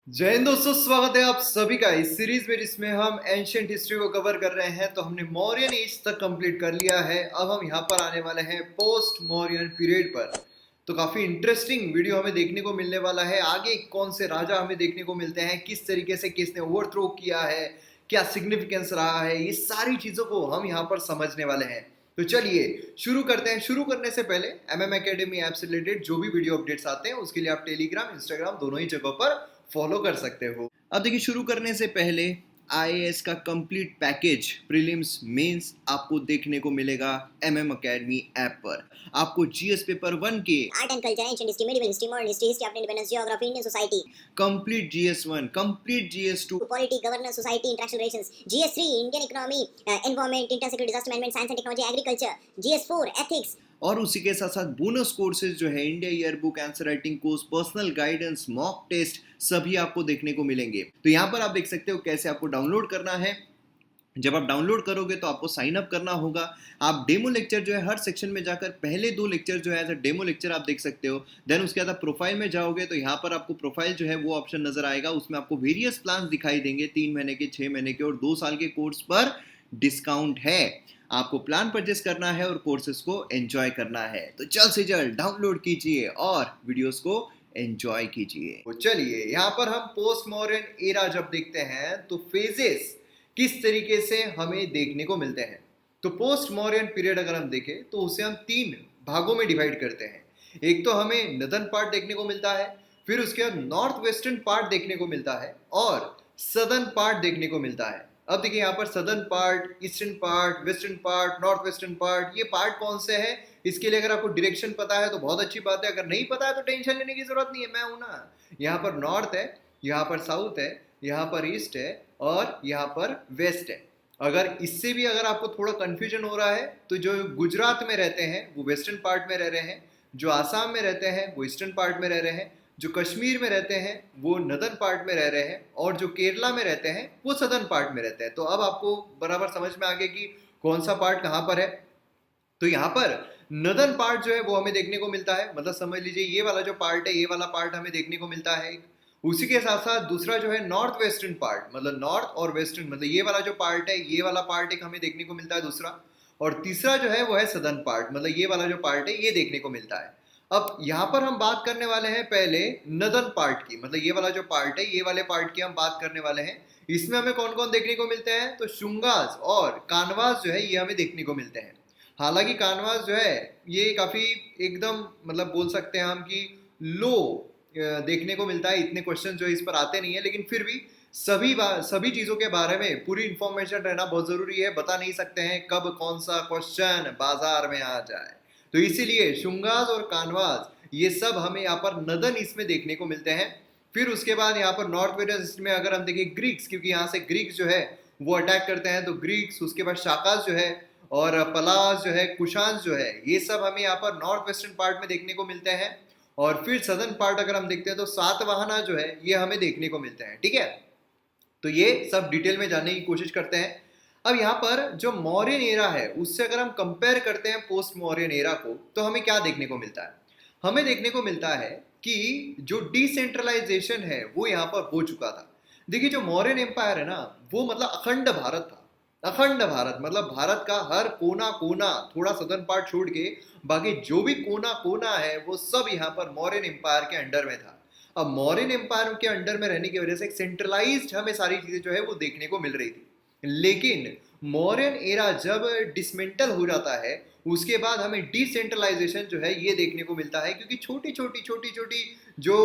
जय हिंद दोस्तों, स्वागत है आप सभी का इस सीरीज में जिसमें हम एंशिएंट हिस्ट्री को कवर कर रहे हैं। तो हमने मौर्यन एज तक कंप्लीट कर लिया है। अब हम यहाँ पर आने वाले हैं पोस्ट मौर्यन पीरियड पर। तो काफी इंटरेस्टिंग वीडियो हमें देखने को मिलने वाला है। आगे कौन से राजा हमें देखने को मिलते हैं, किस तरीके से किसने ओवरथ्रो किया है, क्या सिग्निफिकेंस रहा है, ये सारी चीजों को हम यहाँ पर समझने वाले हैं। तो चलिए शुरू करते हैं। शुरू करने से पहले एमएम एकेडमी ऐप से रिलेटेड जो भी वीडियो अपडेट्स आते हैं उसके लिए आप टेलीग्राम, इंस्टाग्राम दोनों ही जगहों पर फॉलो कर सकते हो। अब देखिए, शुरू करने से पहले आईएएस का कंप्लीट पैकेज प्रीलिम्स मेंस आपको देखने को मिलेगा एमएम एकेडमी ऐप पर। आपको जीएस पेपर 1 के art and culture, ancient history, medieval history, modern history, history of independence, geography, Indian society, complete GS 1, complete GS 2, polity, governance, society, international relations, GS 3, Indian economy, environment, inter secular disaster management, science and technology, agriculture, GS 4, ethics, और उसी के साथ साथ bonus courses जो है India year book, answer writing course, personal guidance, mock test सभी आपको देखने को मिलेंगे। तो यहाँ पर आप देख सकते हो कैसे आपको डाउनलोड करना है। जब आप डाउनलोड करोगे तो आपको साइन अप करना होगा। आप डेमो लेक्चर जो है हर सेक्शन में जाकर पहले 2 लेक्चर जो है एज अ डेमो लेक्चर आप देख सकते हो। देन उसके बाद आप प्रोफाइल में जाओगे तो यहाँ पर आपको प्रोफाइल जो है वो ऑप्शन नजर आएगा। उसमें आपको वेरियस प्लान दिखाई देंगे, 3 महीने के, 6 महीने के और 2 साल के कोर्स पर डिस्काउंट है। आपको प्लान परचेस करना है और कोर्सेज को एंजॉय करना है। तो जल्द से जल्द डाउनलोड कीजिए और वीडियोस को एंजॉय कीजिए। तो चलिए यहाँ पर हम पोस्ट मॉडर्न एरा जब देखते हैं तो फेजेस किस तरीके से हमें देखने को मिलते हैं। तो पोस्ट मॉडर्न पीरियड अगर हम देखें तो उसे हम 3 भागों में डिवाइड करते हैं। एक तो हमें नदर्न पार्ट देखने को मिलता है, फिर उसके बाद नॉर्थ वेस्टर्न पार्ट देखने को मिलता है और सदर्न पार्ट देखने को मिलता है। अब देखिए यहाँ पर southern part, eastern part, western part, north western part, ये पार्ट कौन से हैं इसके लिए अगर आपको डायरेक्शन पता है तो बहुत अच्छी बात है। अगर नहीं पता है तो टेंशन लेने की जरूरत नहीं है, मैं हूं ना। यहाँ पर नॉर्थ है, यहाँ पर साउथ है, यहाँ पर ईस्ट है और यहाँ पर वेस्ट है। अगर इससे भी अगर आपको थोड़ा कंफ्यूजन हो रहा है तो जो गुजरात में रहते हैं वो वेस्टर्न पार्ट में रह रहे हैं, जो आसाम में रहते हैं वो ईस्टर्न पार्ट में रह रहे हैं, जो कश्मीर में रहते हैं वो नदर्न पार्ट में रह रहे हैं और जो केरला में रहते हैं वो सदर्न पार्ट में रहते हैं। तो अब आपको बराबर समझ में आ गया कि कौन सा पार्ट कहाँ पर है। तो यहाँ पर नदर्न पार्ट जो है वो हमें देखने को मिलता है, मतलब समझ लीजिए ये वाला जो पार्ट है ये वाला पार्ट हमें देखने को मिलता है। उसी के साथ साथ दूसरा जो है नॉर्थ वेस्टर्न पार्ट, मतलब नॉर्थ और वेस्टर्न, मतलब ये वाला जो पार्ट है ये वाला पार्ट एक हमें देखने को मिलता है दूसरा। और तीसरा जो है वो है सदर्न पार्ट, मतलब ये वाला जो पार्ट है ये देखने को मिलता है। अब यहाँ पर हम बात करने वाले हैं पहले नदर्न पार्ट की, मतलब ये वाला जो पार्ट है ये वाले पार्ट की हम बात करने वाले हैं। इसमें हमें कौन कौन देखने को मिलते हैं तो शुंगास और कानवास जो है ये हमें देखने को मिलते हैं। हालांकि कानवास जो है ये काफी एकदम मतलब बोल सकते हैं हम कि लो देखने को मिलता है। इतने क्वेश्चन जो इस पर आते नहीं है, लेकिन फिर भी सभी चीजों के बारे में पूरी इंफॉर्मेशन रहना बहुत जरूरी है। बता नहीं सकते हैं कब कौन सा क्वेश्चन बाजार में आ जाए, तो इसीलिए शुंगास और कानवास ये सब हमें यहाँ पर नदन इसमें देखने को मिलते हैं। फिर उसके बाद यहाँ पर नॉर्थ वेस्ट में अगर हम देखें ग्रीक्स, क्योंकि यहाँ से ग्रीक्स जो है वो अटैक करते हैं, तो ग्रीक्स, उसके बाद शाकास जो है और पलास जो है, कुशांस जो है, ये सब हमें यहाँ पर नॉर्थ वेस्टर्न पार्ट में देखने को मिलते हैं। और फिर सदर्न पार्ट अगर हम देखते हैं तो सातवाहना जो है ये हमें देखने को मिलते हैं। ठीक है, तो ये सब डिटेल में जानने की कोशिश करते हैं। अब यहाँ पर जो मौर्यन एरा है उससे अगर हम कंपेयर करते हैं पोस्ट मौर्यन एरा को तो हमें क्या देखने को मिलता है। हमें देखने को मिलता है कि जो डिसेंट्रलाइजेशन है वो यहाँ पर हो चुका था। देखिए, जो मौर्यन एम्पायर है ना वो मतलब अखंड भारत था। अखंड भारत मतलब भारत का हर कोना कोना, थोड़ा सदर्न पार्ट छोड़ के बाकी जो भी कोना कोना है वो सब यहाँ पर मौर्यन एम्पायर के अंडर में था। अब मौर्यन एम्पायर के अंडर में रहने की वजह से एक सेंट्रलाइज्ड हमें सारी चीजें जो है वो देखने को मिल रही थी। लेकिन मौर्यन एरा जब डिसमेंटल हो जाता है उसके बाद हमें डिसेंट्रलाइजेशन जो है ये देखने को मिलता है, क्योंकि छोटी छोटी जो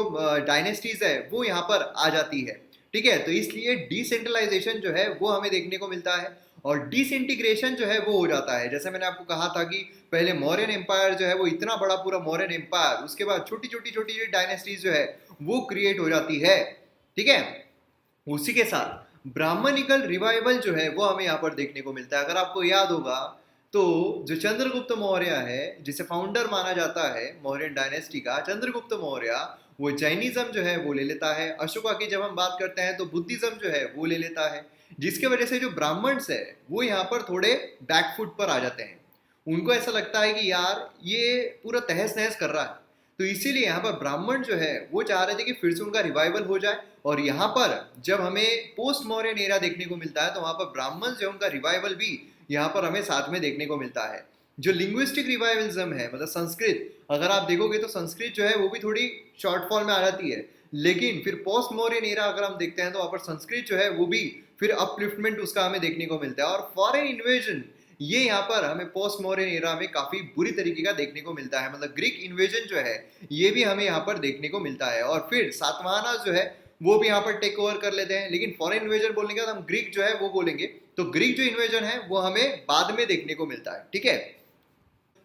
डायनेस्टीज है वो यहाँ पर आ जाती है। ठीक है, तो इसलिए डिसेंट्रलाइजेशन जो है वो हमें देखने को मिलता है और डिसइंटीग्रेशन जो है वो हो जाता है। जैसे मैंने आपको कहा था कि पहले मौर्यन एम्पायर जो है वो इतना बड़ा पूरा मौर्यन एम्पायर, उसके बाद छोटी छोटी डायनेस्टीज जो है वो क्रिएट हो जाती है। ठीक है, उसी के साथ ब्राह्मणिकल रिवाइवल जो है वो हमें यहाँ पर देखने को मिलता है। अगर आपको याद होगा तो जो चंद्रगुप्त मौर्य है जिसे फाउंडर माना जाता है मौर्यन डायनेस्टी का, चंद्रगुप्त मौर्य, वो जैनिज्म जो है वो ले लेता है। अशोका की जब हम बात करते हैं तो बुद्धिज्म जो है वो ले लेता है, जिसके वजह से जो ब्राह्मण्स है वो यहाँ पर थोड़े बैकफुट पर आ जाते हैं। उनको ऐसा लगता है कि यार ये पूरा तहस नहस कर रहा है, तो इसीलिए यहाँ पर ब्राह्मण जो है वो चाह रहे थे कि फिर से उनका रिवाइवल हो जाए, और यहाँ पर जब हमें पोस्ट मौर्यन एरा देखने को मिलता है तो वहाँ पर ब्राह्मण जो है उनका रिवाइवल भी यहाँ पर हमें साथ में देखने को मिलता है। जो लिंग्विस्टिक रिवाइवलिज्म है, मतलब संस्कृत, अगर आप देखोगे तो संस्कृत जो है वो भी थोड़ी शॉर्ट फॉल में आ जाती है, लेकिन फिर पोस्ट मौर्यन एरा अगर हम देखते हैं तो वहाँ पर संस्कृत जो है वो भी फिर अपलिफ्टमेंट उसका हमें देखने को मिलता है। और फॉरेन इन्वेजन ये यहाँ पर हमें पोस्ट मॉडर्न एरा में काफी बुरी तरीके का देखने को मिलता है, मतलब ग्रीक इन्वेजन जो है ये भी हमें यहाँ पर देखने को मिलता है। और फिर सातवाहना जो है वो भी यहाँ पर टेक ओवर कर लेते हैं, लेकिन फॉरेन इन्वेजन बोलने के बाद हम ग्रीक जो है वो बोलेंगे, तो ग्रीक जो इन्वेजन है वो हमें बाद में देखने को मिलता है, ठीक है।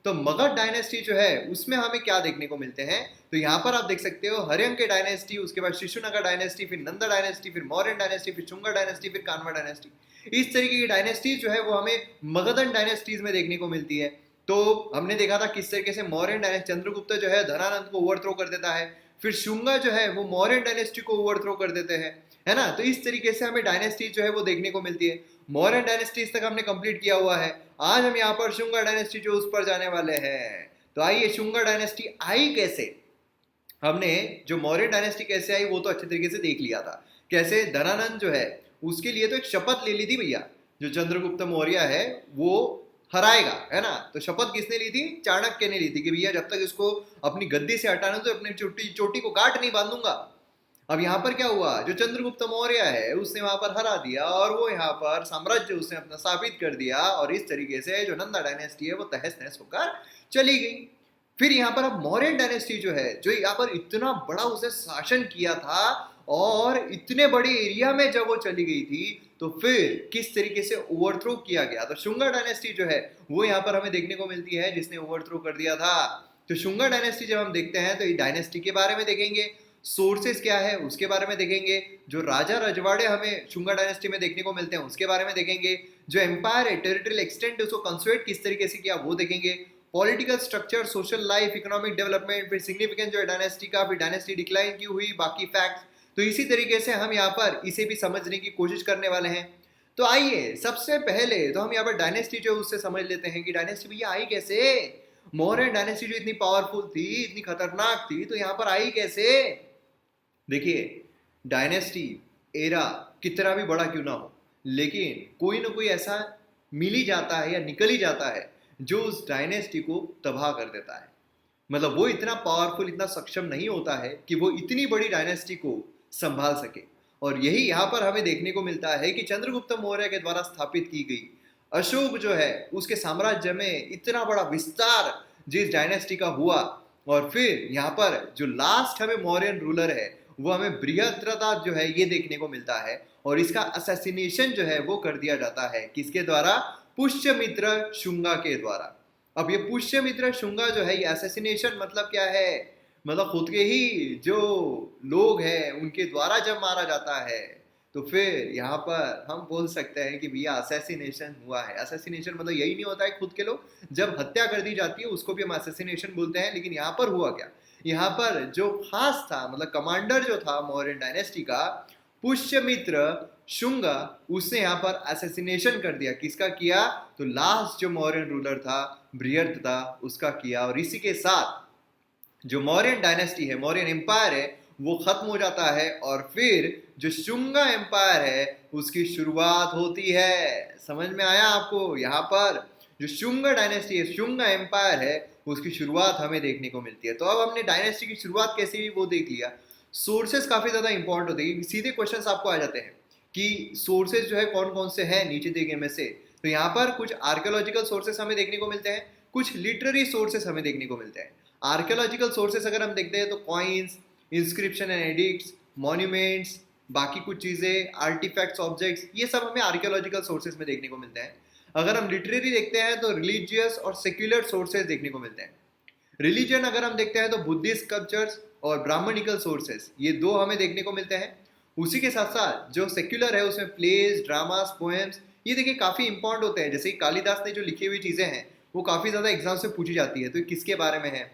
तो मगध डायनेस्टी जो है उसमें हमें क्या देखने को मिलते हैं, तो यहाँ पर आप देख सकते हो हर्यंक डायनेस्टी, उसके बाद शिशुनागा डायनेस्टी, फिर नंदा डायनेस्टी, फिर मौर्यन डायनेस्टी, फिर शुंगा डायनेस्टी, फिर कान्वा डायनेस्टी। इस तरीके की डायनेस्टीज जो है वो हमें मगधन डायनेस्टीज में देखने को मिलती है। तो हमने देखा था किस तरीके से मौर्यन डायनेस्टी, चंद्रगुप्त जो है धनानंद को ओवरथ्रो कर देता है, फिर शुंगा जो है वो मौर्यन डायनेस्टी को ओवरथ्रो कर देते हैं, है ना। तो इस तरीके से हमें डायनेस्टी जो है वो देखने को मिलती है। मौर्यन डायनेस्टी तक हमने कंप्लीट किया हुआ है, आज हम यहाँ पर शुंगा डायनेस्टी जो उस पर जाने वाले हैं। तो आइए, शुंगा डायनेस्टी आई कैसे, हमने जो मौर्य डायनेस्टी कैसे आई वो तो अच्छे तरीके से देख लिया था। कैसे धनानंद जो है उसके लिए तो एक शपथ ले ली थी भैया, जो चंद्रगुप्त मौर्य है वो हराएगा, है ना। तो शपथ किसने ली थी, चाणक्य ने ली थी कि भैया जब तक इसको अपनी गद्दी से हटाना तो अपनी चोटी को गांठ नहीं बांधूंगा। अब यहाँ पर क्या हुआ, जो चंद्रगुप्त मौर्य है उसने वहां पर हरा दिया और वो यहाँ पर साम्राज्य उसने अपना स्थापित कर दिया, और इस तरीके से जो नंदा डायनेस्टी है वो तहस नहस होकर चली गई। फिर यहाँ पर अब मौर्यन डायनेस्टी जो है, जो यहाँ पर इतना बड़ा उसने शासन किया था और इतने बड़े एरिया में जब वो चली गई थी तो फिर किस तरीके से ओवरथ्रो किया गया। तो शुंगा डायनेस्टी जो है वो यहाँ पर हमें देखने को मिलती है जिसने ओवरथ्रो कर दिया था। तो शुंगा डायनेस्टी जब हम देखते हैं तो ये डायनेस्टी के बारे में देखेंगे, सोर्सेस क्या है उसके बारे में देखेंगे, जो राजा रजवाड़े हमें शुंगा डायनेस्टी में देखने को मिलते हैं उसके बारे में देखेंगे, जो एम्पायर है टेरिटरियल एक्सटेंट उसको कंसोलिडेट किस तरीके से किया वो देखेंगे, political structure, social life, economic development, फिर सिग्निफिकेंस जो है डायनेस्टी का, फिर डायनेस्टी डिक्लाइन क्यों हुई, बाकी फैक्ट्स। तो इसी तरीके से हम यहाँ पर इसे भी समझने की कोशिश करने वाले हैं। तो आइए, सबसे पहले तो हम यहाँ पर डायनेस्टी जो उससे समझ लेते हैं कि डायनेस्टी भैया आई कैसे। मौर्यन डायनेस्टी जो इतनी पावरफुल थी, इतनी खतरनाक थी, तो यहाँ पर आई कैसे। देखिए, डायनेस्टी एरा कितना भी बड़ा क्यों ना हो, लेकिन कोई ना कोई ऐसा मिल ही जाता है या निकल ही जाता है जो उस डायनेस्टी को तबाह कर देता है। मतलब वो इतना पावरफुल, इतना सक्षम नहीं होता है कि वो इतनी बड़ी डायनेस्टी को संभाल सके। और यही यहाँ पर हमें देखने को मिलता है कि चंद्रगुप्त मौर्य के द्वारा स्थापित की गई अशोक जो है उसके साम्राज्य में इतना बड़ा विस्तार जिस डायनेस्टी का हुआ, और फिर यहाँ पर जो लास्ट हमें मौर्यन रूलर है वो हमें बृहद्रथ जो है ये देखने को मिलता है, और इसका असैसिनेशन जो है वो कर दिया जाता है किसके द्वारा, पुष्यमित्र शुंगा के द्वारा। अब ये पुष्यमित्र शुंगा जो है ये असैसिनेशन मतलब क्या है, मतलब खुद के ही जो लोग हैं उनके द्वारा जब मारा जाता है तो फिर यहाँ पर हम बोल सकते हैं कि भैया असैसिनेशन हुआ है। असैसिनेशन मतलब यही नहीं होता है खुद के लोग जब हत्या कर दी जाती है उसको भी हम असैसिनेशन बोलते हैं। लेकिन यहाँ पर हुआ क्या, यहाँ पर जो खास था, मतलब कमांडर जो था मौर्यन डायनेस्टी का, पुष्यमित्र शुंगा, उसने यहाँ पर असैसिनेशन कर दिया। किसका किया, तो लास्ट जो मौर्यन रूलर था बृहद्रथ था उसका किया। और इसी के साथ जो मौर्यन डायनेस्टी है, मौर्यन एम्पायर है, वो खत्म हो जाता है और फिर जो शुंगा एम्पायर है उसकी शुरुआत होती है। समझ में आया आपको, यहाँ पर जो शुंगा डायनेस्टी है, शुंगा एम्पायर है, उसकी शुरुआत हमें देखने को मिलती है। तो अब हमने डायनेस्टी की शुरुआत कैसे हुई वो देख लिया। सोर्सेस काफी ज्यादा इंपॉर्टेंट होते हैं, सीधे क्वेश्चंस आपको आ जाते हैं कि सोर्सेज जो है कौन कौन से हैं नीचे देखे में से। तो यहाँ पर कुछ आर्कियोलॉजिकल सोर्सेस हमें देखने को मिलते हैं, कुछ लिटरेरी सोर्सेस हमें देखने को मिलते हैं। आर्कियोलॉजिकल सोर्सेस अगर हम देखते हैं तो coins, inscription and addicts, monuments, बाकी कुछ चीज़ें, आर्टिफैक्ट्स, ऑब्जेक्ट्स, ये सब हमें आर्कियोलॉजिकल सोर्सेज में देखने को मिलते हैं। अगर हम लिटरेरी देखते हैं तो रिलीजियस और सेक्युलर सोर्सेज देखने को मिलते हैं। रिलीजन अगर हम देखते हैं तो बुद्धिस्ट स्कल्पचर्स और ब्राह्मणिकल सोर्सेज, ये दो हमें देखने को मिलते हैं। उसी के साथ साथ जो सेक्युलर है उसमें प्लेज, ड्रामास, पोएम्स, ये देखिए काफ़ी इंपॉर्टेंट होते हैं। जैसे कि कालिदास ने जो लिखी हुई चीज़ें हैं वो काफ़ी ज़्यादा एग्जाम से पूछी जाती है, तो ये किसके बारे में है,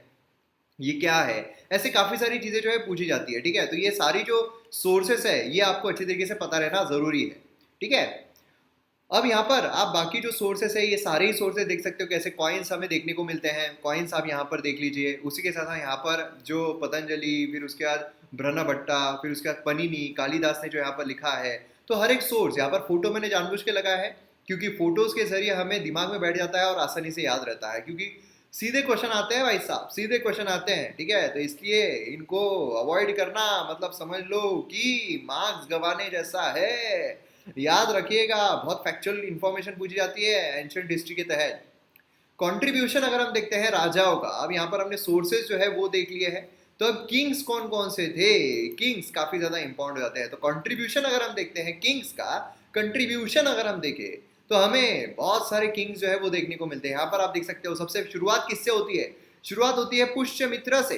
ये क्या है, ऐसे काफ़ी सारी चीज़ें जो है पूछी जाती है। ठीक है, तो ये सारी जो सोर्सेस है ये आपको अच्छी तरीके से पता रहना ज़रूरी है। ठीक है, अब यहाँ पर आप बाकी जो सोर्सेस है ये सारे ही सोर्सेस देख सकते हो, कैसे कॉइन्स हमें देखने को मिलते हैं, कॉइन्स आप यहाँ पर देख लीजिए। उसी के साथ साथ यहाँ पर जो पतंजलि, फिर उसके बाद ब्रह्मभट्टा, फिर उसके बाद पनिनी, कालिदास ने जो यहाँ पर लिखा है, तो हर एक सोर्स यहाँ पर फोटो मैंने जानबूझ के लगाया है क्योंकि फोटोज के जरिए हमें दिमाग में बैठ जाता है और आसानी से याद रहता है, क्योंकि सीधे क्वेश्चन आते हैं भाई साहब, सीधे क्वेश्चन आते हैं, ठीक है। तो इसलिए इनको अवॉइड करना मतलब समझ लो कि मार्क्स गंवाने जैसा है। याद रखिएगा, बहुत फैक्चुअल इंफॉर्मेशन पूछी जाती है एंशिएंट हिस्ट्री के तहत। कंट्रीब्यूशन अगर हम देखते हैं राजाओं का, अब यहाँ पर हमने सोर्सेज जो है वो देख लिए हैं, तो अब किंग्स कौन कौन से थे, किंग्स काफी ज्यादा इंपॉर्टेंट हो जाते हैं। तो कंट्रीब्यूशन अगर हम देखते हैं किंग्स का, कंट्रीब्यूशन अगर हम देखें तो हमें बहुत सारे किंग्स जो है वो देखने को मिलते हैं। यहाँ पर आप देख सकते हो सबसे शुरुआत किससे होती है, शुरुआत होती है पुष्यमित्र से,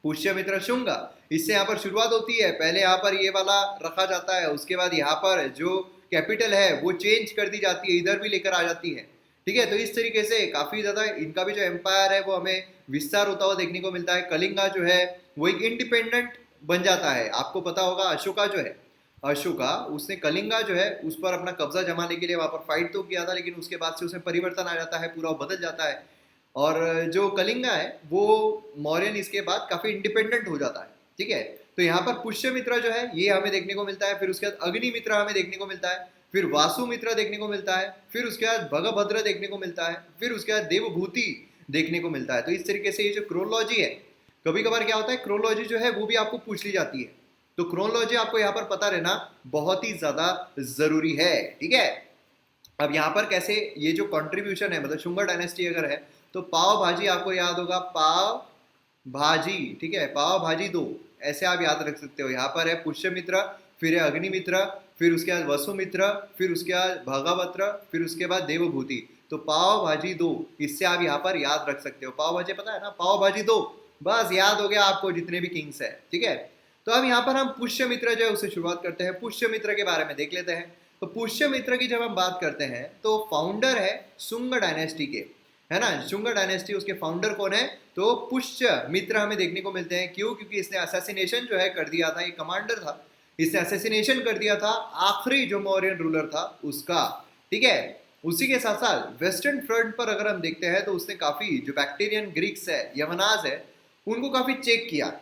पुष्यमित्र शुंग, इससे यहाँ पर शुरुआत होती है। पहले यहाँ पर ये वाला रखा जाता है, उसके बाद यहाँ पर जो कैपिटल है वो चेंज कर दी जाती है, इधर भी लेकर आ जाती है, ठीक है। तो इस तरीके से काफी ज्यादा इनका भी जो एम्पायर है वो हमें विस्तार होता हुआ देखने को मिलता है। कलिंगा जो है वो एक इंडिपेंडेंट बन जाता है। आपको पता होगा अशोका जो है, अशोका उसने कलिंगा जो है उस पर अपना कब्जा जमाने के लिए वहां पर फाइट तो किया था, लेकिन उसके बाद से उसमें परिवर्तन आ जाता है, पूरा बदल जाता है। और जो कलिंगा है वो मौर्यन इसके बाद काफी इंडिपेंडेंट हो जाता है, ठीक है। तो यहाँ पर पुष्यमित्र जो है ये हमें देखने को मिलता है, फिर उसके बाद अग्निमित्र हमें देखने को मिलता है, फिर वासुमित्र देखने को मिलता है, फिर उसके बाद भगभद्र देखने को मिलता है, फिर उसके बाद देवभूति देखने को मिलता है। तो इस तरीके से ये जो क्रोनोलॉजी है, कभी कभार क्या होता है क्रोनोलॉजी जो है वो भी आपको पूछ ली जाती है, तो क्रोनोलॉजी आपको यहाँ पर पता रहना बहुत ही ज्यादा जरूरी है, ठीक है। अब यहाँ पर कैसे ये जो कंट्रीब्यूशन है, मतलब शुंगर डायनेस्टी अगर है तो पाव भाजी आपको याद होगा, पाव भाजी, ठीक है, पाव भाजी दो, ऐसे आप याद रख सकते हो। यहाँ पर है पुष्यमित्र, फिर है अग्निमित्र, फिर उसके बाद वसुमित्र, फिर उसके बाद भगवत्र, फिर उसके बाद देवभूति। तो पाव भाजी दो, इससे आप यहाँ पर याद रख सकते हो। पाव भाजी पता है ना, पाव भाजी दो, बस याद हो गया आपको जितने भी किंग्स है, ठीक है। तो अब यहाँ पर हम पुष्यमित्र जो है उससे शुरुआत करते हैं, पुष्यमित्र के बारे में देख लेते हैं। तो पुष्यमित्र की जब हम बात करते हैं तो फाउंडर है शुंग डायनेस्टी के, है ना, शुंग डायनेस्टी, उसके फाउंडर कौन है, तो पुष्यमित्र हमें देखने को मिलते हैं। क्यों, क्योंकि इसने असैसिनेशन जो है कर दिया था, ये कमांडर था, इसने असैसिनेशन कर दिया था आखिरी जो मौर्यन रूलर था उसका, ठीक है। उसी के साथ साथ वेस्टर्न फ्रंट पर अगर हम देखते हैं तो उसने काफी जो बैक्टीरियन ग्रीक्स है, यवनाज है, उनको काफी चेक किया,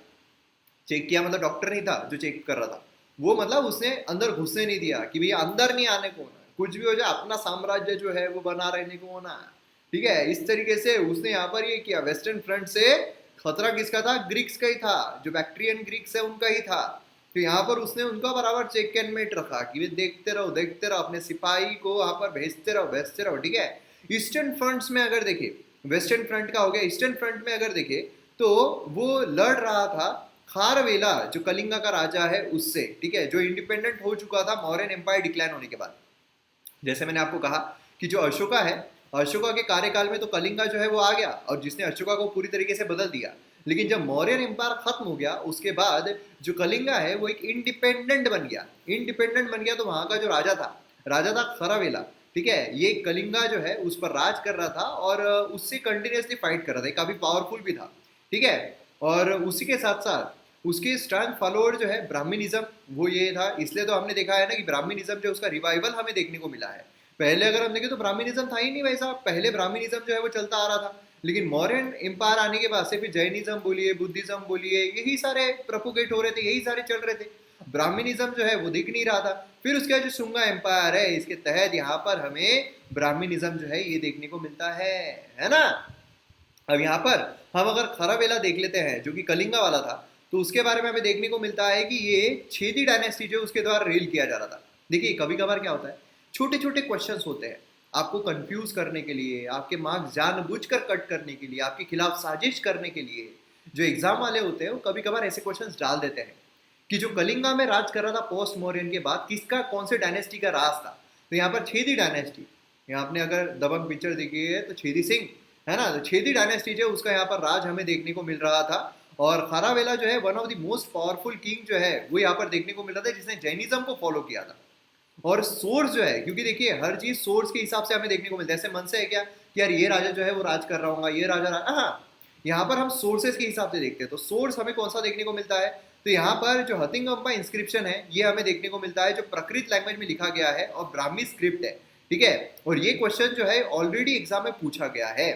चेक किया मतलब डॉक्टर नहीं था जो चेक कर रहा था, वो मतलब उसने अंदर घुसने नहीं दिया कि भैया अंदर नहीं आने को होना, कुछ भी हो जाए अपना साम्राज्य जो है वो बना रहने को होना, ठीक है। इस तरीके से उसने यहाँ पर ये किया। वेस्टर्न फ्रंट से खतरा किसका था, ग्रीक्स का ही था, जो बैक्टीरियन ग्रीक्स है उनका ही था। तो यहाँ पर उसने उनका बराबर चेक एंड मेट रखा कि वे देखते रहो, अपने सिपाही को वहां पर भेजते रहो, ठीक है। ईस्टर्न फ्रंट्स में अगर देखे, वेस्टर्न फ्रंट का हो गया, ईस्टर्न फ्रंट में अगर देखे तो वो लड़ रहा था खारवेला जो कलिंगा का राजा है उससे, ठीक है, जो इंडिपेंडेंट हो चुका था मौर्यन एम्पायर डिक्लाइन होने के बाद। जैसे मैंने आपको कहा कि जो अशोका है, अशोका के कार्यकाल में तो कलिंगा जो है वो आ गया और जिसने अशोका को पूरी तरीके से बदल दिया। लेकिन जब मौर्यन एम्पायर खत्म हो गया उसके बाद जो कलिंगा है वो एक इंडिपेंडेंट बन गया, इंडिपेंडेंट बन गया। तो वहां का जो राजा था खरावेला, ठीक है, ये कलिंगा जो है उस पर राज कर रहा था और उससे कंटिन्यूसली फाइट कर रहा था, काफी पावरफुल भी था, ठीक है। और उसी के साथ साथ उसके स्ट्रॉन्ग फॉलोअर जो है ब्राह्मणिज्म, वो ये था। इसलिए तो हमने देखा है ना कि ब्राह्मणिज्म जो उसका रिवाइवल हमें देखने को मिला है। पहले अगर हम देखें तो ब्राह्मणिज्म था ही नहीं वैसा, पहले ब्राह्मणिज्म जो है वो चलता आ रहा था, लेकिन मौर्यन एम्पायर आने के बाद से फिर जैनिज्म बोलिए, बुद्धिज्म बोलिए, यही सारे प्रोपोगेट हो रहे थे, यही सारे चल रहे थे, ब्राह्मणिज्म जो है वो दिख नहीं रहा था। फिर उसके बाद जो शुंगा एम्पायर है इसके तहत यहाँ पर हमें ब्राह्मणिज्म जो है ये देखने को मिलता है ना। अब यहाँ पर हम अगर खरावेला देख लेते हैं जो कि कलिंगा वाला था, तो उसके बारे में हमें देखने को मिलता है कि ये छेदी डायनेस्टी जो उसके द्वारा रील किया जा रहा था। देखिए कभी कभार क्या होता है, छोटे छोटे क्वेश्चंस होते हैं आपको कंफ्यूज करने के लिए, आपके मार्क्स जानबूझकर कट करने के लिए, आपके खिलाफ साजिश करने के लिए जो एग्जाम वाले होते हैं वो कभी कभार ऐसे क्वेश्चंस डाल देते हैं कि जो कलिंगा में राज कर रहा था पोस्ट मौर्यन के बाद किसका, कौन से डायनेस्टी का राज था। तो यहाँ पर छेदी डायनेस्टी, यहाँ आपने अगर दबंग पिक्चर देखी है तो छेदी सिंह है ना, तो छेदी डायनेस्टी जो उसका यहाँ पर राज हमें देखने को मिल रहा था। और खारावेला जो है one of the most powerful king जो है वो यहाँ पर देखने को मिल रहा था जिसने जैनिज्म को फॉलो किया था। और सोर्स जो है, क्योंकि देखिए हर चीज सोर्स के हिसाब से हमें देखने को मिलता है। ऐसे मन से है क्या कि यार ये राजा जो है वो राज कर रहा होगा, ये राजा हाँ, यहाँ पर हम सोर्सेस के हिसाब से देखते हैं। तो सोर्स हमें कौन सा देखने को मिलता है, तो यहाँ पर जो हथिंगम्पा इंस्क्रिप्शन है ये हमें देखने को मिलता है जो प्रकृत लैंग्वेज में लिखा गया है और ब्राह्मी स्क्रिप्ट है, ठीक है। और ये क्वेश्चन जो है ऑलरेडी एग्जाम में पूछा गया है,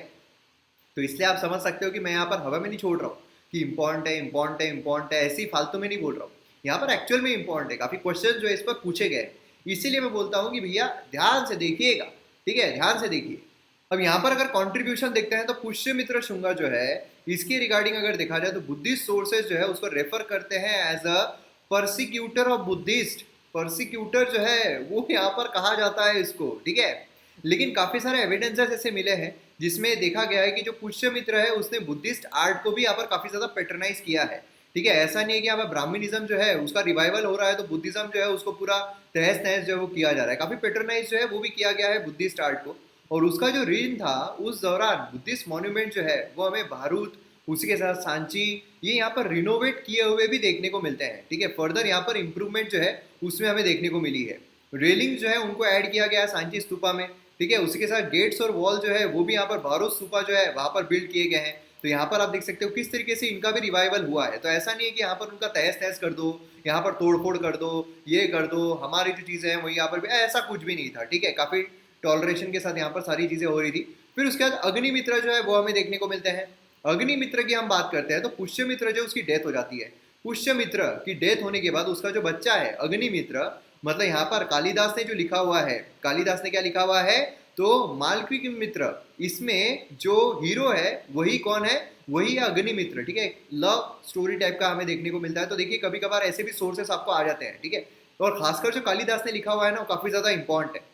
तो इसलिए आप समझ सकते हो कि मैं यहाँ पर हवा में नहीं छोड़ रहा हूँ कि इंपॉर्टेंट है इंपॉर्टेंट है इंपॉर्टेंट है, ऐसी फालतू में नहीं बोल रहा हूँ। यहाँ पर एक्चुअल में इंपॉर्टेंट है, काफी क्वेश्चन जो है इस पर पूछे गए, इसीलिए मैं बोलता हूँ कि भैया ध्यान से देखिएगा, ठीक है, ध्यान से देखिए। अब यहाँ पर अगर कंट्रीब्यूशन देखते हैं तो पुष्यमित्र शुंगा जो है इसके रिगार्डिंग अगर देखा जाए तो बुद्धिस्ट सोर्सेज जो है उसको रेफर करते हैं एज अ परसिक्यूटर ऑफ बुद्धिस्ट। परसिक्यूटर जो है वो यहाँ पर कहा जाता है इसको, ठीक है। लेकिन काफी सारे एविडेंसेस ऐसे मिले हैं जिसमें देखा गया है कि जो पुष्यमित्र है उसने बुद्धिस्ट आर्ट को भी यहाँ पर काफी ज्यादा पेट्रनाइज किया है, ठीक है। ऐसा नहीं है कि यहाँ पर ब्राह्मणिज्म जो है उसका रिवाइवल हो रहा है तो बुद्धिज्म जो है उसको पूरा तहस नहस जो है वो किया जा रहा है, काफी पेट्रनाइज जो है वो भी किया गया है बुद्धिस्ट आर्ट को। और उसका जो रीजन था उस दौरान बुद्धिस्ट मॉन्यूमेंट जो है वो हमें भारूत, उसी के साथ सांची, ये यहाँ पर रिनोवेट किए हुए भी देखने को मिलते हैं, ठीक है। फर्दर यहाँ पर इंप्रूवमेंट जो है उसमें हमें देखने को मिली है। रेलिंग जो है उनको ऐड किया गया है सांची स्तूपा में, ठीक है। उसी के साथ गेट्स और वॉल जो है वो भी यहाँ पर भारूत स्तूपा जो है वहाँ पर बिल्ड किए गए हैं। तो यहाँ पर आप देख सकते हो किस तरीके से इनका भी रिवाइवल हुआ है। तो ऐसा नहीं है कि यहाँ पर उनका तहस नहस कर दो, यहाँ पर तोड़फोड़ कर दो, ये कर दो, हमारी जो चीज़ें हैं वही यहाँ पर भी, ऐसा कुछ भी नहीं था, ठीक है। काफ़ी टॉलरेशन के साथ यहाँ पर सारी चीज़ें हो रही थी। फिर उसके बाद अग्निमित्र जो है वो हमें देखने को मिलते हैं। अग्निमित्र की हम बात करते हैं तो पुष्यमित्र जो उसकी डेथ हो जाती है, पुष्यमित्र की डेथ होने के बाद उसका जो बच्चा है अग्निमित्र, मतलब यहाँ पर कालिदास ने जो लिखा हुआ है, कालिदास ने क्या लिखा हुआ है तो मालविक मित्र, इसमें जो हीरो है वही कौन है, वही है अग्निमित्र, ठीक है। लव स्टोरी टाइप का हमें देखने को मिलता है। तो देखिए कभी कभार ऐसे भी सोर्सेस आपको आ जाते हैं, ठीक है। और खासकर जो कालिदास ने लिखा हुआ है ना वो काफी ज्यादा इंपॉर्टेंट है।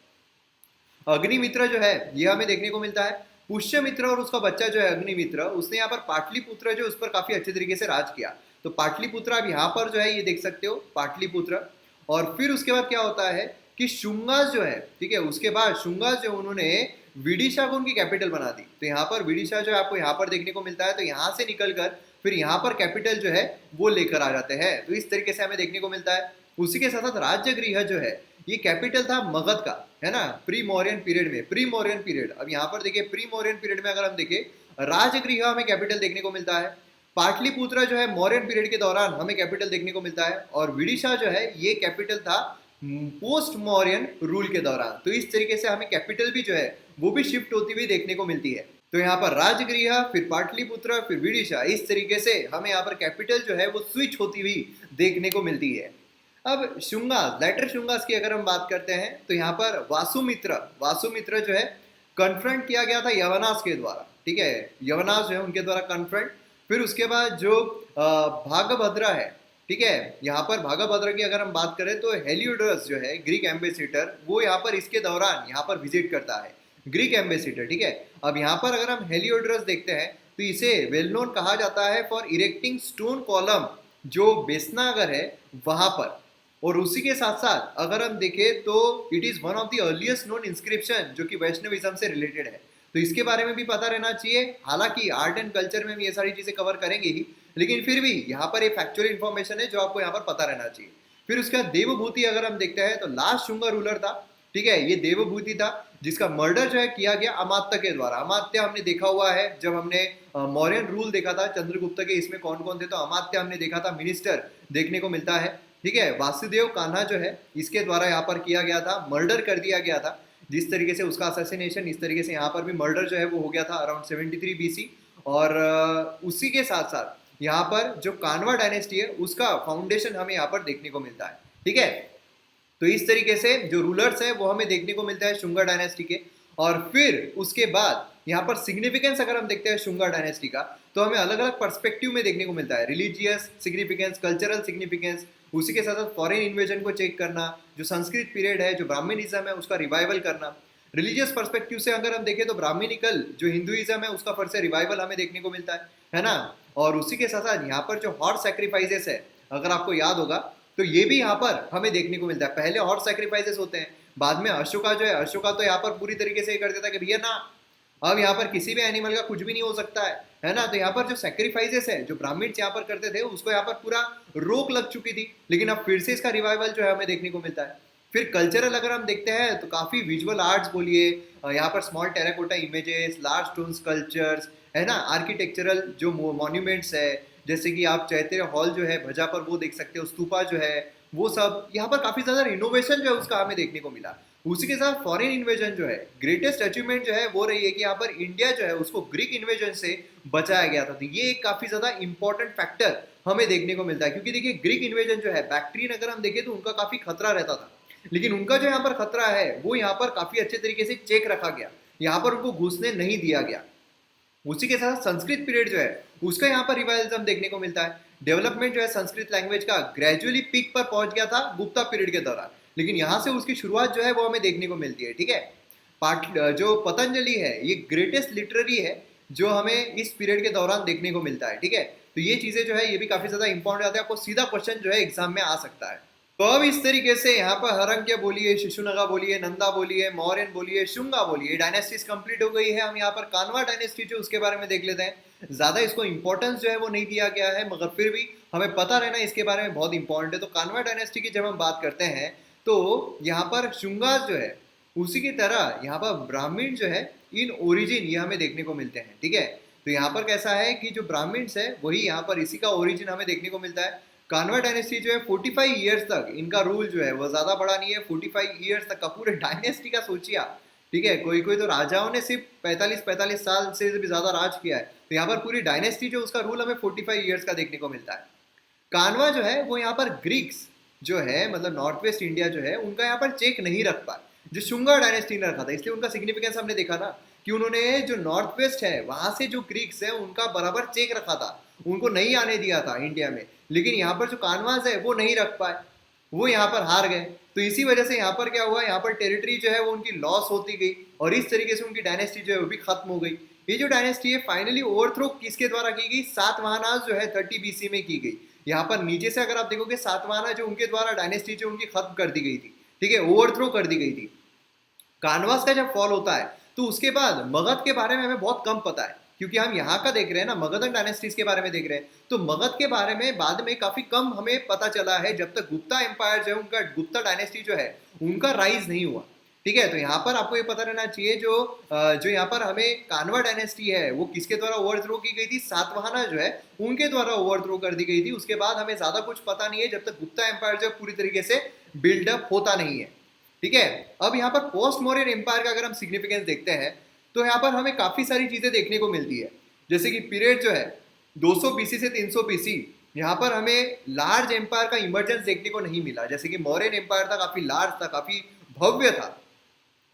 अग्निमित्र जो है ये हमें देखने को मिलता है। पुष्यमित्र और उसका बच्चा जो है अग्निमित्र, उसने यहाँ पर पाटलिपुत्र जो उस पर काफी अच्छे तरीके से राज किया। तो पाटलिपुत्र आप यहाँ पर जो है ये देख सकते हो पाटलिपुत्र। और फिर उसके बाद क्या होता है कि शुंगास जो है, ठीक है, उसके बाद शुंगास जो उन्होंने विदिशा को उनकी कैपिटल बना दी। तो यहाँ पर विदिशा जो है आपको यहाँ पर देखने को मिलता है। तो यहाँ से निकलकर फिर यहाँ पर कैपिटल जो है वो लेकर आ जाते हैं। तो इस तरीके से हमें देखने को मिलता है। उसी के साथ साथ राजगृह जो है ये कैपिटल था मगध का, है ना, प्री मौर्यन पीरियड में, प्री मौर्यन पीरियड। अब यहाँ पर देखिए प्री मौर्यन पीरियड में अगर हम देखें राजगृह हमें कैपिटल देखने को मिलता है। पाटलिपुत्र जो है मौर्यन पीरियड के दौरान हमें कैपिटल देखने को मिलता है। और विदिशा जो है ये कैपिटल था पोस्ट मौर्यन रूल के दौरान। तो इस तरीके से हमें कैपिटल भी जो है वो भी शिफ्ट होती हुई देखने को मिलती है। तो यहाँ पर राजगृह, फिर पाटलिपुत्र, फिर विदिशा, इस तरीके से हमें यहाँ पर कैपिटल जो है वो स्विच होती हुई देखने को मिलती है। अब शुंगास, लेटर शुंगास की अगर हम बात करते हैं तो यहाँ पर वासुमित्र, वासुमित्र जो है कन्फ्रंट किया गया था यवनास के द्वारा, ठीक है, यवनास जो है उनके द्वारा कन्फ्रंट। फिर उसके बाद जो भागभद्र है, ठीक है, यहाँ पर भागभद्र की अगर हम बात करें तो हेलियोडोरस जो है ग्रीक एम्बेसिडर, वो यहाँ पर इसके दौरान यहाँ पर विजिट करता है, ग्रीक एम्बेसिडर, ठीक है। अब यहाँ पर अगर हम हेलियोडोरस देखते हैं तो इसे वेल नोन कहा जाता है फॉर इरेक्टिंग स्टोन कॉलम जो बेसनागर है वहां पर। और उसी के साथ साथ अगर हम देखें तो it is one of the earliest known inscription जो कि वैष्णविज्म से रिलेटेड है। तो इसके बारे में भी पता रहना चाहिए। हालांकि आर्ट एंड कल्चर में हम ये सारी चीजें कवर करेंगे ही, लेकिन फिर भी यहाँ पर एक फैक्चुअल इन्फॉर्मेशन है जो आपको यहाँ पर पता रहना चाहिए। फिर उसके बाद देवभूति अगर हम देखते हैं तो लास्ट शुंगा रूलर था, ठीक है, ये देवभूति था जिसका मर्डर जो है किया गया अमात्य के द्वारा। अमात्य हमने देखा हुआ है जब हमने मौर्यन रूल देखा था चंद्रगुप्त के, इसमें कौन कौन थे, तो अमात्य हमने देखा था, मिनिस्टर देखने को मिलता है, ठीक है। वासुदेव कान्हा जो है इसके द्वारा यहाँ पर किया गया था, मर्डर कर दिया गया था। जिस तरीके से उसका असैसिनेशन, इस तरीके से यहाँ पर भी मर्डर जो है वो हो गया था अराउंड 73 BC। और उसी के साथ साथ यहाँ पर जो कानवा डायनेस्टी है उसका फाउंडेशन हमें यहाँ पर देखने को मिलता है, ठीक है। तो इस तरीके से जो रूलर्स है वो हमें देखने को मिलता है शुंगा डायनेस्टी के। और फिर उसके बाद यहाँ पर सिग्निफिकेंस अगर हम देखते हैं शुंगा डायनेस्टी का तो हमें अलग अलग पर्सपेक्टिव में देखने को मिलता है। रिलीजियस सिग्निफिकेंस, कल्चरल सिग्निफिकेंस, उसी के साथ साथ फॉरेन इन्वेजन को चेक करना, जो संस्कृत पीरियड है, जो ब्राह्मणिज्म है उसका रिवाइवल करना। रिलीजियस पर्सपेक्टिव से अगर हम देखें तो ब्राह्मणिकल जो हिंदुइज्म है उसका फिर से रिवाइवल हमें देखने को मिलता है ना। और उसी के साथ साथ यहाँ पर जो हॉर्स सैक्रिफाइसेस है, अगर आपको याद होगा तो ये भी यहाँ पर हमें देखने को मिलता है। पहले हॉर्स सैक्रिफाइसेस होते हैं, बाद में अशोका जो है, अशोका तो यहाँ पर पूरी तरीके से ये कर देता है कि भैया ना, अब यहाँ पर किसी भी एनिमल का कुछ भी नहीं हो सकता है ना। तो यहाँ पर जो सैक्रिफाइसेस है जो ब्राह्मण यहाँ पर करते थे उसको यहाँ पर पूरा रोक लग चुकी थी, लेकिन अब फिर से इसका रिवाइवल जो है हमें देखने को मिलता है। फिर कल्चरल अगर हम देखते हैं तो काफी विजुअल आर्ट्स बोलिए, यहाँ पर small terracotta images, large stone sculptures, है ना, आर्किटेक्चरल जो मॉन्यूमेंट्स है जैसे कि आप चैत्य हॉल जो है भजा पर वो देख सकते हो, स्तूपा जो है वो सब, यहाँ पर काफी ज्यादा इनोवेशन जो है उसका हमें देखने को मिला। उसी के साथ फॉरेन इन्वेजन जो है, ग्रेटेस्ट अचीवमेंट जो है वो रही है कि यहाँ पर इंडिया जो है उसको ग्रीक इन्वेजन से बचाया गया था। तो ये एक काफी ज्यादा इंपॉर्टेंट फैक्टर हमें देखने को मिलता है, क्योंकि देखिए ग्रीक इन्वेजन जो है, बैक्ट्रियन अगर हम देखें तो उनका काफी खतरा रहता था, लेकिन उनका जो यहाँ पर खतरा है वो यहाँ पर काफी अच्छे तरीके से चेक रखा गया, यहाँ पर उनको घुसने नहीं दिया गया। उसी के साथ संस्कृत पीरियड जो है उसका यहाँ पर रिवाइवलिज्म देखने को मिलता है। डेवलपमेंट जो है संस्कृत लैंग्वेज का ग्रेजुअली पीक पर पहुंच गया था गुप्ता पीरियड के दौरान, लेकिन यहाँ से उसकी शुरुआत जो है वो हमें देखने को मिलती है। ठीक है, जो पतंजलि है ये ग्रेटेस्ट लिटरेरी है जो हमें इस पीरियड के दौरान देखने को मिलता है। ठीक है, तो ये चीजें जो है ये भी काफी ज्यादा इंपॉर्टेंट आते हैं, आपको सीधा क्वेश्चन जो है एग्जाम में आ सकता है। तो अब इस तरीके से यहाँ पर हरंक्य बोलिए, शिशुनागा बोलिए, नंदा बोलिए, मौर्यन बोलिए, शुंगा बोलिए, डायनेस्टीज कंप्लीट हो गई है। हम यहाँ पर कानवा डायनेस्टी जो उसके बारे में देख लेते हैं। ज्यादा इसको इंपॉर्टेंस जो है वो नहीं दिया गया है, मगर फिर भी हमें पता रहना इसके बारे में बहुत इंपॉर्टेंट है। तो कानवा डायनेस्टी की जब हम बात करते हैं तो यहाँ पर शुंगास जो है उसी की तरह यहाँ पर ब्राह्मण जो है इन ओरिजिन ये हमें देखने को मिलते हैं। ठीक है, तो यहाँ पर कैसा है कि जो ब्राह्मण्स है वही यहाँ पर इसी का ओरिजिन हमें देखने को मिलता है। कानवा डायनेस्टी जो है 45 ईयर्स तक इनका रूल जो है वो ज्यादा बड़ा नहीं है। 45 ईयर्स तक का पूरे डायनेस्टी का सोचिए आप। ठीक है, कोई कोई तो राजाओं ने सिर्फ 45 साल से भी ज्यादा राज किया है, तो यहाँ पर पूरी डायनेस्टी जो उसका रूल हमें 45 ईयर्स का देखने को मिलता है। कानवा जो है वो यहाँ पर ग्रीक्स जो है मतलब नॉर्थ वेस्ट इंडिया जो है उनका यहाँ पर चेक नहीं रख पाए, जो शुंगा डायनेस्टी ने रखा था, इसलिए उनका सिग्निफिकेंस हमने देखा ना कि उन्होंने जो नॉर्थ वेस्ट है वहां से जो ग्रीक्स है उनका बराबर चेक रखा था, उनको नहीं आने दिया था इंडिया में। लेकिन यहाँ पर जो कानवास है वो नहीं रख पाए, वो यहाँ पर हार गए। तो इसी वजह से यहाँ पर क्या हुआ, यहाँ पर टेरिटरी जो है वो उनकी लॉस होती गई और इस तरीके से उनकी डायनेस्टी जो है वो भी खत्म हो गई। ये जो डायनेस्टी है फाइनली ओवरथ्रो किसके द्वारा की गई, सातवाहनास जो है 30 BC में की गई। यहाँ पर नीचे से अगर आप देखोगे सातवाहना जो उनके द्वारा डायनेस्टी जो उनकी खत्म कर दी गई थी, ठीक है, ओवरथ्रो कर दी गई थी। कानवास का जब फॉल होता है तो उसके बाद मगध के बारे में हमें बहुत कम पता है, क्योंकि हम यहाँ का देख रहे हैं ना, मगधन डायनेस्टीज के बारे में देख रहे हैं। तो मगध के बारे में बाद में काफी कम हमें पता चला है, जब तक गुप्ता एम्पायर जो है उनका गुप्ता डायनेस्टी जो है उनका राइज नहीं हुआ। ठीक है, तो यहाँ पर आपको ये पता रहना चाहिए जो यहाँ पर हमें कानवा डायनेस्टी है वो किसके द्वारा ओवरथ्रो की गई थी, सातवाहना जो है उनके द्वारा ओवरथ्रो कर दी गई थी। उसके बाद हमें ज्यादा कुछ पता नहीं है जब तक गुप्ता एम्पायर जो पूरी तरीके से बिल्डअप होता नहीं है। ठीक है, अब यहाँ पर पोस्ट मौर्यन एम्पायर का अगर हम सिग्निफिकेंस देखते हैं तो यहाँ पर हमें काफी सारी चीजें देखने को मिलती है, जैसे कि पीरियड जो है 200 BC से 300 BC, यहाँ पर हमें लार्ज एम्पायर का इमर्जेंस देखने को नहीं मिला। जैसे कि मौर्यन एम्पायर था, काफी लार्ज था, काफी भव्य था,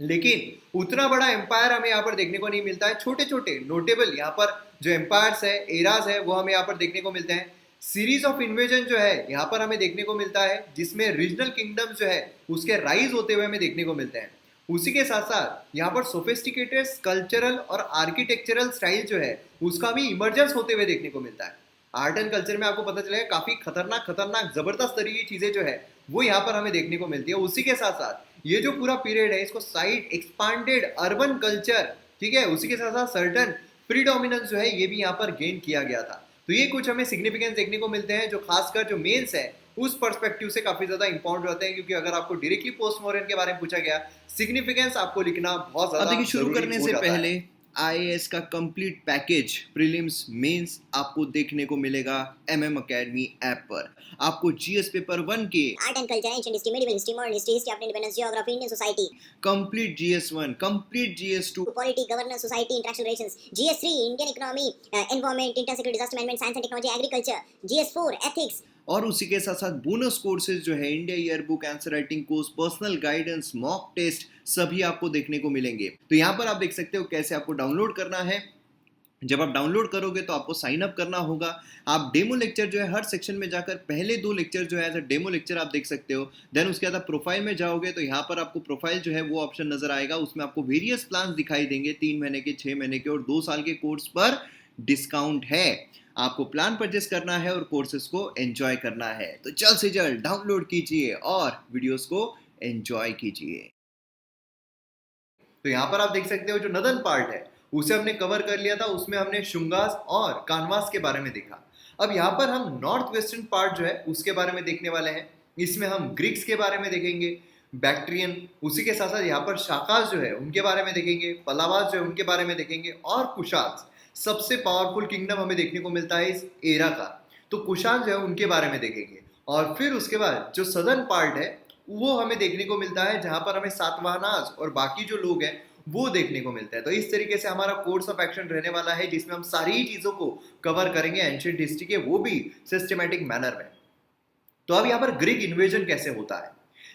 लेकिन उतना बड़ा एम्पायर हमें यहाँ पर देखने को नहीं मिलता है। छोटे छोटे नोटेबल यहाँ पर जो एम्पायर्स है, एराज है, वो हमें यहाँ पर देखने को मिलते हैं। सीरीज ऑफ इन्वेजन जो है यहाँ पर हमें देखने को मिलता है, जिसमें रीजनल किंगडम जो है उसके राइज होते हुए हमें देखने को मिलते हैं। उसी के साथ साथ यहाँ पर सोफिस्टिकेटेड कल्चरल और आर्किटेक्चरल स्टाइल जो है उसका भी इमर्जेंस होते हुए देखने को मिलता है। आर्ट एंड कल्चर में आपको पता चलेगा काफी खतरनाक खतरनाक जबरदस्त तरीके की चीजें जो है वो यहाँ पर हमें देखने को मिलती है। उसी के साथ साथ ये जो पूरा पीरियड है इसको साइड एक्सपांडेड अर्बन कल्चर, ठीक है, उसी के साथ साथ सर्टन प्रीडोमिनेंस जो है ये भी यहाँ पर गेन किया गया था। तो ये कुछ हमें सिग्निफिकेंस देखने को मिलते हैं जो खासकर जो मेंस है उस पर्सपेक्टिव से काफी ज्यादा इंपॉर्टेंट होते हैं, क्योंकि अगर आपको डायरेक्टली पोस्ट मॉडर्न के बारे में पूछा गया सिग्निफिकेंस आपको लिखना बहुत ज्यादा देखिए शुरू जरूरी करने हो से जाता पहले है। आईएएस का कंप्लीट पैकेज प्रीलिम्स मेंस आपको देखने को मिलेगा एमएम एकेडमी ऐप पर। आपको जीएस पेपर 1 के art and culture, ancient history, medieval history, modern history, history of independence, geography, Indian society, complete GS 1, complete GS 2, polity, governance, society, international relations, GS3 Indian economy, environment, internal security disaster management, science and technology, agriculture, GS4 ethics, और उसी के साथ साथ bonus courses जो है India year book, answer writing course, personal guidance, mock test सभी आपको देखने को मिलेंगे। तो यहाँ पर आप देख सकते हो कैसे आपको डाउनलोड करना है। जब आप डाउनलोड करोगे तो आपको साइन अप करना होगा। आप डेमो लेक्चर जो है हर सेक्शन में जाकर पहले 2 लेक्चर जो है एज अ डेमो लेक्चर आप देख सकते हो। देन उसके बाद आप प्रोफाइल में जाओगे तो यहाँ पर आपको प्रोफाइल जो है वो ऑप्शन नजर आएगा, उसमें आपको वेरियस प्लान्स दिखाई देंगे, 3 महीने के, 6 महीने के और 2 साल के कोर्स पर डिस्काउंट है। आपको प्लान परचेस करना है और कोर्सेज को एंजॉय करना है, तो जल्द से जल्द डाउनलोड कीजिए और वीडियोस को एंजॉय कीजिए। तो यहाँ पर आप देख सकते हो जो नदन पार्ट है उसे हमने कवर कर लिया था, उसमें हमने शुंगास और कानवास के बारे में देखा। अब यहाँ पर हम नॉर्थ वेस्टर्न पार्ट जो है उसके बारे में देखने वाले हैं। इसमें हम ग्रीक्स के बारे में देखेंगे, बैक्ट्रियन, उसी के साथ साथ यहाँ पर शाकास जो है उनके बारे में देखेंगे, पलावास जो है उनके बारे में देखेंगे और कुशास, सबसे पावरफुल किंगडम हमें देखने को मिलता है इस एरा का। तो कुषाण जो है उनके बारे में देखेंगे। और फिर उसके बाद जो सदर्न पार्ट है वो हमें देखने को मिलता है, जहां पर हमें सातवाहनास और बाकी जो लोग हैं वो देखने को मिलता है। तो इस तरीके से हमारा कोर्स ऑफ एक्शन रहने वाला है, जिसमें हम सारी चीजों को कवर करेंगे एंशिएंट हिस्ट्री के, वो भी सिस्टमैटिक मैनर में। तो अब यहाँ पर ग्रीक इन्वेजन कैसे होता है।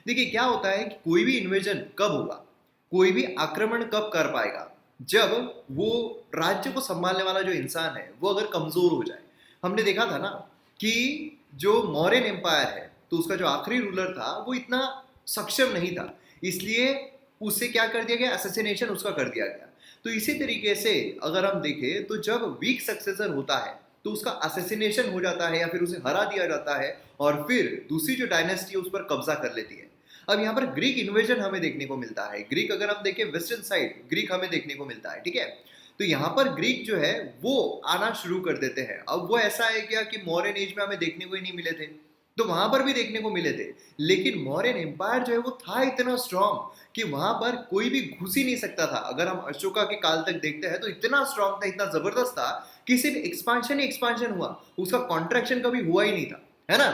देखिए क्या होता है कि कोई भी इन्वेजन कब होगा, कोई भी आक्रमण कब कर पाएगा, जब वो राज्य को संभालने वाला जो इंसान है वो अगर कमजोर हो जाए। हमने देखा था ना कि जो मौर्यन एम्पायर है तो उसका जो आखिरी रूलर था वो इतना सक्षम नहीं था, इसलिए उससे क्या कर दिया गया, असैसिनेशन उसका कर दिया गया। तो इसी तरीके से अगर हम देखें तो जब वीक सक्सेसर होता है तो उसका असैसिनेशन हो जाता है या फिर उसे हरा दिया जाता है और फिर दूसरी जो डायनेस्टी है उस पर कब्जा कर लेती है। अब यहाँ पर ग्रीक इन्वेजन हमें देखने को मिलता है। ग्रीक अगर हम देखें वेस्टर्न साइड ग्रीक हमें देखने को मिलता है, ठीक है। तो यहाँ पर ग्रीक जो है वो आना शुरू कर देते हैं। अब वो ऐसा है क्या कि मौर्यन एज में हमें देखने को ही नहीं मिले थे, तो वहां पर भी देखने को मिले थे, लेकिन मौर्यन एम्पायर जो है वो था इतना स्ट्रांग कि वहां पर कोई भी घुस ही नहीं सकता था। अगर हम अशोका के काल तक देखते हैं तो इतना स्ट्रांग था, इतना जबरदस्त था कि सिर्फ एक्सपांशन ही एक्सपांशन हुआ, उसका कॉन्ट्रैक्शन कभी हुआ ही नहीं था, है ना।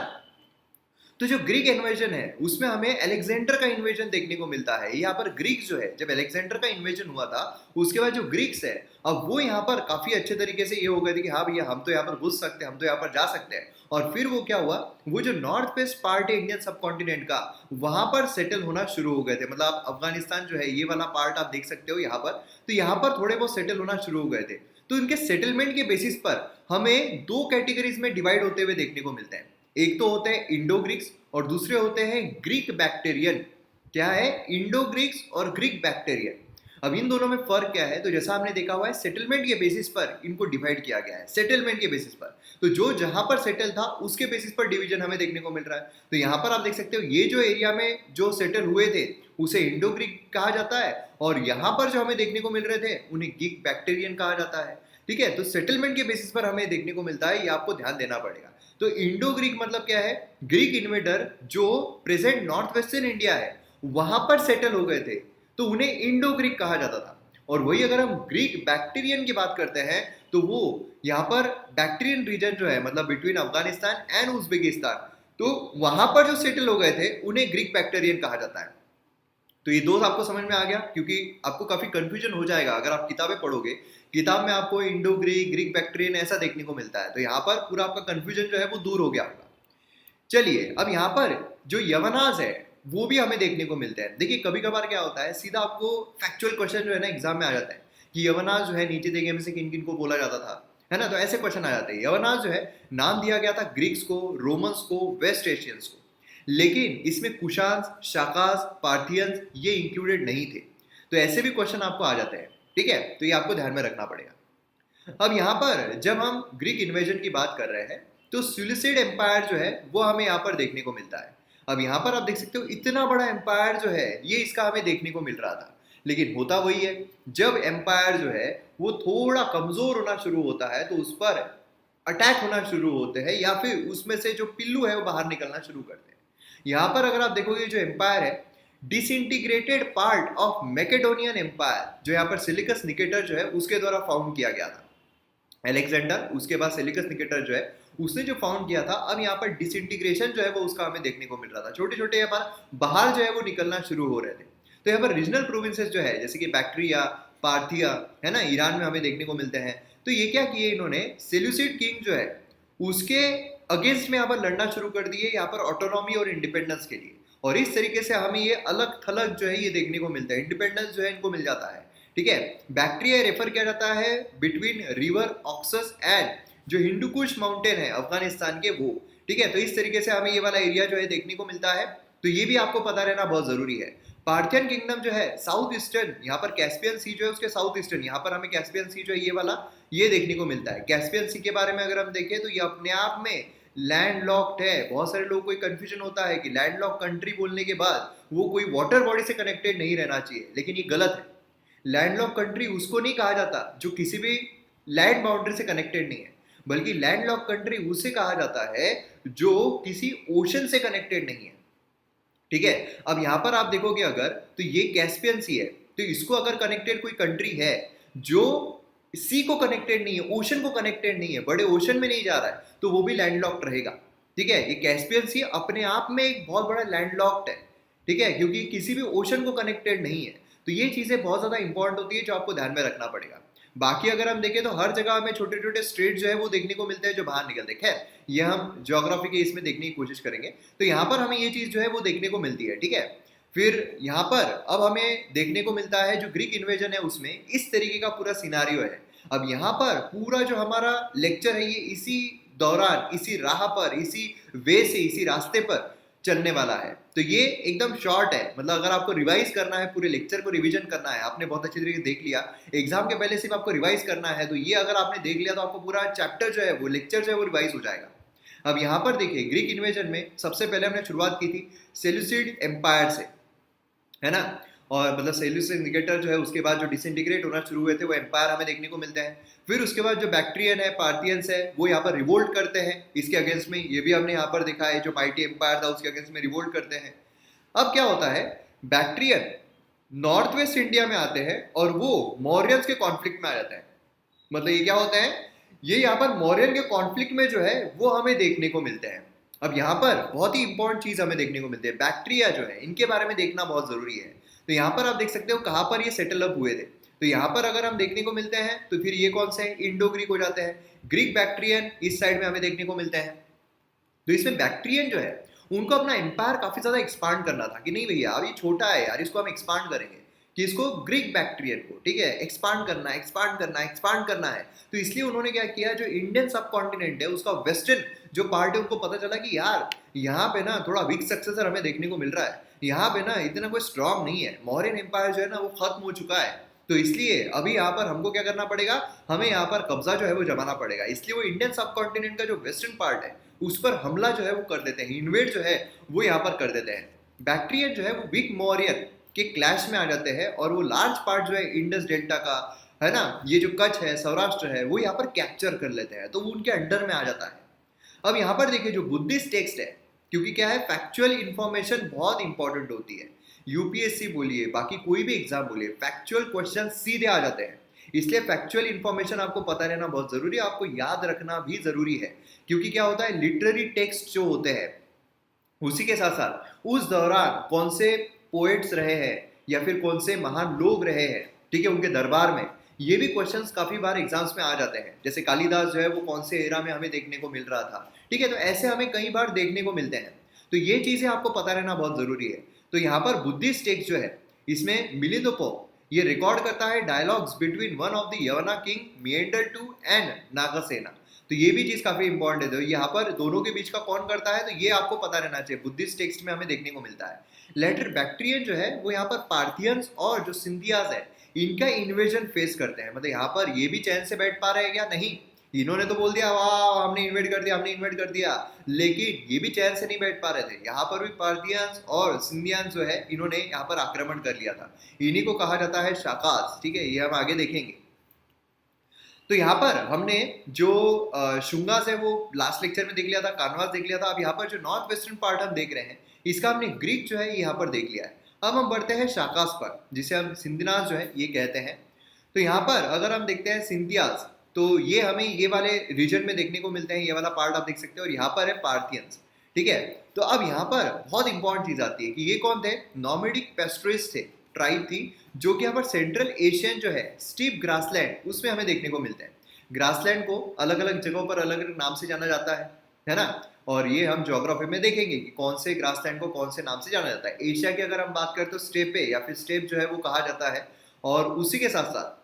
तो जो ग्रीक इन्वेजन है उसमें हमें अलेक्जेंडर का इन्वेजन देखने को मिलता है। यहाँ पर ग्रीक जो है, जब अलेक्जेंडर का इन्वेजन हुआ था उसके बाद जो ग्रीक्स है अब वो यहाँ पर काफी अच्छे तरीके से ये हो गए थे कि हाँ भैया हम तो यहाँ पर घुस सकते हैं, हम तो यहाँ पर जा सकते हैं। और फिर वो क्या हुआ, वो जो नॉर्थ वेस्ट पार्ट है इंडियन सब कॉन्टिनेंट का, वहां पर सेटल होना शुरू हो गए थे। मतलब अफगानिस्तान जो है ये वाला पार्ट आप देख सकते हो यहाँ पर, तो यहाँ पर थोड़े बहुत सेटल होना शुरू हो गए थे। तो इनके सेटलमेंट के बेसिस पर हमें दो कैटेगरीज में डिवाइड होते हुए देखने को मिलते हैं। एक तो होते हैं इंडो ग्रीक्स और दूसरे होते हैं ग्रीक बैक्टीरियन। क्या है, इंडो ग्रीक्स और ग्रीक बैक्टीरियन। अब इन दोनों में फर्क क्या है, तो जैसा आपने देखा हुआ है सेटलमेंट के बेसिस पर इनको डिवाइड किया गया है, सेटलमेंट के बेसिस पर। तो जो जहां पर सेटल था उसके बेसिस पर डिवीजन हमें देखने को मिल रहा है। तो यहाँ पर आप देख सकते हो ये जो एरिया में जो सेटल हुए थे उसे इंडो ग्रीक कहा जाता है, और यहाँ पर जो हमें देखने को मिल रहे थे उन्हें ग्रीक बैक्टीरियन कहा जाता है, ठीक है। तो सेटलमेंट के बेसिस पर हमें देखने को मिलता है, ये आपको ध्यान देना पड़ेगा। तो इंडो ग्रीक मतलब क्या है, ग्रीक इन्वेडर जो प्रेजेंट नॉर्थ वेस्टर्न इंडिया है वहां पर सेटल हो गए थे तो उन्हें इंडो ग्रीक कहा जाता था। और वही अगर हम ग्रीक बैक्टीरियन की बात करते हैं तो वो यहाँ पर बैक्टीरियन रीजन जो है मतलब बिटवीन अफगानिस्तान एंड उज्बेकिस्तान, तो वहां पर जो सेटल हो गए थे उन्हें ग्रीक बैक्टीरियन कहा जाता है। तो ये दो आपको समझ में आ गया, क्योंकि आपको काफी कंफ्यूजन हो जाएगा अगर आप किताबें पढ़ोगे। किताब में आपको इंडो ग्रीक, ग्रीक बैक्टीरियन ऐसा देखने को मिलता है, तो यहाँ पर पूरा आपका कंफ्यूजन जो है वो दूर हो गया होगा। चलिए अब यहाँ पर जो यवनाज है वो भी हमें देखने को मिलते हैं। देखिए कभी कभार क्या होता है, सीधा आपको फैक्चुअल क्वेश्चन जो है ना एग्जाम में आ जाता है कि यवनाज जो है नीचे देखे में से किन किन को बोला जाता था, है ना। तो ऐसे क्वेश्चन आ जाते हैं। यवनाज जो है नाम दिया गया था ग्रीक्स को, रोमन्स को, वेस्ट एशियंस को, लेकिन इसमें कुशान, शाकास, पार्थियंस ये इंक्लूडेड नहीं थे। तो ऐसे भी क्वेश्चन आपको आ जाते हैं, ठीक है। तो ये आपको ध्यान में रखना पड़ेगा। अब यहाँ पर जब हम ग्रीक इन्वेजन की बात कर रहे हैं तो सेल्यूसिड एम्पायर जो है वो हमें यहाँ पर देखने को मिलता है। अब यहाँ पर आप देख सकते हो इतना बड़ा एम्पायर जो है ये इसका हमें देखने को मिल रहा था, लेकिन होता वही है, जब एम्पायर जो है वो थोड़ा कमजोर होना शुरू होता है तो उस पर अटैक होना शुरू होते हैं या फिर उसमें से जो पिल्लू है वो बाहर निकलना शुरू करते हैं। यहाँ पर अगर आप देखोगे जो एम्पायर है डिसइंटीग्रेटेड पार्ट ऑफ मैकेडोनियन एम्पायर, जो यहाँ पर सिलिकस निकेटर जो है उसके द्वारा फाउंड किया गया था। अलेक्जेंडर, उसके बाद सिलिकस निकेटर जो है उसने जो फाउंड किया था, अब यहाँ पर डिसइंटीग्रेशन जो है वो उसका हमें देखने को मिल रहा था। छोटे छोटे यहाँ पर बाहर जो है वो निकलना शुरू हो रहे थे। तो यहाँ पर रीजनल प्रोविंसेस जो है जैसे कि बैक्ट्रिया, पार्थिया, है ना, ईरान में हमें देखने को मिलते हैं। तो ये क्या किए इन्होंने, सेल्यूसिड किंग जो है उसके अगेंस्ट में यहाँ पर लड़ना शुरू कर दिए, यहाँ पर ऑटोनॉमी और इंडिपेंडेंस के लिए। और इस तरीके से हमें ये अलग थलग जो है ये देखने को मिलता है, इंडिपेंडेंस जो है इनको मिल जाता है, ठीक है। बैक्ट्रिया रेफर किया जाता है बिटवीन रिवर ऑक्सस एंड जो हिंदुकुश माउंटेन है अफगानिस्तान के वो, ठीक है। तो इस तरीके से हमें ये वाला एरिया जो है देखने को मिलता है। तो ये भी आपको पता रहना बहुत जरूरी है। पार्थियन किंगडम जो है साउथ ईस्टर्न, यहाँ पर कैस्पियन सी जो है उसके साउथ ईस्टर्न, यहाँ पर हमें कैस्पियन सी जो है ये वाला ये देखने को मिलता है। कैस्पियन सी के बारे में अगर हम देखें तो ये अपने आप में लैंड लॉक्ड है। बहुत सारे लोगों को कंफ्यूजन होता है कि लैंड लॉक कंट्री बोलने के बाद वो कोई वाटर बॉडी से कनेक्टेड नहीं रहना चाहिए, लेकिन ये गलत है। लैंड लॉक कंट्री उसको नहीं कहा जाता जो किसी भी लैंड बाउंड्री से कनेक्टेड नहीं है, बल्कि लैंड लॉक कंट्री उसे कहा जाता है जो किसी ओशन से कनेक्टेड नहीं है, ठीक है। अब यहां पर आप देखोगे अगर तो ये कैस्पियन सी है, तो इसको अगर कनेक्टेड कोई कंट्री है जो सी को कनेक्टेड नहीं है, ओशन को कनेक्टेड नहीं है, बड़े ओशन में नहीं जा रहा है, तो वो भी लैंडलॉक्ड रहेगा। ठीक है, ये कैस्पियन सी अपने आप में एक बहुत बड़ा लैंडलॉक्ड है। ठीक है, क्योंकि किसी भी ओशन को कनेक्टेड नहीं है। तो ये चीजें बहुत ज्यादा इंपॉर्टेंट होती है जो आपको ध्यान में रखना पड़ेगा। बाकी अगर हम देखें तो हर जगह हमें छोटे छोटे स्ट्रेट जो है वो देखने को मिलते हैं जो बाहर निकलते हैं। खैर ये हम ज्योग्राफी के इसमें देखने की कोशिश करेंगे। तो यहाँ पर हमें ये चीज जो है वो देखने को मिलती है। ठीक है, फिर यहाँ पर अब हमें देखने को मिलता है जो ग्रीक इन्वेजन है उसमें इस तरीके का पूरा सिनारियो है। अब यहाँ पर पूरा जो हमारा लेक्चर है ये इसी दौरान, इसी राह पर, इसी वे से, इसी रास्ते पर चलने वाला है। तो ये एकदम शॉर्ट है, मतलब अगर आपको रिवाइज करना है, पूरे लेक्चर को रिवीजन करना है, आपने बहुत अच्छी तरीके से देख लिया, एग्जाम के पहले सिर्फ आपको रिवाइज करना है, तो ये अगर आपने देख लिया तो आपको पूरा चैप्टर जो है वो, लेक्चर जो है वो रिवाइज हो जाएगा। अब यहाँ पर देखिए ग्रीक इन्वेजन में सबसे पहले हमने शुरुआत की थी सेल्यूसिड एम्पायर से, है ना, और मतलब सेल्यूसिड इंडिकेटर जो है उसके बाद जो डिसइंटीग्रेट होना शुरू हुए थे वो एम्पायर हमें देखने को मिलते हैं। फिर उसके बाद जो बैक्ट्रियन है, पार्थियंस है, वो यहाँ पर रिवोल्ट करते हैं इसके अगेंस्ट में, ये भी हमने यहाँ पर देखा है, जो माइटी एम्पायर था उसके अगेंस्ट में रिवोल्ट करते हैं। अब क्या होता है, बैक्ट्रियन नॉर्थ वेस्ट इंडिया में आते हैं और वो मौर्यंस के कॉन्फ्लिक्ट में आ जाते हैं। मतलब ये क्या होता है, ये यहाँ पर मौर्यन के कॉन्फ्लिक्ट में जो है वो हमें देखने को मिलते हैं। अब यहाँ पर बहुत ही इंपॉर्टेंट चीज हमें देखने को मिलती है, बैक्टीरिया जो है इनके बारे में देखना बहुत जरूरी है। तो यहाँ पर आप देख सकते हो कहाँ पर ये सेटल अप हुए थे। तो यहाँ पर अगर हम देखने को मिलते हैं तो फिर ये कौन से हैं, इंडो ग्रीक हो जाते हैं। ग्रीक बैक्ट्रियन इस साइड में हमें देखने को मिलते हैं। तो इसमें बैक्ट्रियन जो है उनको अपना एम्पायर काफी ज्यादा एक्सपांड करना था कि नहीं भैया अब ये छोटा है यार, इसको हम एक्सपांड करेंगे, कि इसको ग्रीक बैक्ट्रियन को, ठीक है, एक्सपांड करना है, एक्सपांड करना है, एक्सपांड करना है। तो इसलिए उन्होंने क्या किया, जो इंडियन सब कॉन्टिनेंट है उसका वेस्टर्न जो पार्ट है उनको पता चला कि यार यहाँ पे ना थोड़ा वीक सक्सेसर हमें देखने को मिल रहा है, यहाँ पे ना इतना कोई स्ट्रांग नहीं है, मौर्यन एम्पायर जो है ना वो खत्म हो चुका है। तो इसलिए अभी यहाँ पर हमको क्या करना पड़ेगा, हमें यहाँ पर कब्जा जो है वो जमाना पड़ेगा। इसलिए वो इंडियन सब कॉन्टिनेंट का जो वेस्टर्न पार्ट है उस पर हमला जो है वो कर देते हैं, इन्वेड जो है वो यहाँ पर कर देते हैं। बैक्ट्रियन जो है वो वीक मौर्यन के क्लैश में आ जाते हैं और वो लार्ज पार्ट जो है इंडस डेल्टा का है ना, ये जो कच्छ है, सौराष्ट्र है, वो यहाँ पर कैप्चर कर लेते हैं, तो वो उनके अंडर में आ जाता है। अब यहाँ पर देखिए जो बुद्धिस्ट टेक्स्ट है, क्योंकि क्या है, फैक्चुअल इंफॉर्मेशन बहुत इंपॉर्टेंट होती है। यूपीएससी बोलिए, बाकी कोई भी एग्जाम बोलिए, फैक्चुअल क्वेश्चन सीधे आ जाते हैं। इसलिए फैक्चुअल इंफॉर्मेशन आपको पता रहना बहुत जरूरी है, आपको याद रखना भी जरूरी है। क्योंकि क्या होता है, लिटरेरी टेक्स्ट जो होते हैं उसी के साथ साथ उस दौरान कौन से पोएट्स रहे हैं या फिर कौन से महान लोग रहे हैं, ठीक है, उनके दरबार में, ये भी क्वेश्चंस काफी बार एग्जाम्स में आ जाते हैं। जैसे कालिदास जो है वो कौन से एरा में हमें देखने को मिल रहा था, ठीक है, तो ऐसे हमें कई बार देखने को मिलते हैं। तो ये चीजें आपको पता रहना बहुत जरूरी है। तो यहाँ पर बुद्धिस्ट टेक्स्ट जो है इसमें मिलिंदोपो ये रिकॉर्ड करता है dialogues between one of the Yavana king Menander two and Nagasena. तो ये भी चीज काफी इंपॉर्टेंट है। तो यहाँ पर दोनों के बीच का कौन करता है, तो ये आपको पता रहना चाहिए, बुद्धिस्ट टेक्स्ट में हमें देखने को मिलता है। लेटर बैक्ट्रियन जो है वो यहाँ पर पार्थियंस और जो सिंधियाज है इनका इन्वेजन फेस करते हैं। मतलब यहाँ पर ये भी चैन से बैठ पा रहे हैं क्या, नहीं, इन्होंने तो बोल दिया वाह हमने इन्वेट कर दिया, हमने इन्वेट कर दिया, लेकिन ये भी चैन से नहीं बैठ पा रहे थे। यहाँ पर भी पार्थियंस और सिंधियंस जो है इन्होंने यहाँ पर आक्रमण कर लिया था। इन्हीं को कहा जाता है शाकास, ठीक है, ये हम आगे देखेंगे। तो यहाँ पर हमने जो शुंगास है वो लास्ट लेक्चर में देख लिया था, कानवास देख लिया था। अब यहाँ पर जो नॉर्थ वेस्टर्न पार्ट हम देख रहे हैं इसका हमने ग्रीक जो है यहाँ पर देख लिया है। अब हम बढ़ते हैं शाकास पर, जिसे हम सिंधिनास जो है ये कहते हैं। तो यहाँ पर अगर हम देखते हैं सिंधियास, तो ये हमें ये वाले रीजन में देखने को मिलते हैं, ये वाला पार्ट आप देख सकते हैं, और यहाँ पर है पार्थियंस, ठीक है। तो अब यहाँ पर बहुत इंपॉर्टेंट चीज आती है कि ये कौन थे, नॉमेडिक पेस्ट्रोइस्ट थे, ट्राइब थी, जो कि यहाँ पर सेंट्रल एशियन जो है स्टीप ग्रासलैंड उसमें हमें देखने को मिलते हैं। ग्रासलैंड को अलग अलग जगहों पर अलग अलग नाम से जाना जाता है ना, और ये हम ज्योग्राफी में देखेंगे कि कौन से ग्रासलैंड को कौन से नाम से जाना जाता है। एशिया की अगर हम बात करें तो स्टेपे या फिर स्टेप जो है वो कहा जाता है, और उसी के साथ साथ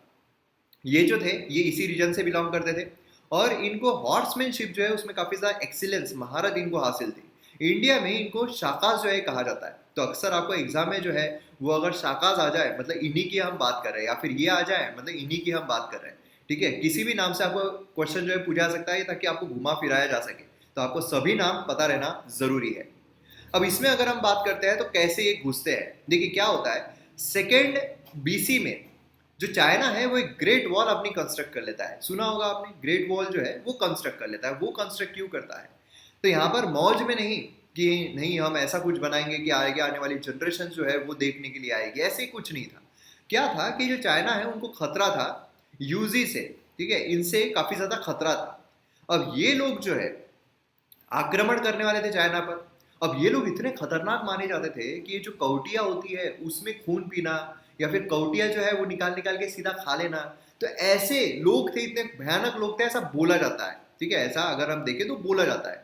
ये जो थे ये इसी रीजन से बिलोंग करते थे, और इनको हॉर्समैनशिप जो है उसमें काफी ज्यादा एक्सीलेंस, महारत इनको हासिल थी। इंडिया में इनको शाकास जो है कहा जाता है। तो अक्सर आपको एग्जाम में जो है वो अगर शाकास आ जाए मतलब इन्हीं की हम बात कर रहे हैं, या फिर ये आ जाए मतलब इन्हीं की हम बात कर रहे हैं, ठीक है, किसी भी नाम से आपको क्वेश्चन जो है पूछा सकता है ताकि आपको घुमा फिराया जा सके। तो आपको सभी नाम पता रहना जरूरी है। अब इसमें अगर हम बात करते हैं तो कैसे ये घुसते हैं, देखिए क्या होता है, सेकेंड बीसी में जो चाइना है वो एक ग्रेट वॉल अपनी कंस्ट्रक्ट कर लेता है। सुना होगा आपने, ग्रेट वॉल जो है वो कंस्ट्रक्ट कर लेता है। वो कंस्ट्रक्ट क्यों करता है, तो यहाँ पर मौज में नहीं कि नहीं हम ऐसा कुछ बनाएंगे कि आगे आने वाली जनरेशन जो है वो देखने के लिए आएगी, ऐसे ही कुछ नहीं था। क्या था कि जो चाइना है उनको खतरा था यूजी से, ठीक है, इनसे काफी ज्यादा खतरा था। अब ये लोग जो है आक्रमण करने वाले थे चाइना पर। अब ये लोग इतने खतरनाक माने जाते थे कि ये जो कौटिया होती है उसमें खून पीना, या फिर कौटिया जो है वो निकाल निकाल के सीधा खा लेना, तो ऐसे लोग थे, इतने भयानक लोग थे, ऐसा बोला जाता है, ठीक है, ऐसा अगर हम देखें तो बोला जाता है।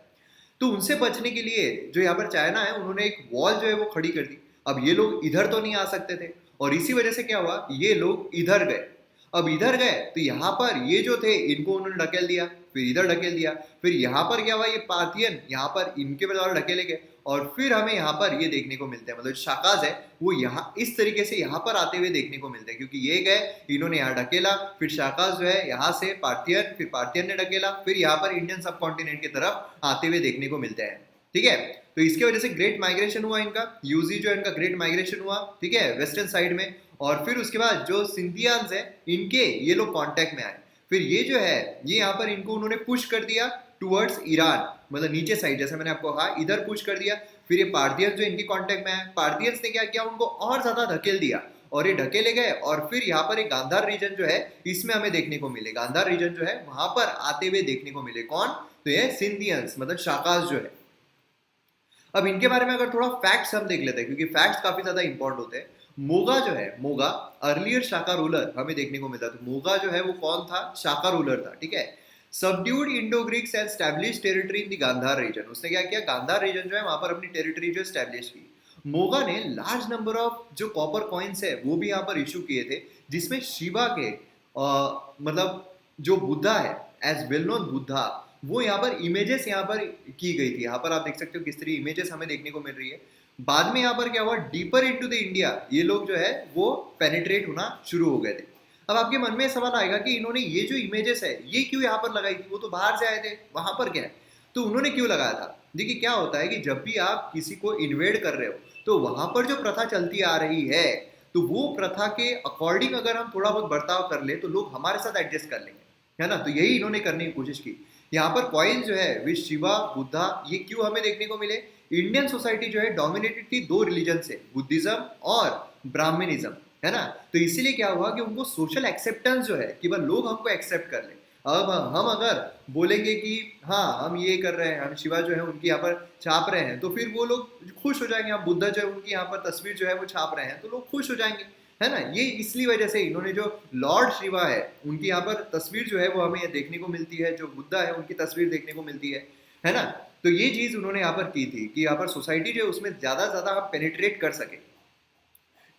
तो उनसे बचने के लिए जो यहाँ पर चाइना है उन्होंने एक वॉल जो है वो खड़ी कर दी। अब ये लोग इधर तो नहीं आ सकते थे, और इसी वजह से क्या हुआ, ये लोग इधर गए। अब इधर गए तो यहाँ पर ये जो थे इनको उन्होंने ढकेल दिया, फिर इधर ढकेल दिया, फिर यहाँ पर क्या हुआ, ये पार्थियन यहाँ पर इनके द्वारा ढकेले गए, और फिर हमें यहाँ पर ये देखने को मिलते हैं, मतलब शाकाज है वो यहाँ इस तरीके से यहाँ पर आते हुए देखने को मिलते हैं, क्योंकि ये गए, इन्होंने यहाँ ढकेला, फिर शाकाज जो है यहाँ से पार्थियन, फिर पार्थियन ने ढकेला, फिर यहाँ पर इंडियन सब कॉन्टिनेंट की तरफ आते हुए देखने को मिलते हैं, ठीक है। तो इसके वजह से ग्रेट माइग्रेशन हुआ इनका, यूजी जो है इनका ग्रेट माइग्रेशन हुआ, ठीक है, वेस्टर्न साइड में। और फिर उसके बाद जो सिंथियान्स है इनके ये लोग कांटेक्ट में आए, फिर ये जो है ये यहाँ पर इनको उन्होंने पुश कर दिया टुवर्ड्स ईरान, मतलब नीचे साइड, जैसे मैंने आपको कहा इधर पुश कर दिया। फिर ये पार्थियंस जो इनके कांटेक्ट में आए, पार्थियंस ने क्या किया, उनको और ज्यादा धकेल दिया, और ये ढकेले गए, और फिर यहाँ पर एक गांधार रीजन जो है इसमें हमें देखने को मिले, गांधार रीजन जो है वहां पर आते हुए देखने को मिले। कौन, तो ये सिंथियंस मतलब शाकाज जो है। अब इनके बारे में अगर थोड़ा फैक्ट्स हम देख लेते हैं, क्योंकि फैक्ट्स काफी ज्यादा इंपॉर्टेंट होते हैं। मोगा जो है, मोगा अर्लियर शाका रूलर हमें देखने को मिलता है। तो मोगा जो है वो कौन था, शाका रूलर था, ठीक है। Subdued Indo Greeks and establish territory in the Gandhara region, उसने क्या किया, गांधार रीजन जो है वहां पर अपनी टेरिटरी जो स्टैब्लिश की। मोगा ने लार्ज नंबर ऑफ जो कॉपर कॉइन्स है वो भी यहाँ पर इशू किए थे, जिसमें शिवा के मतलब जो बुद्धा है एज वेल नोन बुद्धा, वो यहाँ पर इमेजेस यहाँ पर की गई थी। यहाँ पर आप देख सकते हो किस तरह इमेजेस हमें देखने को मिल रही है। बाद में यहाँ पर क्या हुआ, डीपर इनटू द इंडिया ये लोग जो है वो पेनिट्रेट होना शुरू हो गए थे। अब आपके मन में सवाल आएगा कि इन्होंने ये जो इमेजेस है ये क्यों यहाँ पर लगाई थी, वो तो बाहर से आए थे, वहां पर क्या है, तो उन्होंने क्यों लगाया था। देखिए क्या होता है कि जब भी आप किसी को इन्वेड कर रहे हो तो वहां पर जो प्रथा चलती आ रही है, तो वो प्रथा के अकॉर्डिंग अगर हम थोड़ा बहुत बर्ताव कर ले तो लोग हमारे साथ एडजस्ट कर लेंगे, है ना। तो यही इन्होंने करने की कोशिश की। यहाँ पर कॉइन जो है विद शिवा बुद्धा ये क्यों हमें देखने को मिले, इंडियन सोसाइटी जो है डोमिनेटेड थी दो रिलीजन से, बुद्धिज्म और ब्राह्मणिज्म, है ना। तो इसीलिए क्या हुआ कि उनको सोशल एक्सेप्टेंस जो है कि बस लोग हमको एक्सेप्ट कर ले। अब हम अगर बोलेंगे कि हाँ हम ये कर रहे हैं, हम शिवा जो है उनकी यहाँ पर छाप रहे हैं, तो फिर वो लोग खुश हो जाएंगे। हम बुद्धा जो है उनकी यहाँ पर तस्वीर जो है वो छाप रहे हैं तो लोग खुश हो जाएंगे, है ना। ये इसलिए वजह से इन्होंने जो लॉर्ड शिवा है उनकी यहाँ पर तस्वीर जो है वो हमें देखने को मिलती है, जो बुद्धा है उनकी तस्वीर देखने को मिलती है ना। तो ये चीज उन्होंने यहाँ पर की थी कि यहाँ पर सोसाइटी जो है उसमें ज्यादा से ज्यादा हम पेनिट्रेट कर सके।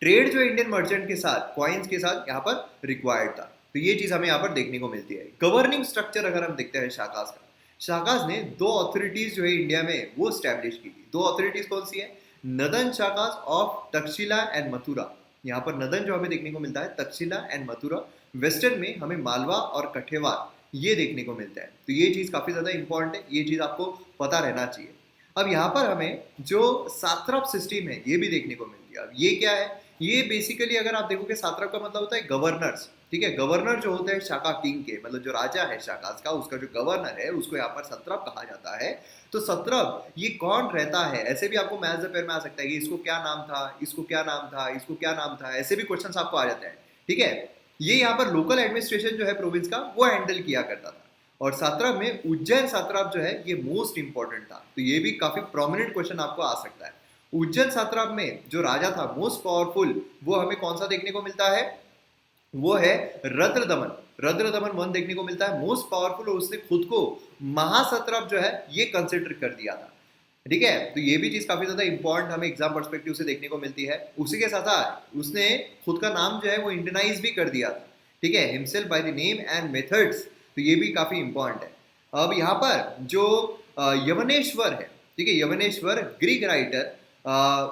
ट्रेड जो इंडियन मर्चेंट के साथ, कॉइन्स के साथ यहाँ पर रिक्वायर्ड था, तो ये चीज हमें यहाँ पर देखने को मिलती है। गवर्निंग स्ट्रक्चर अगर हम देखते हैं शाकाज का, शाकाज ने दो अथॉरिटीज जो है इंडिया में वो स्टैब्लिश की थी। दो अथॉरिटीज कौन सी है, northern Shakas of Takshashila and Mathura. यहाँ पर नदन जो हमें देखने को मिलता है, तक्षशिला एंड मथुरा। वेस्टर्न में हमें मालवा और कठेवार ये देखने को मिलता है। तो ये चीज काफी ज्यादा इंपॉर्टेंट है, ये चीज आपको पता रहना चाहिए। अब यहाँ पर हमें जो सात्रप सिस्टम है ये भी देखने को मिलती है। अब ये क्या है, ये बेसिकली अगर आप देखोगे सात्रप का मतलब होता है गवर्नर्स, ठीक है। गवर्नर जो होते हैं शाका किंग के, मतलब जो राजा है शाकाज का उसका जो गवर्नर है उसको यहाँ पर सत्रप कहा जाता है। तो सत्रप ये कौन रहता है, ऐसे भी आपको मैथ्स पेपर में आ सकता है कि इसको क्या नाम था, इसको क्या नाम था, इसको क्या नाम था, ऐसे भी क्वेश्चंस आपको आ जाते हैं, ठीक है। ये यहाँ पर लोकल एडमिनिस्ट्रेशन जो है प्रोविंस का वो हैंडल किया करता था। और सात्रप में उज्जैन सात्रप जो है ये मोस्ट इंपॉर्टेंट था, तो ये भी काफी प्रोमिनेंट क्वेश्चन आपको आ सकता है। उज्जैन सात्रप में जो राजा था मोस्ट पावरफुल, वो हमें कौन सा देखने को मिलता है, वो है रद्रदमन। रद्रदमन वन देखने को मिलता है मोस्ट पावरफुल, और उसने खुद को महासत्रप जो है ये कंसिडर कर दिया था, ठीक है। तो ये भी चीज काफी ज्यादा इंपॉर्टेंट हमें एग्जाम पर्सपेक्टिव से देखने को मिलती है। उसी के साथ साथ उसने खुद का नाम जो है वो इंडियनाइज भी कर दिया था, ठीक है, himself by the name and methods. तो ये भी काफी इंपॉर्टेंट है। अब यहाँ पर जो यवनेश्वर है, ठीक है, यवनेश्वर ग्रीक राइटर,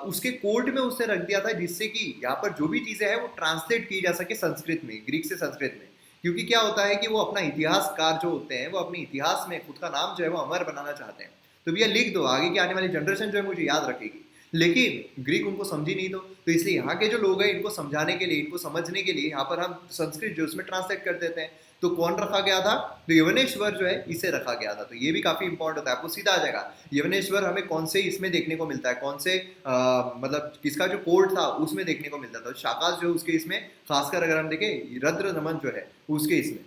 उसके कोर्ट में उसने रख दिया था जिससे कि यहाँ पर जो भी चीजें हैं वो ट्रांसलेट की जा सके संस्कृत में, ग्रीक से संस्कृत में। क्योंकि क्या होता है कि वो अपना इतिहासकार जो होते हैं वो अपने इतिहास में खुद का नाम जो है वो अमर बनाना चाहते हैं, तो भैया लिख दो, आगे की आने वाली जनरेशन जो है मुझे याद रखेगी। लेकिन ग्रीक उनको समझी नहीं, तो इसलिए यहाँ के जो लोग हैं इनको समझाने के लिए, इनको समझने के लिए यहाँ पर हम संस्कृत जो उसमें ट्रांसलेट कर देते हैं। तो कौन रखा गया था? तो यवनेश्वर जो है इसे रखा गया था। तो ये भी काफी इंपॉर्टेंट होता है, आपको सीधा आ जाएगा यवनेश्वर हमें कौन से इसमें देखने को मिलता है, कौन से मतलब किसका जो कोर्ट था उसमें देखने को मिलता था। शाकास जो उसके इसमें खासकर अगर हम देखें रुद्र दमन जो है उसके इसमें।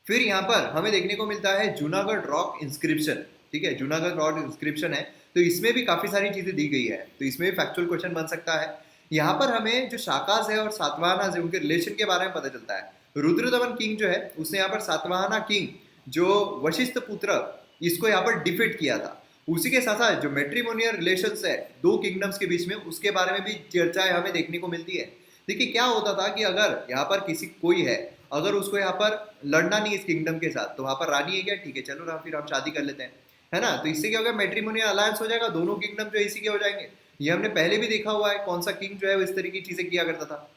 फिर यहाँ पर हमें देखने को मिलता है जूनागढ़ रॉक इंस्क्रिप्शन, ठीक है, जूनागढ़ रॉक इंस्क्रिप्शन है, तो इसमें भी काफी सारी चीजें दी गई है, तो इसमें भी फैक्चुअल क्वेश्चन बन सकता है। यहाँ पर हमें जो शाकास है और सातवाहना है उनके रिलेशन के बारे में पता चलता है। रुद्रदमन किंग जो है उसने यहाँ पर सातवाहना किंग जो वशिष्ठ पुत्र इसको यहाँ पर डिफीट किया था। उसी के साथ साथ जो मैट्रिमोनियल रिलेशंस है दो किंगडम्स के बीच में उसके बारे में भी चर्चाएं हमें देखने को मिलती है। देखिए क्या होता था कि अगर यहाँ पर किसी कोई है, अगर उसको यहाँ पर लड़ना नहीं इस किंगडम के साथ, तो वहाँ पर रानी है क्या, ठीक है चलो ना फिर हम शादी कर लेते हैं, है ना। तो इससे क्या होगा, मैट्रिमोनियल अलायंस हो जाएगा, दोनों किंगडम जो इसी के हो जाएंगे। ये हमने पहले भी देखा हुआ है, कौन सा किंग जो है इस तरह की चीजें किया करता था।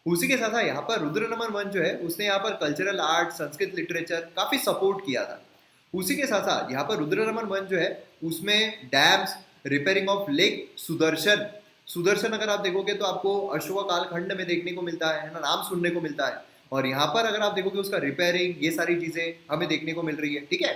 उसी के साथ यहाँ पर रुद्रदमन वन जो है उसने यहाँ पर कल्चरल आर्ट, संस्कृत लिटरेचर काफी सपोर्ट किया था। उसी के साथ साथ यहाँ पर रुद्रदमन वन जो है उसमें dams, repairing of lake Sudarshan, Sudarshan अगर आप देखोगे तो आपको अशोक कालखंड में देखने को मिलता है ना, नाम सुनने को मिलता है। और यहाँ पर अगर आप देखोगे उसका रिपेयरिंग, ये सारी चीजें हमें देखने को मिल रही है, ठीक है।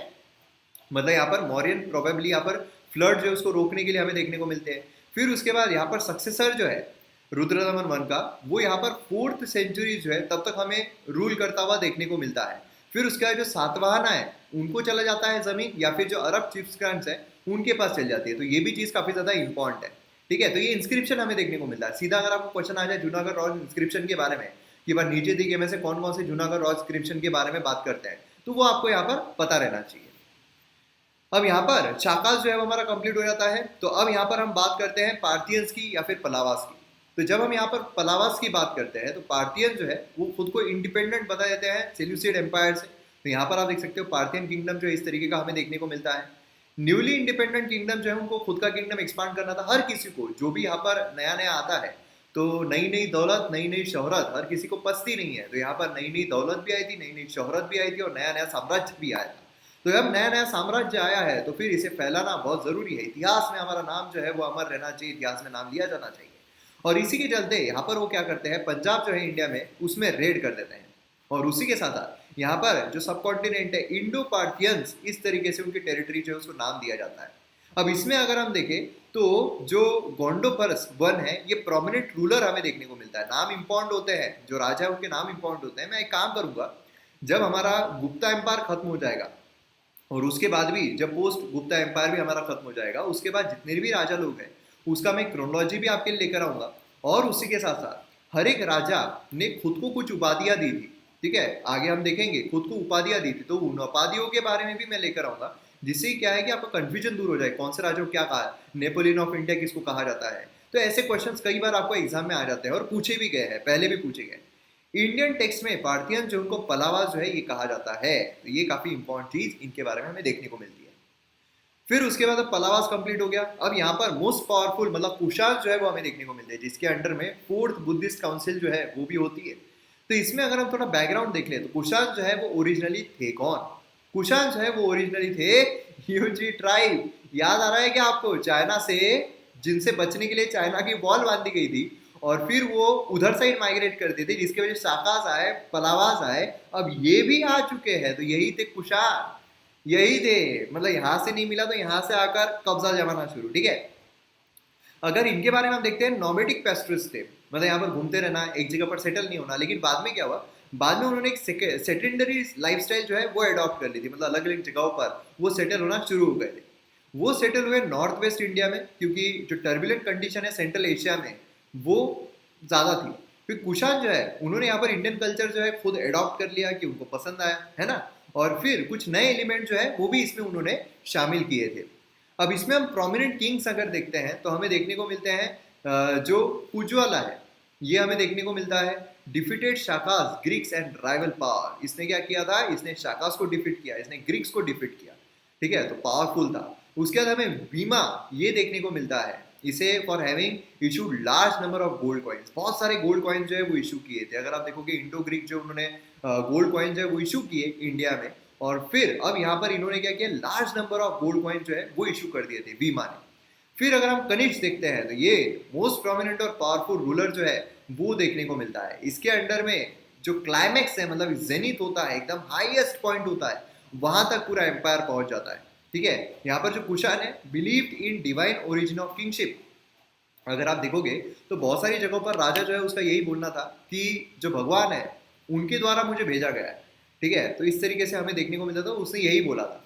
मतलब यहाँ पर मौर्यन प्रोबेबली यहाँ पर फ्लड जो है उसको रोकने के लिए हमें देखने को मिलते हैं। फिर उसके बाद यहाँ पर सक्सेसर जो है रुद्रदमन वन का, वो यहाँ पर 4th सेंचुरी जो है तब तक हमें रूल करता हुआ देखने को मिलता है। फिर उसके बाद जो सातवाहना है उनको चला जाता है जमीन, या फिर जो अरब चिफ्स है उनके पास चल जाती है। तो ये भी चीज काफी ज्यादा इंपॉर्टेंट है, ठीक है। तो ये इंस्क्रिप्शन हमें देखने को मिलता है। सीधा अगर आपको क्वेश्चन आ जाए जूनागढ़ रॉक इंस्क्रिप्शन के बारे में कि बार नीचे दी गए में से कौन कौन से जूनागढ़ रॉक इंस्क्रिप्शन के बारे में बात करते हैं, तो वो आपको यहाँ पर पता रहना चाहिए। अब यहाँ पर शाकास जो है हमारा कंप्लीट हो जाता है। तो अब यहाँ पर हम बात करते हैं पार्थियंस की या फिर पलावास की। तो जब हम यहाँ पर पलावास की बात करते हैं तो पार्थियन जो है वो खुद को इंडिपेंडेंट बता देते हैं सेल्यूसिड एम्पायर से। तो यहाँ पर आप देख सकते हो पार्थियन किंगडम जो है इस तरीके का हमें देखने को मिलता है। न्यूली इंडिपेंडेंट किंगडम जो है उनको खुद का किंगडम एक्सपांड करना था। हर किसी को जो भी यहाँ पर नया नया आता है तो नई नई दौलत, नई नई शोहरत हर किसी को पसती नहीं है। तो यहाँ पर नई नई दौलत भी आई थी, नई नई शोहरत भी आई थी और नया नया साम्राज्य भी आया था। तो जब नया नया साम्राज्य आया है तो फिर इसे फैलाना बहुत जरूरी है। इतिहास में हमारा नाम जो है वो अमर रहना चाहिए, इतिहास में नाम लिया जाना चाहिए। और इसी के चलते यहाँ पर वो क्या करते हैं, पंजाब जो है इंडिया में उसमें रेड कर देते हैं। और उसी के साथ यहाँ पर जो सब कॉन्टिनेंट है इंडो पार्थियंस, इस तरीके से उनकी टेरिटरी जो है उसको नाम दिया जाता है। अब इसमें अगर हम देखें तो जो गोंडोपरस वन है ये प्रोमिनेंट रूलर हमें देखने को मिलता है। नाम इंपॉर्टेंट होते हैं, जो राजा उनके नाम इंपॉर्टेंट होते हैं। मैं एक काम करूंगा, जब हमारा गुप्ता एम्पायर खत्म हो जाएगा और उसके बाद भी जब पोस्ट गुप्ता एम्पायर भी हमारा खत्म हो जाएगा, उसके बाद जितने भी राजा लोग हैं उसका मैं क्रोनोलॉजी भी आपके लिए लेकर आऊंगा। और उसी के साथ साथ हर एक राजा ने खुद को कुछ उपाधियां दी थी, ठीक है, आगे हम देखेंगे खुद को उपाधियां दी थी। तो उन उपाधियों के बारे में भी मैं लेकर आऊंगा, जिससे क्या है कि आपका कंफ्यूजन दूर हो जाए, कौन से राजा को क्या कहा, नेपोलियन ऑफ इंडिया किसको कहा जाता है। तो ऐसे क्वेश्चंस कई बार आपको एग्जाम में आ जाते हैं और पूछे भी गए हैं, पहले भी पूछे गए। इंडियन टेक्स्ट में पार्थियन जो उनको पलावास जो है ये कहा जाता है। तो ये काफी इंपॉर्टेंट चीज इनके बारे में हमें देखने को मिलती है। फिर उसके बाद अब पलावास कंप्लीट हो गया। अब यहाँ पर मोस्ट पावरफुल मतलब कुशाण जो है वो हमें देखने को मिलते हैं, जिसके अंडर में 4th बुद्धिस्ट काउंसिल जो है वो भी होती है। तो इसमें अगर हम थोड़ा बैकग्राउंड देख ले तो कुशाण जो है वो ओरिजिनली थे कौन? कुशाण जो है वो ओरिजिनली थे ह्यूजी ट्राइब। याद आ रहा है क्या आपको, चाइना से जिनसे बचने के लिए चाइना की वॉल बांधी गई थी और फिर वो उधर साइड माइग्रेट करते थे, जिसकी वजह से शाकास आए, पलावास आए, अब ये भी आ चुके हैं। तो यही थे कुशाण, यही थे, मतलब यहाँ से नहीं मिला तो यहाँ से आकर कब्जा जमाना शुरू, ठीक है। अगर इनके बारे में हम देखते हैं, नोमेडिक पेस्ट्रिस्ट थे, मतलब यहाँ पर घूमते रहना, एक जगह पर सेटल नहीं होना। लेकिन बाद में क्या हुआ, बाद में उन्होंने एक सेकेंडरी लाइफस्टाइल जो है वो अडॉप्ट कर ली थी, मतलब अलग अलग जगहों पर वो सेटल होना शुरू हो गए थे। वो सेटल हुए नॉर्थ वेस्ट इंडिया में, क्योंकि जो टर्बुलेंट कंडीशन है सेंट्रल एशिया में वो ज़्यादा थी। फिर कुशाण जो है उन्होंने यहाँ पर इंडियन कल्चर जो है खुद अडॉप्ट कर लिया कि उनको पसंद आया, है ना। और फिर कुछ नए एलिमेंट जो है वो भी इसमें उन्होंने शामिल किए थे। अब इसमें हम प्रोमिनेंट किंग्स अगर देखते हैं तो हमें देखने को मिलते हैं जो पुजवाला है ये हमें देखने को मिलता है। Defeated Shakas Greeks and rival power, इसने क्या किया था, इसने शाकास को डिफीट किया, इसने ग्रीक्स को डिफीट किया, ठीक है, तो पावरफुल था। उसके बाद हमें बीमा ये देखने को मिलता है, इसे for having issued large number of gold coins, बहुत सारे गोल्ड कॉइन्स जो है वो इशू किए थे। अगर आप देखोगे इंडो ग्रीक जो उन्होंने गोल्ड कॉइन जो है वो इशू किए इंडिया में, और फिर अब यहाँ पर इन्होंने क्या किया, large number of gold coin जो है वो इशू कर दिए थे बीमा ने। फिर अगर हम कनिष्क देखते हैं तो ये मोस्ट प्रोमिनेंट और पावरफुल रूलर जो है वो देखने को मिलता है। इसके अंडर में जो क्लाइमैक्स है, मतलब जेनिथ होता है, एकदम हाईएस्ट पॉइंट होता है, वहां तक पूरा एम्पायर पहुंच जाता है। ठीक है, यहाँ पर जो कुशान है believed in divine origin of kingship. अगर आप देखोगे तो बहुत सारी जगहों पर राजा जो है उसका यही बोलना था कि जो भगवान है उनके द्वारा मुझे भेजा गया है। ठीक है, तो इस तरीके से हमें देखने को मिलता था, उसने यही बोला था।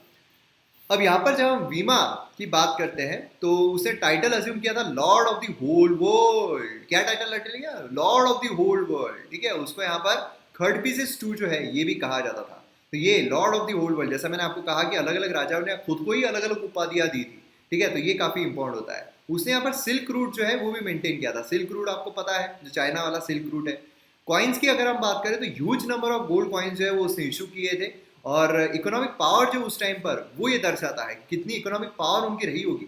अब यहाँ पर जब हम वीमा की बात करते हैं तो उसने टाइटल अज्यूम किया था lord of the whole world. क्या टाइटल लिया? Lord of the whole world. ठीक है, उसको यहाँ पर खड़पीसेस 2 जो है ये भी कहा जाता था। तो ये lord of the whole world, जैसा मैंने आपको कहा कि अलग अलग राजाओं ने खुद को ही अलग अलग उपाधियां दी थी। ठीक है, तो ये काफी इंपॉर्टेंट होता है। उसने यहाँ पर सिल्क रूट जो है वो भी मेंटेन किया था। सिल्क रूट आपको पता है, जो चाइना वाला सिल्क रूट है। कॉइन्स की अगर हम बात करें तो huge number of gold coins जो है वो उसने इशू किए थे, और इकोनॉमिक पावर जो उस टाइम पर वो ये दर्शाता है कितनी इकोनॉमिक पावर उनकी रही होगी।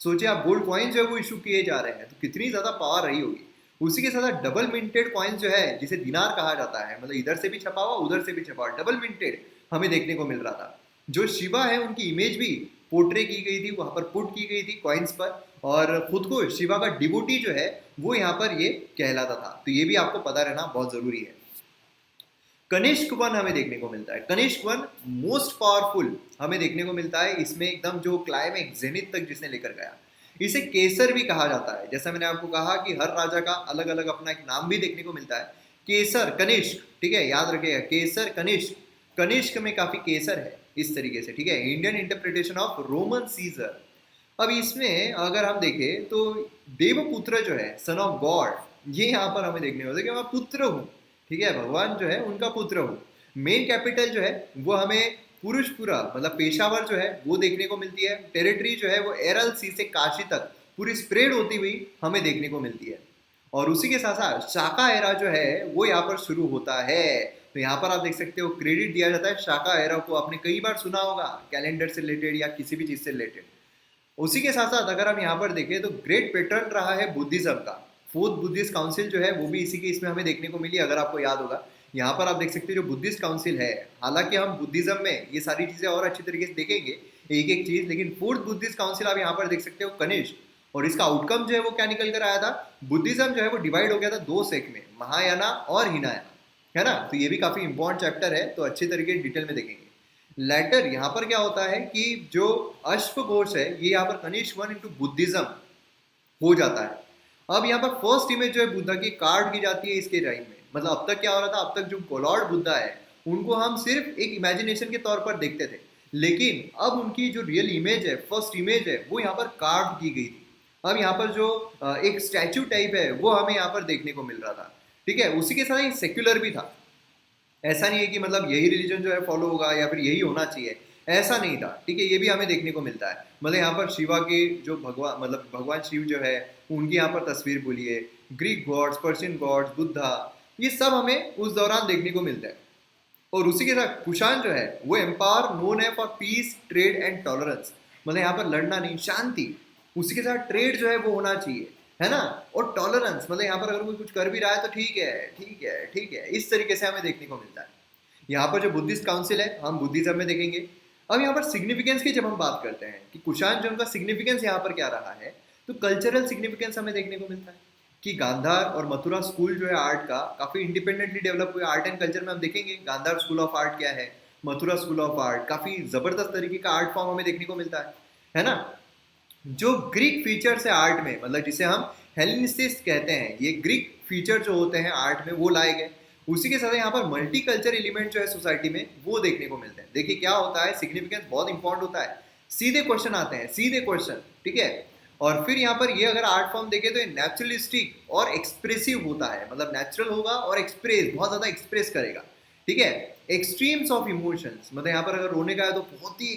सोचिए आप, गोल्ड कॉइन्स जो है वो इशू किए जा रहे हैं तो कितनी ज्यादा पावर रही होगी। उसी के साथ डबल मिंटेड कॉइन्स जो है जिसे दिनार कहा जाता है, मतलब इधर से भी छपा हुआ उधर से भी छपा हुआ, डबल मिंटेड हमें देखने को मिल रहा था। जो शिवा है उनकी इमेज भी पोर्ट्रे की गई थी, वहां पर पुट की गई थी कॉइन्स पर, और खुद को शिवा का डिवोटी जो है वो यहाँ पर ये कहलाता था। तो ये भी आपको पता रहना बहुत जरूरी है। कनिष्क वन हमें देखने को मिलता है। कनिष्क वन मोस्ट पावरफुल हमें देखने को मिलता है इसमें, एकदम जो क्लाइमेक्स जेनिथ तक जिसने लेकर गया। इसे केसर भी कहा जाता है। जैसा मैंने आपको कहा कि हर राजा का अलग अलग अपना एक नाम भी देखने को मिलता है। केसर, कनिष्क, ठीक है, याद रखिएगा, केसर, कनिष्क। कनिष्क में काफी केसर है इस तरीके से। ठीक है, Indian interpretation of Roman Caesar. अब इसमें अगर हम देखें तो देवपुत्र जो है, सन ऑफ गॉड, ये यहाँ पर हमें देखने को मिलता है कि मैं पुत्र हूँ। ठीक है, भगवान जो है उनका पुत्र हूँ। मेन कैपिटल जो है वो हमें पुरुषपुरा, मतलब पेशावर जो है वो देखने को मिलती है। टेरिटरी जो है वो एरल सी से काशी तक पूरी स्प्रेड होती हुई हमें देखने को मिलती है। और उसी के साथ साथ शाका एरा जो है वो यहाँ पर शुरू होता है। तो यहाँ पर आप देख सकते हो क्रेडिट दिया जाता है शाका एरा को। आपने कई बार सुना होगा कैलेंडर से रिलेटेड या किसी भी चीज से रिलेटेड। उसी के साथ साथ अगर हम यहाँ पर देखें तो ग्रेट पैटर्न रहा है बुद्धिज्म का। फोर्थ बुद्धिस्ट काउंसिल जो है वो भी इसी के इसमें हमें देखने को मिली, अगर आपको याद होगा। यहाँ पर आप देख सकते हो जो बुद्धिस्ट काउंसिल है, हालांकि हम बुद्धिज्म में ये सारी चीजें और अच्छी तरीके से देखेंगे एक एक चीज, लेकिन फोर्थ बुद्धिस्ट काउंसिल आप यहाँ पर देख सकते हो कनिष्क। और इसका आउटकम जो है वो क्या निकल कर आया था? बुद्धिज्म जो है वो डिवाइड हो गया था 2 सेक्ट में, महायाना और हिनायाना, है ना। तो ये भी काफी इंपॉर्टेंट चैप्टर है, तो अच्छे तरीके डिटेल में देखेंगे। लेटर यहाँ पर क्या होता है कि जो अश्वघोष है ये यहाँ पर कनिष्क 1 इंटू बुद्धिज्म हो जाता है। अब यहाँ पर फर्स्ट इमेज जो है बुद्धा की कार्ड की जाती है इसके टाइम में। मतलब अब तक क्या हो रहा था, अब तक जो लॉर्ड बुद्धा है उनको हम सिर्फ एक इमेजिनेशन के तौर पर देखते थे, लेकिन अब उनकी जो रियल इमेज है, फर्स्ट इमेज है, वो यहाँ पर कार्ड की गई थी। अब यहाँ पर जो एक स्टैचू टाइप है वो हमें यहाँ पर देखने को मिल रहा था। ठीक है, उसी के साथ ही सेक्युलर भी था। ऐसा नहीं है कि मतलब यही रिलीजन जो है फॉलो होगा या फिर यही होना चाहिए, ऐसा नहीं था। ठीक है, ये भी हमें देखने को मिलता है। मतलब यहाँ पर शिवा के जो भगवान, मतलब भगवान शिव जो है उनकी यहाँ पर तस्वीर बोली है, Greek gods, Persian gods, Buddha, ये सब हमें उस दौरान देखने को मिलता है। और उसी के साथ कुषाण जो है वो एम्पायर नोन है for piece, trade and tolerance. मतलब यहाँ पर लड़ना नहीं, शांति। उसी के साथ ट्रेड जो है वो होना चाहिए, है ना, और टॉलरेंस, मतलब यहाँ पर अगर कोई कुछ कर भी रहा है तो ठीक है, ठीक है, ठीक है, इस तरीके से हमें देखने को मिलता है। यहाँ पर जो बुद्धिस्ट काउंसिल है हम बुद्धिज्म में देखेंगे। अब यहाँ पर सिग्निफिकेंस की जब हम बात करते हैं कि कुषाण जो उनका सिग्निफिकेंस यहाँ पर क्या रहा है, तो कल्चरल सिग्निफिकेंस हमें देखने को मिलता है कि गांधार और मथुरा स्कूल जो है आर्ट का काफी इंडिपेंडेंटली डेवलप हुए। आर्ट एंड कल्चर में हम देखेंगे गांधार स्कूल ऑफ आर्ट क्या है, मथुरा स्कूल ऑफ आर्ट, काफी जबरदस्त तरीके का आर्ट फॉर्म हमें देखने को मिलता है ना। जो ग्रीक फीचर्स है आर्ट में, मतलब जिसे हम हेलेनिस्टिक कहते हैं, ये ग्रीक फीचर जो होते हैं आर्ट में वो लाए गए। उसी के साथ यहाँ पर मल्टी कल्चर एलिमेंट जो है सोसाइटी में वो देखने को मिलते हैं। देखिए क्या होता है, सिग्निफिकेंस बहुत इंपॉर्टेंट होता है। सीधे क्वेश्चन आते हैं, सीधे क्वेश्चन, ठीक है। और फिर यहाँ पर ये अगर आर्ट फॉर्म देखे तो ये नेचुरलिस्टिक और एक्सप्रेसिव होता है, मतलब नेचुरल होगा और एक्सप्रेस, बहुत ज्यादा एक्सप्रेस करेगा। ठीक है, एक्सट्रीम्स ऑफ इमोशंस, मतलब यहाँ पर अगर रोने का है तो बहुत ही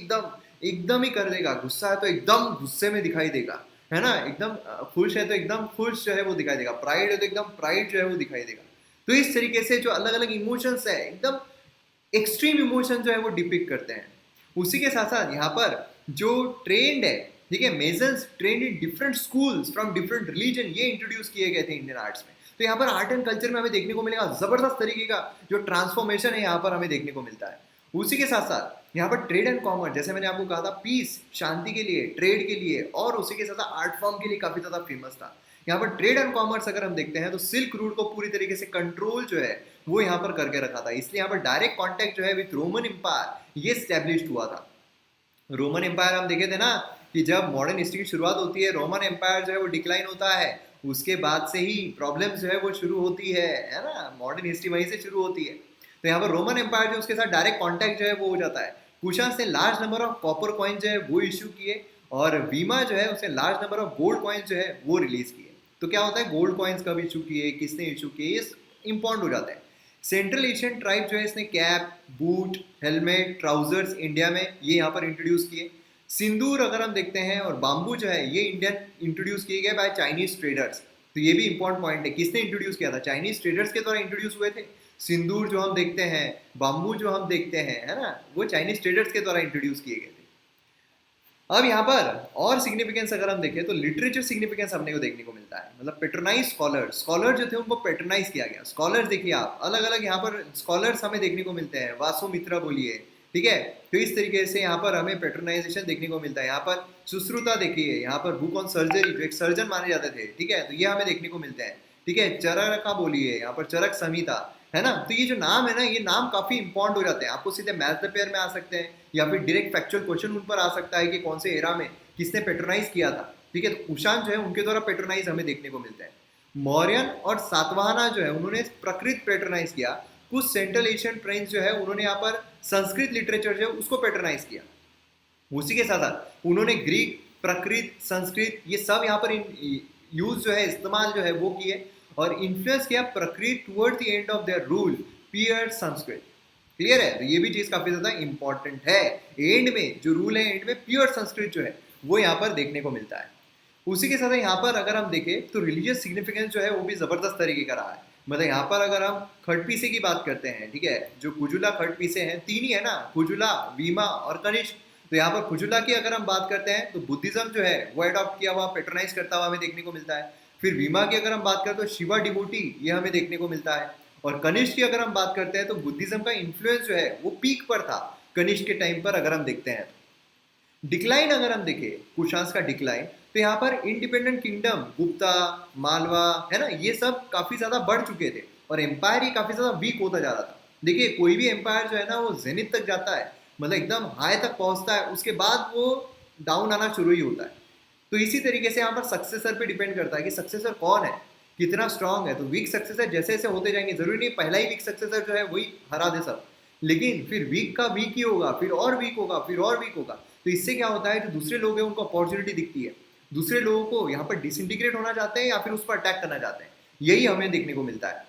एकदम ही कर देगा, गुस्सा है तो एकदम गुस्से में दिखाई देगा, है ना, एकदम खुश है तो एकदम खुश जो है वो दिखाई देगा, प्राइड है तो एकदम प्राइड जो है वो दिखाई देगा। तो इस तरीके से जो अलग अलग इमोशंस है, एकदम एक्सट्रीम इमोशन जो है वो डिपिक्ट करते हैं। उसी के साथ साथ यहाँ पर जो ट्रेंड है, ठीक है, measures trend in different schools from different religion, ये इंट्रोड्यूस किए गए थे इंडियन आर्ट्स में। तो यहाँ पर आर्ट एंड कल्चर में हमें देखने को मिलेगा जबरदस्त तरीके का जो ट्रांसफॉर्मेशन है यहाँ पर हमें देखने को मिलता है। उसी के साथ साथ यहाँ पर ट्रेड एंड कॉमर्स, जैसे मैंने आपको कहा था, पीस, शांति के लिए, ट्रेड के लिए, और उसी के साथ साथ आर्ट फॉर्म के लिए काफी ज्यादा फेमस था। यहाँ पर ट्रेड एंड कॉमर्स अगर हम देखते हैं तो सिल्क रूट को पूरी तरीके से कंट्रोल जो है वो यहाँ पर करके रखा था, इसलिए यहाँ पर डायरेक्ट कॉन्टेक्ट जो है विथ रोमन एम्पायर ये स्टैब्लिश हुआ था। रोमन एम्पायर हम देखे थे ना कि जब मॉडर्न हिस्ट्री की शुरुआत होती है, रोमन एम्पायर जो है वो डिक्लाइन होता है, उसके बाद से ही प्रॉब्लम्स जो है वो शुरू होती है ना, मॉडर्न हिस्ट्री वहीं से शुरू होती है। तो यहाँ पर रोमन एम्पायर जो उसके साथ डायरेक्ट कॉन्टैक्ट जो है वो हो जाता है। कुशांस ने large number of copper coin जो है वो इशू किए और वीमा जो है उसने large number of gold coins जो है वो रिलीज किए। तो क्या होता है, गोल्ड कॉइन्स कब इशू किए, किसने इशू किए, ये इंपॉर्टेंट हो जाता है। सेंट्रल एशियन ट्राइब जो है इसने cap, boot, helmet, trousers India में ये यहाँ पर इंट्रोड्यूस किए। सिंदूर अगर हम देखते हैं और बाम्बू जो है ये इंडियन इंट्रोड्यूस किए गए बाय चाइनीज ट्रेडर्स। तो ये भी इंपॉर्टेंट पॉइंट है, किसने इंट्रोड्यूस किया था, चाइनीज ट्रेडर्स के द्वारा इंट्रोड्यूस हुए थे। सिंदूर जो हम देखते हैं, बाम्बू जो हम देखते हैं, है ना, वो चाइनीज ट्रेडर्स के द्वारा इंट्रोड्यूस किए गए थे। अब यहाँ पर और सिग्निफिकेंस अगर हम देखें तो लिटरेचर सिग्निफिकेंस हमने को देखने को मिलता है, मतलब पेट्रोनाइज स्कॉलर जो थे उनको पेट्रोनाइज किया गया। स्कॉलर्स देखिए आप, अलग अलग यहाँ पर स्कॉलर्स हमें देखने को मिलते हैं, वासुमित्रा बोलिए, ठीक है। तो इस तरीके से यहाँ पर हमें पेट्रोनाइजेशन देखने को मिलता है। यहाँ पर सुश्रुता देखिए, यहाँ पर बुक ऑन सर्जरी जो एक सर्जन माने जाते थे, ठीक है, तो ये हमें देखने को मिलते हैं, ठीक है। चरका बोलिए, यहाँ पर चरक संहिता, है ना। तो ये जो नाम है ना, ये नाम काफी इंपॉर्टेंट हो जाते हैं, आपको सीधे मैथ द पेयर में आ सकते हैं या फिर डायरेक्ट फैक्चुअल क्वेश्चन उन पर आ सकता है कि कौन से एरा में किसने पेट्रोनाइज किया था, ठीक है। तो कुशान जो है उनके द्वारा पेट्रोनाइज हमें देखने को मिलते हैं। मौर्यन और सातवाहना जो है उन्होंने प्रकृत पेट्रोनाइज किया। कुछ सेंट्रल एशियन प्रिंस जो है उन्होंने यहाँ पर संस्कृत लिटरेचर जो है उसको पेट्रोनाइज किया। उसी के साथ साथ उन्होंने ग्रीक, प्रकृत, संस्कृत ये सब यहाँ पर यूज जो है, इस्तेमाल जो है वो किए और इन्फ्लुएंस किया Prakrit toward the end of their rule appear Sanskrit. Clear है, तो ये भी चीज काफी ज्यादा इंपॉर्टेंट है। एंड में जो रूल है, एंड में प्योर संस्कृत जो है वो यहाँ पर देखने को मिलता है। उसी के साथ यहाँ पर अगर हम देखें तो रिलीजियस सिग्निफिकेंस जो है वो भी जबरदस्त तरीके का रहा है। मतलब यहाँ पर अगर हम खड़पीसे की बात करते हैं, ठीक है, जो कुजुला खड़पीसे हैं, तीन ही है ना, कुजुला, वीमा और कनिष्क। तो यहाँ पर कुजुला की अगर हम बात करते हैं तो बुद्धिज्म जो है वो अडॉप्ट किया हुआ, पेट्रोनाइज करता हुआ हमें देखने को मिलता है। फिर वीमा की अगर हम बात करें तो शिवा डिवोटी ये हमें देखने को मिलता है। और कनिष्क की अगर हम बात करते हैं तो बुद्धिज्म का इन्फ्लुएंस जो है वो पीक पर था कनिष्क के टाइम पर अगर हम देखते हैं। डिक्लाइन अगर हम देखें, कुशांस का डिक्लाइन, तो यहाँ पर इंडिपेंडेंट किंगडम गुप्ता, मालवा, है ना, ये सब काफी ज्यादा बढ़ चुके थे और एम्पायर ये काफी ज्यादा वीक होता जा रहा था। देखिए कोई भी एम्पायर जो है ना वो जेनिथ तक जाता है, मतलब एकदम हाई तक पहुंचता है, उसके बाद वो डाउन आना शुरू ही होता है। तो इसी तरीके से यहाँ पर सक्सेसर पे डिपेंड करता है कि सक्सेसर कौन है, कितना स्ट्रांग है। तो वीक सक्सेसर जैसे जैसे होते जाएंगे, जरूरी नहीं पहला ही वीक सक्सेसर जो है वही हरा दे सब, लेकिन फिर वीक का वीक ही होगा, फिर और वीक होगा, फिर और वीक होगा। तो इससे क्या होता है, जो दूसरे लोग हैं उनको अपॉर्चुनिटी दिखती है, दूसरे लोगों को यहाँ पर डिसइंटीग्रेट होना चाहते हैं या फिर उस पर अटैक करना चाहते हैं, यही हमें देखने को मिलता है।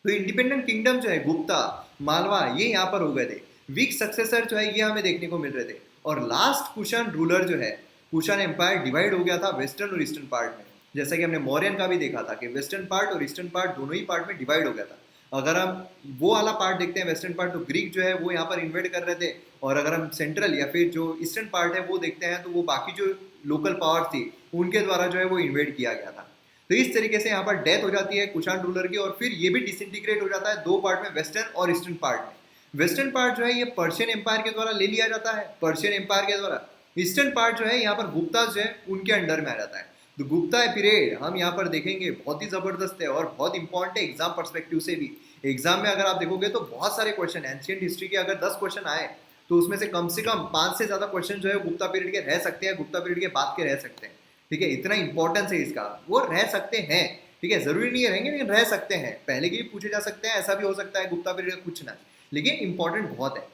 तो इंडिपेंडेंट किंगडम जो है गुप्ता, मालवा, ये यहाँ पर हो गए थे। वीक सक्सेसर जो है ये हमें देखने को मिल रहे थे। और लास्ट कुशान रूलर जो है, कुशान एम्पायर डिवाइड हो गया था वेस्टर्न और ईस्टर्न पार्ट में, जैसा कि हमने मौर्यन का भी देखा था कि वेस्टर्न पार्ट और ईस्टर्न पार्ट दोनों ही पार्ट में डिवाइड हो गया था। अगर हम वो वाला पार्ट देखते हैं वेस्टर्न पार्ट, तो ग्रीक जो है वो यहाँ पर इन्वेड कर रहे थे, और अगर हम सेंट्रल या फिर जो ईस्टर्न पार्ट है वो देखते हैं तो वो बाकी जो लोकल पावर थी उनके द्वारा जो है वो इन्वेड किया गया था। तो इस तरीके से यहाँ पर डेथ हो जाती है कुशान रूलर की, और फिर ये भी डिसइंटीग्रेट हो जाता है दो पार्ट में, वेस्टर्न और ईस्टर्न पार्ट में। वेस्टर्न पार्ट जो है ये पर्शियन एम्पायर के द्वारा ले लिया जाता है, पर्शियन एम्पायर के द्वारा। ईस्टर्न पार्ट जो है यहाँ पर गुप्ता जो है उनके अंडर में आ जाता है। तो गुप्ता पीरियड हम यहाँ पर देखेंगे बहुत ही जबरदस्त है और बहुत इंपॉर्टेंट है एग्जाम पर्सपेक्टिव से भी। एग्जाम में अगर आप देखोगे तो बहुत सारे क्वेश्चन, एंशिएंट हिस्ट्री के अगर 10 क्वेश्चन आए तो उसमें से कम 5 से ज्यादा क्वेश्चन जो है गुप्ता पीरियड के रह सकते हैं, गुप्ता पीरियड के बाद के रह सकते हैं, ठीक है। इतना इंपॉर्टेंस है इसका, वो रह सकते हैं, ठीक है, जरूरी नहीं रहेंगे लेकिन रह सकते हैं, पहले के भी पूछे जा सकते हैं, ऐसा भी हो सकता है गुप्ता पीरियड का कुछ ना, लेकिन इंपॉर्टेंट बहुत है।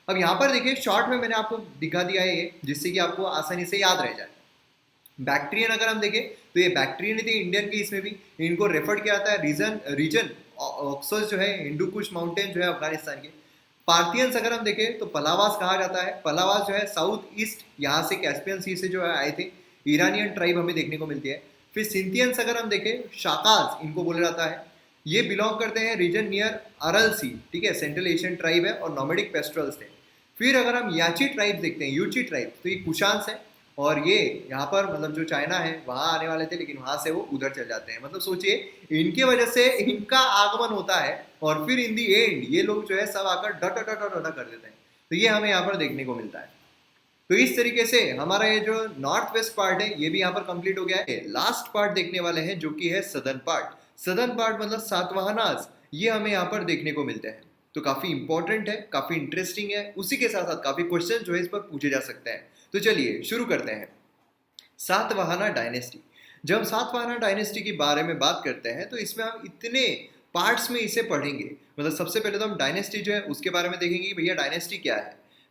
अब यहाँ पर देखिए शॉर्ट में मैंने आपको दिखा दिया है ये, जिससे कि आपको आसानी से याद रह जाए। बैक्ट्रियन अगर हम देखें तो ये बैक्ट्रियन थी इंडियन की, इसमें भी इनको रेफर किया जाता है रीजन ऑक्सस जो है, हिंदू कुश माउंटेन जो है अफगानिस्तान के। पार्थियंस अगर हम देखें तो पलावास कहा जाता है, पलावास जो है साउथ ईस्ट यहाँ से कैस्पियन सी से जो है आए थे, ईरानियन ट्राइब हमें देखने को मिलती है। फिर सिंथियंस अगर हम देखें, शाकाज इनको बोला जाता है, ये बिलोंग करते हैं रीजन नियर अरल सी, ठीक है, सेंट्रल एशियन ट्राइब है और नॉमेडिक पेस्ट्रल्स थे। फिर अगर हम याची ट्राइब देखते हैं, यूची ट्राइब, तो ये कुशांस है और ये यहाँ पर मतलब जो चाइना है वहाँ आने वाले थे, लेकिन वहाँ से वो उधर चल जाते हैं। मतलब सोचिए इनके वजह से इनका आगमन होता है और फिर इन दी एंड ये लोग जो है सब आकर डट कर देते हैं। तो ये हमें यहाँ पर देखने को मिलता है। तो इस तरीके से हमारा ये जो नॉर्थ वेस्ट पार्ट है ये भी यहाँ पर कंप्लीट हो गया है। लास्ट पार्ट देखने वाले हैं जो कि है सदर्न पार्ट। सदर्न पार्ट मतलब सातवाहनाज, ये हमें यहाँ पर देखने को मिलते हैं। तो काफी इंपॉर्टेंट है, काफी इंटरेस्टिंग है, उसी के साथ साथ काफी क्वेश्चन जो है इस पर पूछे जा सकते हैं। तो चलिए शुरू करते हैं। सातवाहना डायनेस्टी। जब हम सातवाहना डायनेस्टी के बारे में बात करते हैं तो इसमें हम इतने पार्ट्स में इसे पढ़ेंगे। मतलब सबसे पहले तो हम डायनेस्टी जो है उसके बारे में देखेंगे कि भैया डायनेस्टी क्या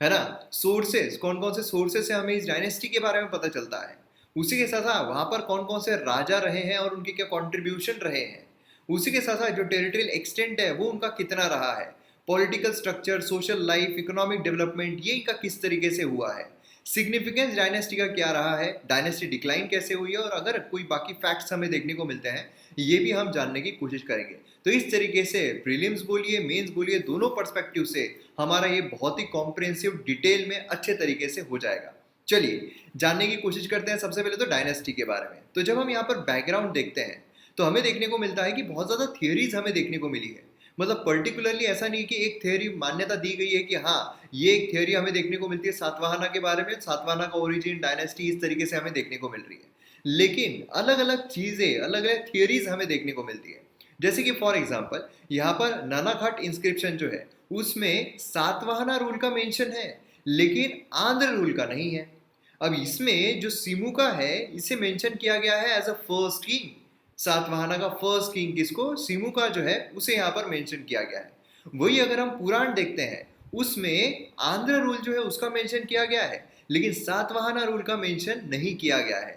है ना। सोर्सेस, कौन कौन से सोर्सेस से हमें इस डायनेस्टी के बारे में पता चलता है। उसी के साथ साथ वहां पर कौन कौन से राजा रहे हैं और उनके क्या कॉन्ट्रीब्यूशन रहे हैं। उसी के साथ साथ जो टेरिटोरियल एक्सटेंट है वो उनका कितना रहा है। Political structure, social life, economic development, ये इनका किस तरीके से हुआ है। सिग्निफिकेंस डायनेस्टी का क्या रहा है, डायनेस्टी डिक्लाइन कैसे हुई है, और अगर कोई बाकी फैक्ट्स हमें देखने को मिलते हैं ये भी हम जानने की कोशिश करेंगे। तो इस तरीके से प्रीलिम्स बोलिए, मेंस बोलिए, दोनों पर्सपेक्टिव से हमारा ये बहुत ही कॉम्प्रिहेंसिव डिटेल में अच्छे तरीके से हो जाएगा। चलिए जानने की कोशिश करते हैं सबसे पहले तो डायनेस्टी के बारे में। तो जब हम यहाँ पर बैकग्राउंड देखते हैं तो हमें देखने को मिलता है कि बहुत ज़्यादा थियोरीज हमें देखने को मिली है। मतलब पर्टिकुलरली ऐसा नहीं कि एक थ्योरी मान्यता दी गई है कि हाँ ये एक थ्योरी हमें देखने को मिलती है सातवाहना के बारे में, सातवाहना का ओरिजिन, डायनेस्टी, इस तरीके से हमें देखने को मिल रही है। लेकिन अलग अलग चीजें, अलग अलग थियोरीज हमें देखने को मिलती है। जैसे कि फॉर एग्जाम्पल यहाँ पर नानाघाट इंस्क्रिप्शन जो है उसमें सातवाहना रूल का मेंशन है लेकिन आंध्र रूल का नहीं है। अब इसमें जो सिमुका है इसे मेंशन किया गया है as a first king. Satavahana का फर्स्ट किंग किसको, सिमुका जो है उसे यहाँ पर मेंशन किया गया है। वही अगर हम पुराण देखते हैं उसमें आंध्र रूल जो है उसका मेंशन किया गया है लेकिन सातवाहना रूल का मेंशन नहीं किया गया है।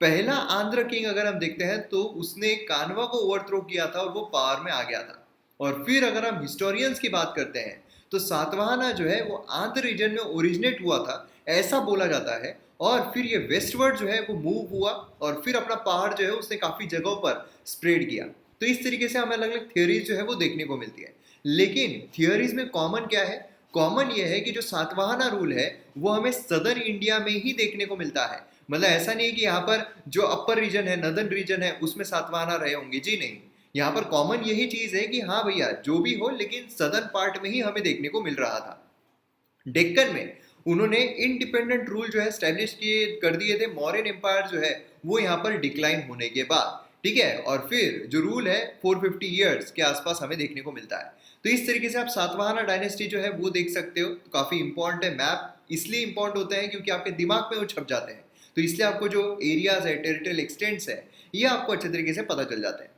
पहला आंध्र किंग अगर हम देखते हैं तो उसने कानवा को ओवरथ्रो किया था और वो पावर में आ गया था। और फिर अगर हम हिस्टोरियंस की बात करते हैं तो सातवाहना जो है वो आंध्र रीजन में ओरिजिनेट हुआ था ऐसा बोला जाता है, और फिर ये वेस्टवर्ड जो है वो मूव हुआ और फिर अपना पावर जो है उसने काफी जगहों पर स्प्रेड किया। तो इस तरीके से हमें अलग अलग थियोरीज जो है वो देखने को मिलती है। लेकिन थियोरीज में कॉमन क्या है, कॉमन ये है कि जो सातवाहना रूल है वो हमें सदर्न इंडिया में ही देखने को मिलता है। मतलब ऐसा नहीं है कि यहाँ पर जो अपर रीजन है, नदर्न रीजन है, उसमें सातवाहना रहे होंगे, जी नहीं। यहाँ पर कॉमन यही चीज है कि हाँ भैया जो भी हो लेकिन सदर्न पार्ट में ही हमें देखने को मिल रहा था। डेक्कन में उन्होंने इंडिपेंडेंट रूल जो है स्टैब्लिश किए कर दिए थे मौर्यन एम्पायर जो है वो यहाँ पर डिक्लाइन होने के बाद, ठीक है। और फिर जो रूल है 450 ईयर्स के आसपास हमें देखने को मिलता है। तो इस तरीके से आप सातवाहना डायनेस्टी जो है वो देख सकते हो। तो काफी इंपॉर्टेंट है। मैप इसलिए इंपॉर्टेंट होते हैं क्योंकि आपके दिमाग में वो छप जाते हैं। तो इसलिए आपको जो एरियाज है, टेरिटोरियल एक्सटेंट्स है, ये आपको अच्छे तरीके से पता चल जाते हैं।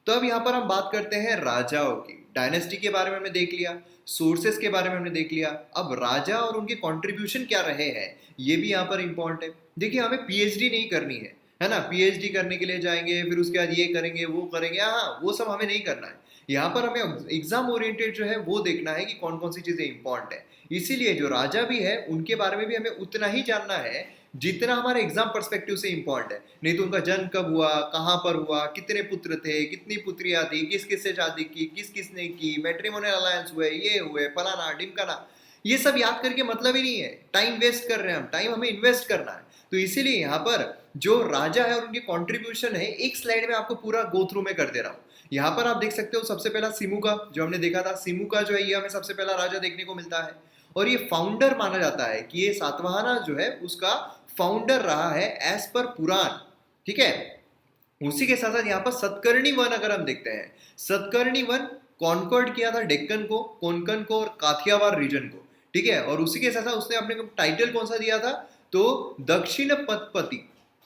तो अब यहाँ पर हम बात करते हैं राजाओं की। डायनेस्टी के बारे में हमने देख लिया, सोर्सेस के बारे में हमने देख लिया। अब राजा और उनके कंट्रीब्यूशन क्या रहे हैं ये भी यहाँ पर इंपॉर्टेंट है। देखिए हमें पीएचडी नहीं करनी है ना। पीएचडी करने के लिए जाएंगे फिर उसके बाद ये करेंगे वो करेंगे, हाँ वो सब हमें नहीं करना है। यहाँ पर हमें एग्जाम ओरिएंटेड जो है वो देखना है कि कौन कौन सी चीजें इंपॉर्टेंट है। इसीलिए जो राजा भी है उनके बारे में भी हमें उतना ही जानना है जितना हमारे एग्जाम पर्सपेक्टिव से इंपॉर्टेंट है। नहीं तो उनका जन्म कब हुआ, कहाँ पर हुआ, कितने पुत्र थे, कितनी पुत्रियां थी, किस किस से शादी की, किस किसने की, मैट्रिमोनियल अलायंस हुए, ये हुए, फलाना ढिमकाना, ये सब याद करके मतलब ही नहीं है। टाइम वेस्ट कर रहे हैं हम, टाइम हमें इन्वेस्ट करना है। तो इसीलिए यहाँ पर जो राजा है और उनके कॉन्ट्रीब्यूशन है एक स्लाइड में आपको पूरा गो थ्रू में कर दे रहा हूँ। यहाँ पर आप देख सकते हो सबसे पहला सिमुका जो हमने देखा था। सिमुका जो है ये हमें सबसे पहला राजा देखने को मिलता है और ये फाउंडर माना जाता है कि ये सातवाहना जो है उसका फाउंडर रहा है एज पर पुराण, ठीक है। उसी के साथ साथ यहाँ पर सतकर्णी वन अगर हम देखते हैं, सतकर्णी वन कॉन्कर्ड किया था डेक्कन को, कोंकण को और काथियावाड़ रीजन को, ठीक है। और उसी के साथ साथ उसने अपने टाइटल कौन सा दिया था, तो दक्षिण पदपति।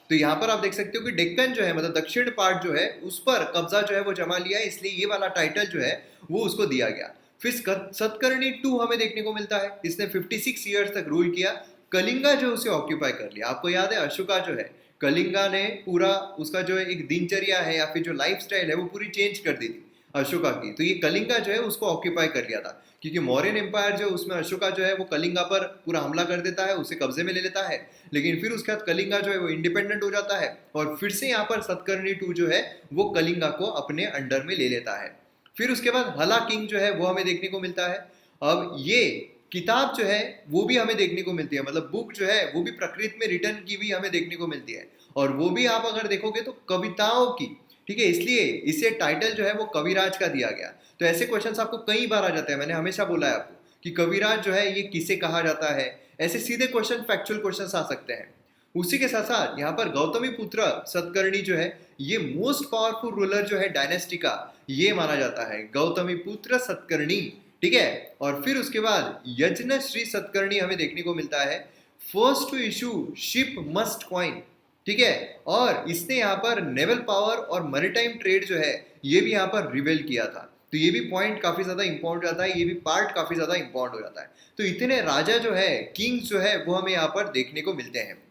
तो यहाँ पर आप देख सकते हो कि डेक्कन जो है मतलब दक्षिण पार्ट जो है उस पर कब्जा जो है वो जमा लिया है, इसलिए ये वाला टाइटल जो है वो उसको दिया गया। फिर सतकर्णी 2 हमें देखने को मिलता है, इसने 56 ईयर्स तक रूल किया। कलिंगा जो उसे ऑक्यूपाई कर लिया। आपको याद है अशोका जो है, कलिंगा ने पूरा उसका जो एक दिनचर्या है या फिर जो लाइफस्टाइल है वो पूरी चेंज कर दी थी अशोका की। तो ये कलिंगा जो है उसको ऑक्यूपाई कर लिया था क्योंकि मौर्यन एम्पायर जो उसमें अशोका जो है वो कलिंगा पर पूरा हमला कर देता है, उसे कब्जे में ले लेता है। लेकिन फिर उसके बाद कलिंगा जो है वो इंडिपेंडेंट हो जाता है और फिर से यहाँ पर सतकर्णी 2 जो है वो कलिंगा को अपने अंडर में ले लेता है। फिर उसके बाद हला किंग जो है वो हमें देखने को मिलता है। अब ये किताब जो है वो भी हमें देखने को मिलती है, मतलब बुक जो है वो भी प्रकृति में रिटर्न की हुई हमें देखने को मिलती है और वो भी आप अगर देखोगे तो कविताओं की, ठीक है। इसलिए इसे टाइटल जो है वो कविराज का दिया गया। तो ऐसे क्वेश्चंस आपको कई बार आ जाते हैं। मैंने हमेशा बोला है आपको कि कविराज जो है ये किसे कहा जाता है, ऐसे सीधे क्वेश्चन, फैक्चुअल क्वेश्चन आ सकते हैं। उसी के साथ साथ यहाँ पर गौतमीपुत्र सतकर्णी जो है ये मोस्ट पावरफुल रूलर जो है डायनेस्टी का, ये माना जाता है गौतमीपुत्र सतकर्णी, ठीक है। और फिर उसके बाद यज्ञ श्री सतकर्णी हमें देखने को मिलता है, first to issue ship mast coin, ठीक है। और इसने यहाँ पर नेवल पावर और मैरीटाइम ट्रेड जो है ये भी यहाँ पर रिवेल किया था। तो ये भी पॉइंट काफी ज्यादा इंपॉर्टेंट हो जाता है, ये भी पार्ट काफी ज्यादा इंपॉर्टेंट हो जाता है। तो इतने राजा जो है, किंग्स जो है वो हमें यहाँ पर देखने को मिलते हैं।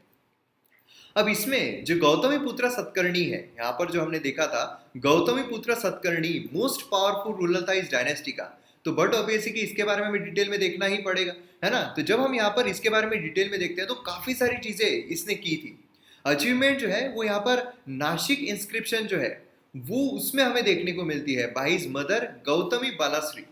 अब इसमें जो गौतमीपुत्र सतकर्णी है, यहाँ पर जो हमने देखा था Gautamiputra Satakarni most powerful ruler था इस डायनेस्टी का। तो बट ऑब्वियसली कि इसके बारे में हमें डिटेल में देखना ही पड़ेगा, है ना। तो जब हम यहाँ पर इसके बारे में डिटेल में देखते हैं तो काफी सारी चीजें इसने की थी। अचीवमेंट जो है वो यहाँ पर नासिक इंस्क्रिप्शन जो है वो उसमें हमें देखने को मिलती है by his mother Gautami Balashri.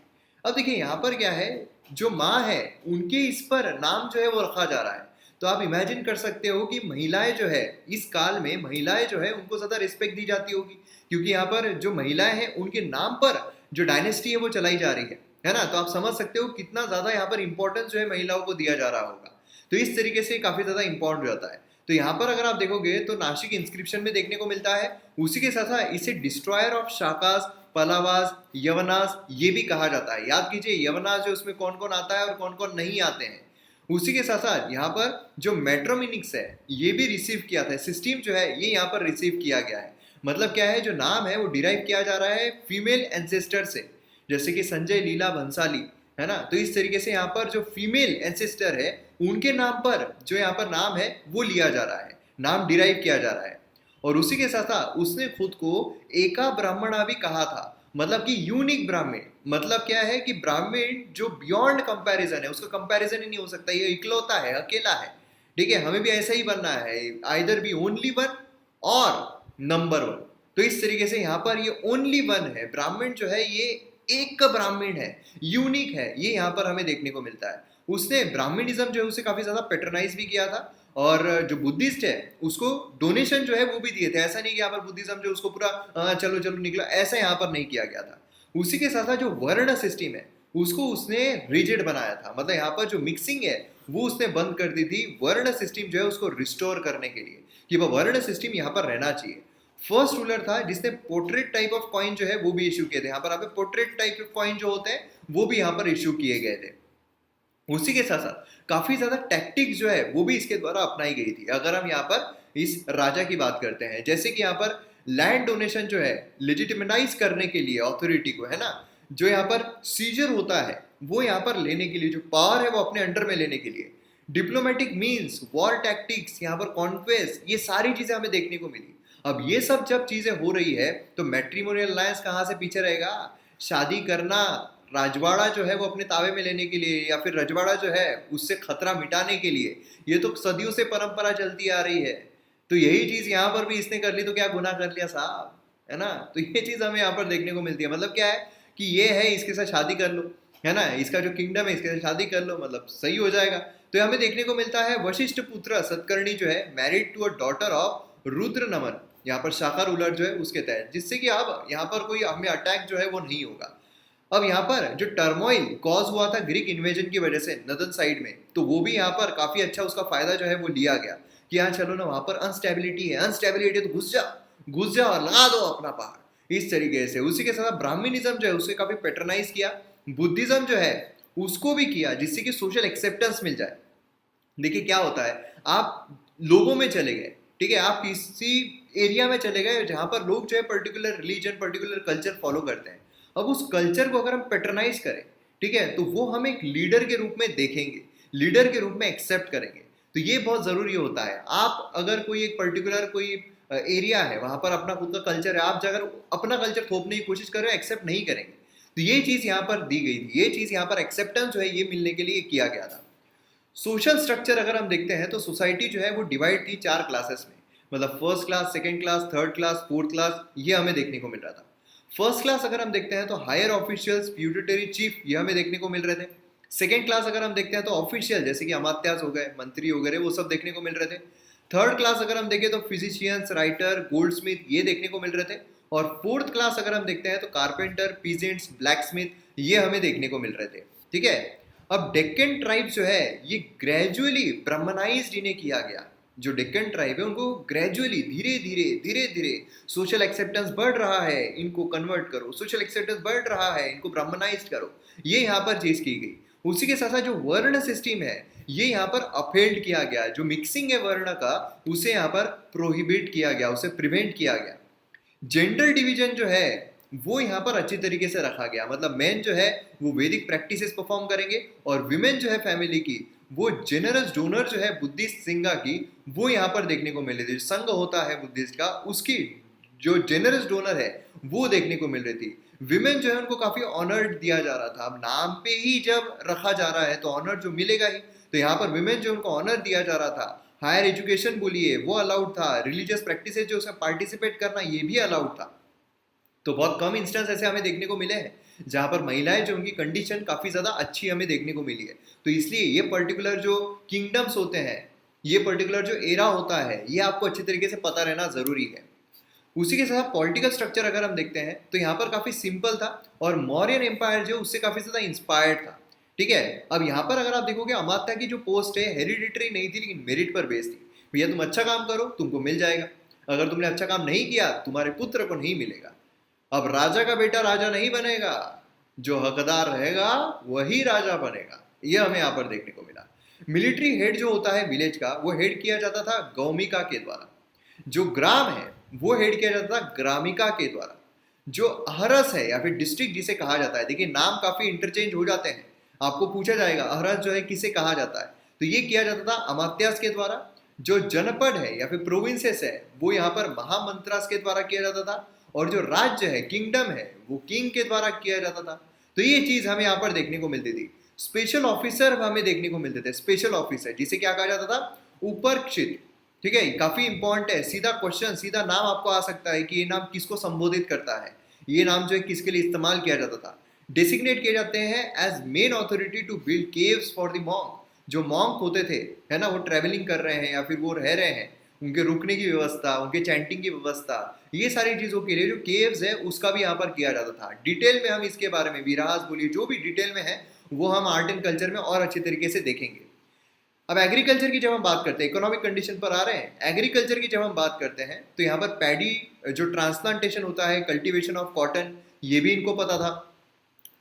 अब देखिए यहाँ पर क्या है, जो माँ है उनके इस पर नाम जो है वो रखा जा रहा है। तो आप इमेजिन कर सकते हो कि महिलाएं जो है इस काल में, महिलाएं जो है उनको ज्यादा रिस्पेक्ट दी जाती होगी, क्योंकि यहाँ पर जो महिलाएं हैं उनके नाम पर जो डायनेस्टी है वो चलाई जा रही है ना। तो आप समझ सकते हो कितना ज्यादा यहाँ पर इंपॉर्टेंस जो है महिलाओं को दिया जा रहा होगा। तो इस तरीके से काफी ज्यादा इंपॉर्टेंट हो जाता है। तो यहाँ पर अगर आप देखोगे तो नासिक इंस्क्रिप्शन में देखने को मिलता है। उसी के साथ साथ इसे डिस्ट्रॉयर ऑफ शाकास, पलावास, यवनास ये भी कहा जाता है। याद कीजिए यवनास जो उसमें कौन कौन आता है और कौन कौन नहीं आते हैं। उसी के साथ साथ यहाँ पर जो मेट्रोमिनिक्स है ये भी रिसीव किया था, सिस्टम जो है ये यहाँ पर रिसीव किया गया है। मतलब क्या है, जो नाम है वो डिराइव किया जा रहा है फीमेल एंसेस्टर से, जैसे कि संजय लीला भंसाली, है ना। तो इस तरीके से यहाँ पर जो फीमेल एंसेस्टर है उनके नाम पर जो यहाँ पर नाम है वो लिया जा रहा है, नाम डिराइव किया जा रहा है। और उसी के साथ साथ उसने खुद को एका ब्राह्मणा भी कहा था, मतलब कि यूनिक ब्राह्मण। मतलब क्या है कि ब्राह्मण जो बियॉन्ड कंपैरिजन है, उसका कंपैरिजन ही नहीं हो सकता, ये इकलौता है, अकेला है, ठीक है। हमें भी ऐसा ही बनना है, आइदर बी ओनली वन और नंबर वन। तो इस तरीके से यहाँ पर ये ओनली वन है, ब्राह्मण जो है ये एक का ब्राह्मण है, यूनिक है, ये यहाँ पर हमें देखने को मिलता है। उसने ब्राह्मणिज्म जो है उसे काफी ज्यादा पेट्रोनाइज भी किया था, और जो बुद्धिस्ट है उसको डोनेशन जो है वो भी दिए थे। ऐसा नहीं कि यहाँ पर बुद्धिज्म जो उसको पूरा चलो चलो निकला, ऐसा यहाँ पर नहीं किया गया था। उसी के साथ साथ जो वर्ण सिस्टम है उसको उसने रिजिड बनाया था, मतलब यहाँ पर जो मिक्सिंग है वो उसने बंद कर दी थी, वर्ण सिस्टम जो है उसको रिस्टोर करने के लिए कि वह वर्ण सिस्टम यहाँ पर रहना चाहिए। फर्स्ट रूलर था जिसने पोर्ट्रेट टाइप ऑफ कॉइन जो है वो भी इश्यू किए थे। यहाँ पर आप पोर्ट्रेट टाइप ऑफ कॉइन जो होते हैं वो भी यहाँ पर इश्यू किए गए थे। उसी के साथ साथ काफी ज्यादा टैक्टिक्स जो है वो भी इसके द्वारा अपनाई गई थी। अगर हम यहाँ पर इस राजा की बात करते हैं, जैसे कि यहाँ पर लैंड डोनेशन जो है लेजिटिमाइज करने के लिए अथॉरिटी को, है ना, जो यहाँ पर सीजर होता है वो यहाँ पर लेने के लिए, जो पावर है वो अपने अंडर में लेने के लिए, डिप्लोमेटिक मीन्स, वॉर टैक्टिक्स, यहाँ पर कॉन्क्वेस्ट, ये सारी चीजें हमें देखने को मिली। अब ये सब जब चीजें हो रही है तो मैट्रिमोनियल अलायंस कहाँ से पीछे रहेगा, शादी करना, राजवाड़ा जो है वो अपने तावे में लेने के लिए, या फिर रजवाड़ा जो है उससे खतरा मिटाने के लिए, ये तो सदियों से परंपरा चलती आ रही है। तो यही चीज यहाँ पर भी इसने कर ली तो क्या गुनाह कर लिया साहब, है ना। तो ये चीज हमें यहाँ पर देखने को मिलती है। मतलब क्या है कि ये है, इसके साथ शादी कर लो, है ना, इसका जो किंगडम है इसके साथ शादी कर लो, मतलब सही हो जाएगा। तो हमें देखने को मिलता है वशिष्ठ पुत्र सतकर्णी जो है married to a daughter of Rudradaman, यहाँ पर शाखा रूलर जो है उसके तहत, जिससे कि अब यहाँ पर कोई हमें अटैक जो है वो नहीं होगा। अब यहाँ पर जो टर्मोइल कॉज हुआ था ग्रीक इन्वेजन की वजह से नदन साइड में, तो वो भी यहाँ पर काफी अच्छा उसका फायदा जो है वो लिया गया कि हाँ चलो ना, वहां पर अनस्टेबिलिटी है, अनस्टेबिलिटी तो घुस जा और लगा दो अपना पहाड़, इस तरीके से। उसी के साथ ब्राह्मणिज्म जो है उसे काफी पेट्रोनाइज किया, बुद्धिज्म जो है उसको भी किया, जिससे कि सोशल एक्सेप्टेंस मिल जाए। देखिए क्या होता है, आप लोगों में चले गए, ठीक है, आप किसी एरिया में चले गए जहां पर लोग जो है particular religion, particular culture follow करते हैं। अब उस कल्चर को अगर हम पेट्रोनाइज करें, ठीक है, तो वो हम एक लीडर के रूप में देखेंगे, लीडर के रूप में एक्सेप्ट करेंगे। तो ये बहुत जरूरी होता है। आप अगर कोई एक पर्टिकुलर कोई एरिया है, वहां पर अपना खुद का कल्चर है, आप अगर अपना कल्चर थोपने की कोशिश कर रहे हो, एक्सेप्ट नहीं करेंगे। तो ये चीज यहाँ पर दी गई थी, ये चीज यहाँ पर एक्सेप्टेंस जो है ये मिलने के लिए किया गया था। सोशल स्ट्रक्चर अगर हम देखते हैं तो सोसाइटी जो है वो डिवाइड थी 4 क्लासेस में, मतलब first class, second class, third class, fourth class, ये हमें देखने को मिल रहा था। फर्स्ट क्लास अगर हम देखते हैं तो हायर ऑफिशियल्स, फ्यूडिटरी चीफ, ये हमें देखने को मिल रहे थे। सेकंड क्लास अगर हम देखते हैं तो ऑफिशियल, जैसे कि अमात्यास हो गए, मंत्री हो गए, वो सब देखने को मिल रहे थे। थर्ड क्लास अगर हम देखें तो फिजिशियंस, राइटर, गोल्डस्मिथ, ये देखने को मिल रहे थे। और फोर्थ क्लास अगर हम देखते हैं तो कारपेंटर, पीजेंट्स, ब्लैक स्मिथ, ये हमें देखने को मिल रहे थे, ठीक है। अब डेक्कन ट्राइब जो है ये ग्रेजुअली ब्राह्मणाइज्ड इन्हें किया गया। जो डेक्कन ट्राइब है उनको ग्रेजुअली धीरे धीरे सोशल एक्सेप्टेंस बढ़ रहा है, इनको कन्वर्ट करो, सोशल एक्सेप्टेंस बढ़ रहा है, इनको ब्राह्मणाइज्ड करो, ये यहाँ पर चीज की गई। उसी के साथ साथ जो वर्ण सिस्टम है ये यहाँ पर अपहेल्ड किया गया, जो मिक्सिंग है वर्ण का उसे यहाँ पर प्रोहिबिट किया गया, उसे प्रिवेंट किया गया। जेंडर डिवीजन जो है वो यहाँ पर अच्छी तरीके से रखा गया, मतलब मेन जो है वो वैदिक प्रैक्टिसेस परफॉर्म करेंगे और विमेन जो है फैमिली की वो जेनरस डोनर जो है बुद्धिस्ट सिंगा की वो यहाँ पर देखने को मिल रही थी। संघ होता है बुद्धिस्ट का, उसकी जो जेनरस डोनर है वो देखने को मिल रही थी। विमेन जो है उनको काफी ऑनर्ड दिया जा रहा था। अब नाम पे ही जब रखा जा रहा है तो ऑनर जो मिलेगा ही, तो यहाँ पर विमेन जो उनको ऑनर दिया जा रहा था, हायर एजुकेशन बोलिए वो अलाउड था, रिलीजियस प्रैक्टिसेस जो उसमें पार्टिसिपेट करना ये भी अलाउड था। तो बहुत कम इंस्टेंस ऐसे हमें देखने को मिले हैं जहां पर महिलाएं जो उनकी कंडीशन काफी ज्यादा अच्छी हमें देखने को मिली है। तो इसलिए ये पर्टिकुलर जो किंगडम्स होते हैं, ये पर्टिकुलर जो एरा होता है, ये आपको अच्छी तरीके से पता रहना जरूरी है। उसी के साथ पॉलिटिकल स्ट्रक्चर अगर हम देखते हैं तो यहाँ पर काफी सिंपल था और मौर्यन एम्पायर जो उससे काफी ज्यादा इंस्पायर्ड था। ठीक है, अब यहाँ पर अगर आप देखोगे अमात्या की जो पोस्ट है हेरिडिटरी नहीं थी लेकिन मेरिट पर बेस्ड थी। भैया तुम अच्छा काम करो तुमको मिल जाएगा, अगर तुमने अच्छा काम नहीं किया तुम्हारे पुत्र को नहीं मिलेगा। अब राजा का बेटा राजा नहीं बनेगा, जो हकदार रहेगा वही राजा बनेगा, यह हमें यहाँ पर देखने को मिला। मिलिट्री हेड जो होता है विलेज का वो हेड किया जाता था गौमिका के द्वारा, जो ग्राम है वो हेड किया जाता था ग्रामिका के द्वारा, जो अहरस है या फिर डिस्ट्रिक्ट जिसे कहा जाता है, देखिए नाम काफी इंटरचेंज हो जाते हैं, आपको पूछा जाएगा अहरस जो है किसे कहा जाता है, तो ये किया जाता था अमात्यास के द्वारा। जो जनपद है या फिर प्रोविंसेस है वो यहाँ पर महामंत्रास के द्वारा किया जाता था और जो राज्य है किंगडम है वो किंग के द्वारा किया जाता था। तो ये चीज हमें यहाँ पर देखने को मिलती थी। स्पेशल ऑफिसर हमें देखने को मिलते थे, स्पेशल ऑफिसर जिसे क्या कहा जाता था, उपरक्षित। ठीक है, काफी इंपॉर्टेंट है, सीधा क्वेश्चन सीधा नाम आपको आ सकता है कि ये नाम किसको संबोधित करता है, ये नाम जो है किसके लिए इस्तेमाल किया जाता था। डेसिग्नेट किए जाते हैं as main authority to build caves for the monk. जो मॉन्क होते थे है ना, वो ट्रेवलिंग कर रहे हैं या फिर वो रह रहे हैं, उनके रुकने की व्यवस्था, उनके चैंटिंग की व्यवस्था, ये सारी चीजों के लिए जो केव्स है उसका भी यहाँ पर किया जाता था। डिटेल में हम इसके बारे में विराज बोलिए जो भी डिटेल में है वो हम आर्ट एंड कल्चर में और अच्छे तरीके से देखेंगे। अब एग्रीकल्चर की जब हम बात करते हैं, इकोनॉमिक कंडीशन पर आ रहे हैं, एग्रीकल्चर की जब हम बात करते हैं तो यहाँ पर पैडी जो ट्रांसप्लांटेशन होता है, कल्टीवेशन ऑफ कॉटन, ये भी इनको पता था।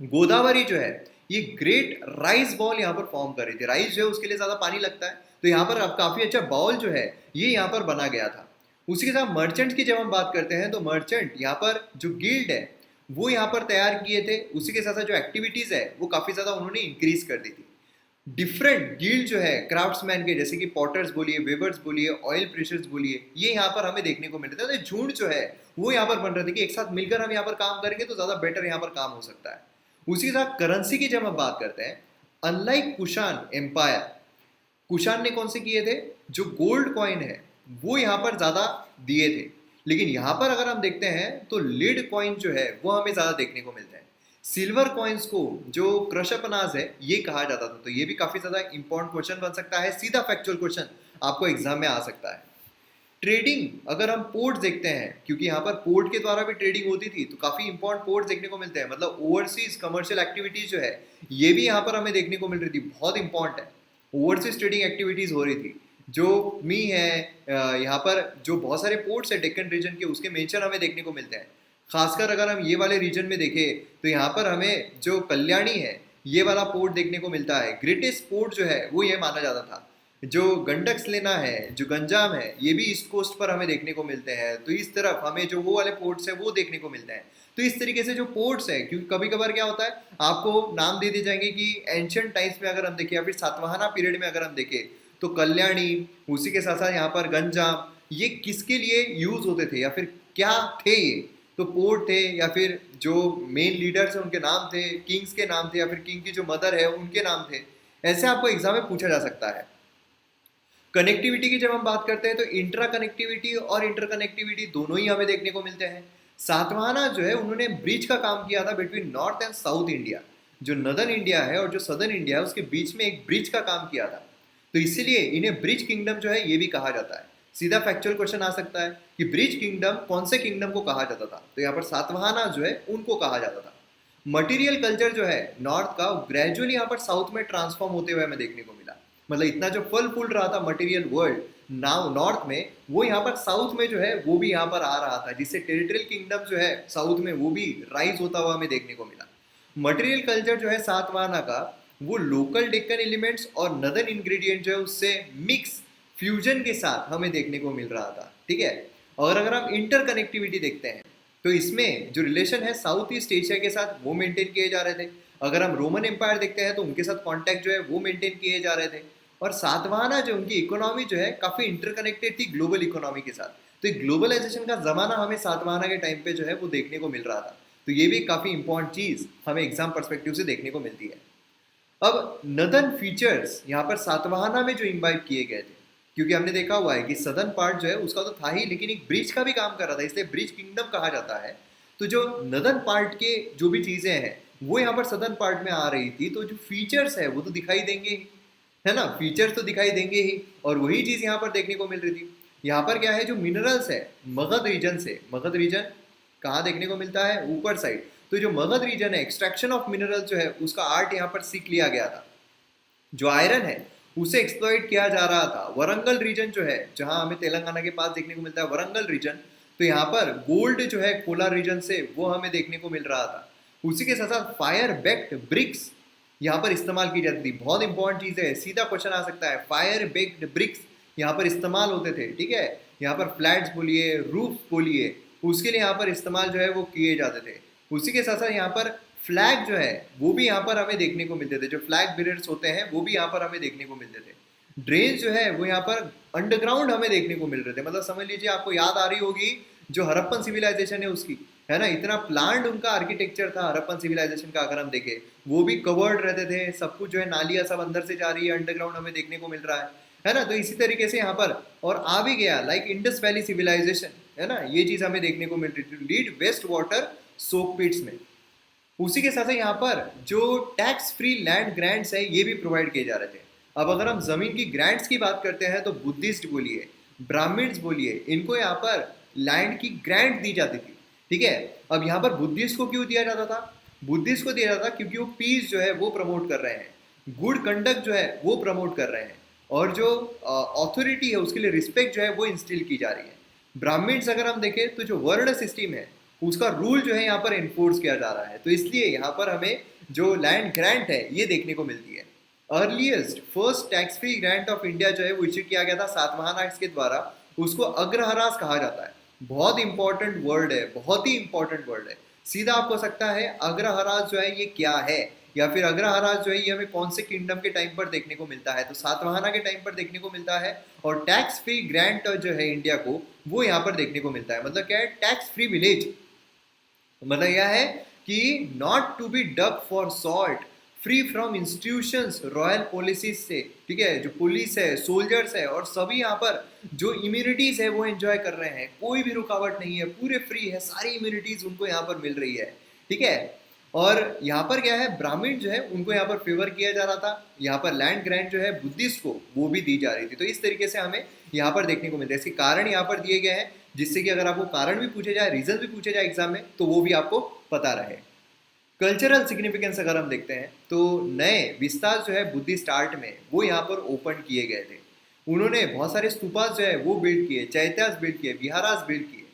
गोदावरी जो है ये ग्रेट राइस बॉल यहाँ पर फॉर्म कर रही थी। राइस जो है उसके लिए ज्यादा पानी लगता है, तो यहाँ पर अब काफी अच्छा बाउल जो है ये यहाँ पर बना गया था। उसी के साथ मर्चेंट की जब हम बात करते हैं तो मर्चेंट यहाँ पर जो गिल्ड है वो यहाँ पर तैयार किए थे। उसी के साथ साथ जो एक्टिविटीज है वो काफी ज्यादा उन्होंने इंक्रीज कर दी थी। डिफरेंट गिल्ड जो है क्राफ्ट्समैन के, जैसे कि पॉटर्स बोलिए, वेवर्स बोलिए, ऑयल प्रेशर्स बोलिए, ये यहाँ पर हमें देखने को मिलते थे। तो झुंड जो है वो यहाँ पर बन रहे थे कि एक साथ मिलकर हम यहाँ पर काम करेंगे तो ज्यादा बेटर यहाँ पर काम हो सकता है। उसी के साथ करेंसी की जब हम बात करते हैं, अनलाइक कुशान एम्पायर, कुशान ने कौन से किए थे, जो गोल्ड कॉइन है वो यहाँ पर ज्यादा दिए थे, लेकिन यहाँ पर अगर हम देखते हैं तो लीड कॉइन जो है वो हमें ज्यादा देखने को मिलते हैं। सिल्वर कॉइन्स को जो क्रशअपनाज है ये कहा जाता था। तो ये भी काफी ज्यादा इंपॉर्टेंट क्वेश्चन बन सकता है, सीधा फैक्चुअल क्वेश्चन आपको एग्जाम में आ सकता है। ट्रेडिंग, अगर हम पोर्ट देखते हैं, क्योंकि यहाँ पर पोर्ट के द्वारा भी ट्रेडिंग होती थी, तो काफी इंपॉर्टेंट पोर्ट देखने को मिलते हैं, मतलब ओवरसीज कमर्शियल एक्टिविटीज जो है ये भी यहाँ पर हमें देखने को मिल रही थी। बहुत इंपॉर्टेंट है, ओवरसीज ट्रेडिंग एक्टिविटीज हो रही थी। जो मी है यहाँ पर जो बहुत सारे पोर्ट्स है डेक्कन रीजन के, उसके मेंशन हमें देखने को मिलते हैं। खासकर अगर हम ये वाले रीजन में देखें तो यहाँ पर हमें जो कल्याणी है ये वाला पोर्ट देखने को मिलता है। ग्रेटेस्ट पोर्ट जो है वो ये माना जाता था। जो गंडक लेना है, जो गंजाम है, ये भी ईस्ट कोस्ट पर हमें देखने को मिलते हैं। तो इस तरफ हमें जो वो वाले पोर्ट्स है वो देखने को मिलते हैं। तो इस तरीके से जो पोर्ट्स है, क्योंकि कभी कभार क्या होता है आपको नाम दे दिए जाएंगे कि एंशियंट टाइम्स में अगर हम देखें या फिर सातवाहना पीरियड में अगर हम देखें तो कल्याणी, उसी के साथ साथ यहाँ पर गंजाम, ये किसके लिए यूज होते थे या फिर क्या थे ये, तो पोर्ट थे या फिर जो मेन लीडर्स हैं उनके नाम थे, किंग्स के नाम थे या फिर किंग की जो मदर है उनके नाम थे। ऐसे आपको एग्जाम में पूछा जा सकता है। कनेक्टिविटी की जब हम बात करते हैं तो इंट्रा कनेक्टिविटी और इंटर कनेक्टिविटी दोनों ही हमें देखने को मिलते हैं। सातवाहना जो है उन्होंने ब्रिज का काम किया था between north and south India, जो नदर्न इंडिया है और जो सदर्न इंडिया है उसके बीच में एक ब्रिज का काम किया था। तो इसीलिए इन्हें ब्रिज किंगडम जो है ये भी कहा जाता है। सीधा फैक्चुअल क्वेश्चन आ सकता है कि ब्रिज किंगडम कौन से किंगडम को कहा जाता था, तो यहाँ पर सातवाहना जो है उनको कहा जाता था। मटेरियल कल्चर जो है नॉर्थ का ग्रेजुअली यहाँ पर साउथ में ट्रांसफॉर्म होते हुए हमें देखने को मिला। मतलब इतना जो फल फूल रहा था मटेरियल वर्ल्ड नाउ नॉर्थ में, वो यहाँ पर साउथ में जो है वो भी यहाँ पर आ रहा था, जिससे टेरिटोरियल किंगडम जो है साउथ में वो भी राइज होता हुआ हमें देखने को मिला। मटेरियल कल्चर जो है सातवाहना का, वो लोकल डेक्कन एलिमेंट्स और नदर्न इंग्रेडिएंट जो है उससे मिक्स फ्यूजन के साथ हमें देखने को मिल रहा था। ठीक है, और अगर हम इंटरकनेक्टिविटी देखते हैं तो इसमें जो रिलेशन है साउथ ईस्ट एशिया के साथ वो मेंटेन किए जा रहे थे। अगर हम रोमन एम्पायर देखते हैं तो उनके साथ कांटेक्ट जो है वो मेंटेन किए जा रहे थे। और सातवाहना जो उनकी इकोनॉमी जो है काफ़ी इंटरकनेक्टेड थी ग्लोबल इकोनॉमी के साथ। तो ग्लोबलाइजेशन का ज़माना हमें सातवाहना के टाइम पे जो है वो देखने को मिल रहा था। तो ये भी काफ़ी इंपॉर्टेंट चीज़ हमें एग्जाम पर्सपेक्टिव से देखने को मिलती है। अब नदर्न फीचर्स यहाँ पर सातवाहना में जो इम्बाइब किए गए थे, क्योंकि हमने देखा हुआ है कि सदर्न पार्ट जो है उसका तो था ही, लेकिन एक ब्रिज का भी काम कर रहा था, इसलिए ब्रिज किंगडम कहा जाता है। तो जो नदर्न पार्ट के जो भी चीज़ें हैं वो यहाँ पर सदर्न पार्ट में आ रही थी, तो जो फीचर्स है वो तो दिखाई देंगे ही, है ना, फीचर्स तो दिखाई देंगे ही। और वही चीज़ यहाँ पर देखने को मिल रही थी। यहाँ पर क्या है, जो मिनरल्स है मगध रीजन से, मगध रीजन कहाँ देखने को मिलता है, ऊपर साइड। तो जो मगध रीजन है, एक्सट्रैक्शन ऑफ मिनरल जो है उसका आर्ट यहाँ पर सीख लिया गया था। जो आयरन है उसे एक्सप्लॉइट किया जा रहा था। वरंगल रीजन जो है, जहाँ हमें तेलंगाना के पास देखने को मिलता है वरंगल रीजन, तो यहाँ पर गोल्ड जो है कोलार रीजन से वो हमें देखने को मिल रहा था। उसी के साथ साथ फायर बेक्ड ब्रिक्स यहाँ पर इस्तेमाल की जाती थी। बहुत इंपॉर्टेंट चीज़ है, सीधा क्वेश्चन आ सकता है। फायर बेक्ड ब्रिक्स यहाँ पर इस्तेमाल होते थे। ठीक है, यहाँ पर फ्लैट्स बोलिए, रूफ बोलिए, उसके लिए यहाँ पर इस्तेमाल जो है वो किए जाते थे। उसी के साथ साथ यहाँ पर फ्लैग जो है वो भी यहाँ पर हमें देखने को मिलते थे। जो फ्लैग बियरर्स होते हैं वो भी यहाँ पर हमें देखने को मिलते थे। ड्रेन जो है वो यहाँ पर अंडरग्राउंड हमें देखने को मिल रहे थे। मतलब समझ लीजिए, आपको याद आ रही होगी जो हड़प्पन सिविलाइजेशन है उसकी, है ना, इतना प्लान्ड उनका आर्किटेक्चर था हड़प्पन सिविलाइजेशन का। अगर हम देखें वो भी कवर्ड रहते थे, सब कुछ जो है नालियाँ सब अंदर से जा रही है, अंडरग्राउंड हमें देखने को मिल रहा है ना। तो इसी तरीके से यहाँ पर और आ भी गया लाइक इंडस वैली सिविलाइजेशन, है ना, ये चीज़ हमें देखने को मिल रही थी लीड वेस्ट वाटर सोक पिट्स में। उसी के साथ साथ यहाँ पर जो टैक्स फ्री लैंड ग्रांट्स है ये भी प्रोवाइड किए जा रहे थे। अब अगर हम जमीन की ग्रांट्स की बात करते हैं तो बुद्धिस्ट बोलिए, ब्राह्मण्स बोलिए, इनको यहाँ पर लैंड की ग्रांट दी जाती थी। ठीक है, अब यहाँ पर बुद्धिस्ट को क्यों दिया जाता था? बुद्धिस्ट को दिया जाता था क्योंकि वो पीस जो है वो प्रमोट कर रहे हैं, गुड कंडक्ट जो है वो प्रमोट कर रहे हैं, और जो अथॉरिटी है उसके लिए रिस्पेक्ट जो है वो इंस्टिल की जा रही है। ब्राह्मण्स अगर हम देखें तो जो वर्ण सिस्टम है उसका रूल जो है यहाँ पर इन्फोर्स किया जा रहा है। तो इसलिए यहाँ पर हमें जो लैंड ग्रांट है ये देखने को मिलती है। Earliest first tax free grant of India जो है वो इश्यू किया गया था सातवाहना एक्ट के द्वारा। उसको अग्रहरास कहा जाता है। बहुत इंपॉर्टेंट वर्ड है, बहुत ही इंपॉर्टेंट वर्ड है। सीधा आपको सकता है अग्रहरास जो है ये क्या है, या फिर अग्रहरास जो है ये हमें कौन से किंगडम के टाइम पर देखने को मिलता है, तो सातवाहना के टाइम पर देखने को मिलता है। और टैक्स फ्री ग्रांट जो है इंडिया को वो यहाँ पर देखने को मिलता है। मतलब क्या है, टैक्स फ्री विलेज, मतलब यह है कि not to be dug for salt, free from institutions, royal policies से। ठीक है, जो पुलिस है, सोल्जर्स है, और सभी यहाँ पर जो इम्यूनिटीज है वो एंजॉय कर रहे हैं, कोई भी रुकावट नहीं है, पूरे फ्री है, सारी इम्यूनिटीज उनको यहाँ पर मिल रही है। ठीक है, और यहाँ पर क्या है, ब्राह्मण जो है उनको यहाँ पर फेवर किया जा रहा था। यहाँ पर लैंड ग्रांट जो है बुद्धिस्ट को वो भी दी जा रही थी। तो इस तरीके से हमें यहाँ पर देखने को मिलता है। इसके कारण यहाँ पर दिए गए हैं, जिससे कि अगर आपको कारण भी पूछे जाए, रीजन भी पूछे जाए एग्जाम में, तो वो भी आपको पता रहे। कल्चरल सिग्निफिकेंस अगर हम देखते हैं तो नए विस्तार जो है बुद्धिस्ट आर्ट में वो यहाँ पर ओपन किए गए थे। उन्होंने बहुत सारे स्तूपास जो है वो बिल्ड किए, चैत्यास बिल्ड किए, विहारास बिल्ड किए।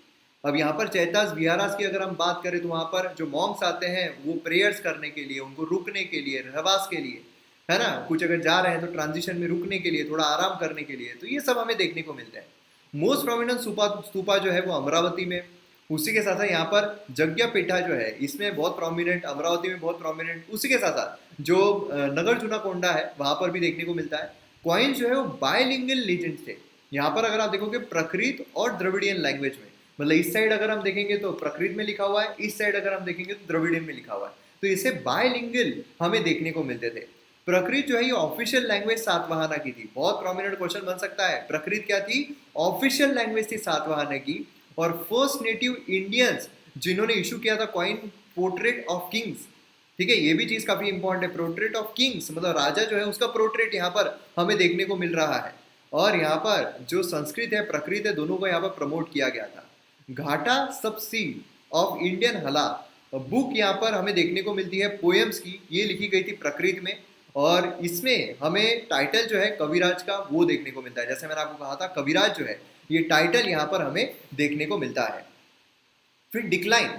अब यहाँ पर चैत्यास विहारास की अगर हम बात करें तो वहाँ पर जो मॉन्क्स आते हैं वो प्रेयर्स करने के लिए, उनको रुकने के लिए, रहवास के लिए, है ना, कुछ अगर जा रहे हैं तो ट्रांजिशन में रुकने के लिए, थोड़ा आराम करने के लिए, तो ये सब हमें देखने को मिलता है। मोस्ट प्रोमिनेंट स्तूपा जो है वो अमरावती में। उसी के साथ साथ यहाँ पर जग्यापीठा जो है इसमें बहुत प्रोमिनेंट, अमरावती में बहुत प्रोमिनेंट। उसी के साथ साथ जो नगर चुनाकोंडा है वहाँ पर भी देखने को मिलता है। कॉइन जो है वो बायलिंगुअल लीजेंड थे। यहाँ पर अगर आप देखोगे प्रकृत और द्रविडियन लैंग्वेज में, मतलब इस साइड अगर हम देखेंगे तो प्रकृत में लिखा हुआ है, इस साइड अगर हम देखेंगे तो द्रविडियन में लिखा हुआ है। तो इसे बायलिंगुअल हमें देखने को मिलते थे। प्रकृत जो है ये ऑफिशियल लैंग्वेज सातवाहना की थी। बहुत प्रोमिनेंट क्वेश्चन बन सकता है, प्रकृत क्या थी? ऑफिशियल लैंग्वेज थी सातवाहना की। और फर्स्ट नेटिव इंडियंस जिन्होंने इशू किया था कॉइन, पोर्ट्रेट ऑफ किंग्स। ठीक है, ये भी चीज काफी इंपॉर्टेंट है। पोर्ट्रेट ऑफ किंग्स मतलब राजा जो है उसका पोर्ट्रेट यहाँ पर हमें देखने को मिल रहा है। और यहाँ पर जो संस्कृत है, प्रकृत है, दोनों को यहाँ पर प्रमोट किया गया था। घाटा सब सी ऑफ इंडियन हला, बुक यहाँ पर हमें देखने को मिलती है पोएम्स की, ये लिखी गई थी प्रकृत में, और इसमें हमें टाइटल जो है कविराज का वो देखने को मिलता है। जैसे मैंने आपको कहा था कविराज जो है ये टाइटल यहाँ पर हमें देखने को मिलता है। फिर डिक्लाइन,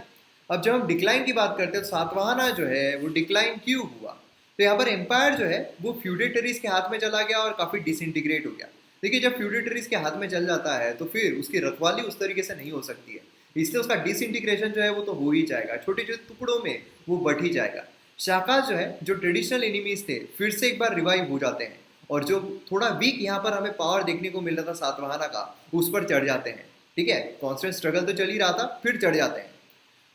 अब जब हम डिक्लाइन की बात करते हैं तो सातवाहना जो है वो डिक्लाइन क्यों हुआ, तो यहाँ पर एम्पायर जो है वो फ्यूडेटरीज के हाथ में चला गया और काफ़ी डिसइंटीग्रेट हो गया। देखिए जब फ्यूडेटरीज के हाथ में चल जाता है तो फिर उसकी रखवाली उस तरीके से नहीं हो सकती है, इसलिए उसका डिसइंटीग्रेशन जो है वो तो हो ही जाएगा, छोटे छोटे टुकड़ों में वो बढ़ ही जाएगा। शाखा जो है, जो ट्रेडिशनल एनिमीज थे, फिर से एक बार रिवाइव हो जाते हैं, और जो थोड़ा वीक यहाँ पर हमें पावर देखने को मिल रहा था सातवाहना का, उस पर चढ़ जाते हैं। ठीक है, कॉन्स्टेंट स्ट्रगल तो चल ही रहा था, फिर चढ़ जाते हैं।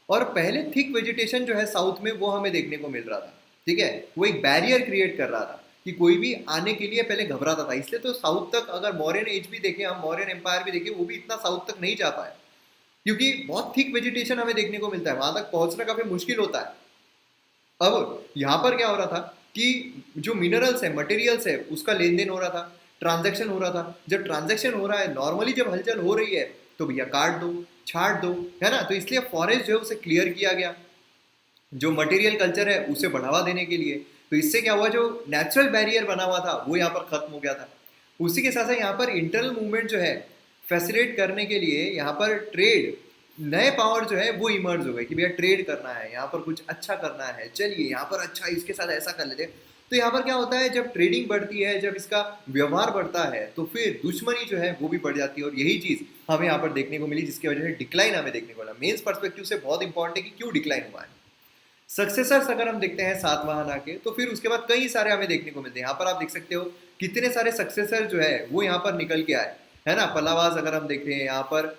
और पहले थिक वेजिटेशन जो है साउथ में वो हमें देखने को मिल रहा था। ठीक है, वो एक बैरियर क्रिएट कर रहा था कि कोई भी आने के लिए पहले घबराता था, इसलिए तो साउथ तक अगर मौर्यन एज भी देखें, हम मौर्यन एम्पायर भी देखें, वो भी इतना साउथ तक नहीं जा पाए, क्योंकि बहुत थिक वेजिटेशन हमें देखने को मिलता है, वहां तक पहुंचना काफी मुश्किल होता है। अब यहाँ पर क्या हो रहा था कि जो मिनरल्स है, मटेरियल्स है, उसका लेन देन हो रहा था, ट्रांजैक्शन हो रहा था। जब ट्रांजैक्शन हो रहा है, नॉर्मली जब हलचल हो रही है तो भैया काट दो, छाट दो, है ना। तो इसलिए फॉरेस्ट जो है उसे क्लियर किया गया, जो मटेरियल कल्चर है उसे बढ़ावा देने के लिए। तो इससे क्या हुआ, जो नेचुरल बैरियर बना हुआ था वो यहाँ पर खत्म हो गया था। उसी के साथ साथ यहाँ पर इंटरनल मूवमेंट जो है फैसिलिटेट करने के लिए यहाँ पर ट्रेड, नए पावर जो है वो इमर्ज हो गए कि भैया ट्रेड करना है, यहाँ पर कुछ अच्छा करना है, चलिए यहाँ पर अच्छा इसके साथ ऐसा कर लेते। तो यहाँ पर क्या होता है, जब ट्रेडिंग बढ़ती है, जब इसका व्यवहार बढ़ता है, तो फिर दुश्मनी जो है वो भी बढ़ जाती है, और यही चीज़ हमें यहाँ पर देखने को मिली, जिसकी वजह से डिक्लाइन हमें देखने को मिला। मेंस पर्सपेक्टिव से बहुत इंपॉर्टेंट है कि क्यों डिक्लाइन हुआ है। सक्सेसर्स अगर हम देखते हैं सातवाहना के, तो फिर उसके बाद कई सारे हमें देखने को मिलते हैं। यहाँ पर आप देख सकते हो कितने सारे सक्सेसर जो है वो यहाँ पर निकल के आए, है ना। पलावास अगर हम देखें, यहाँ पर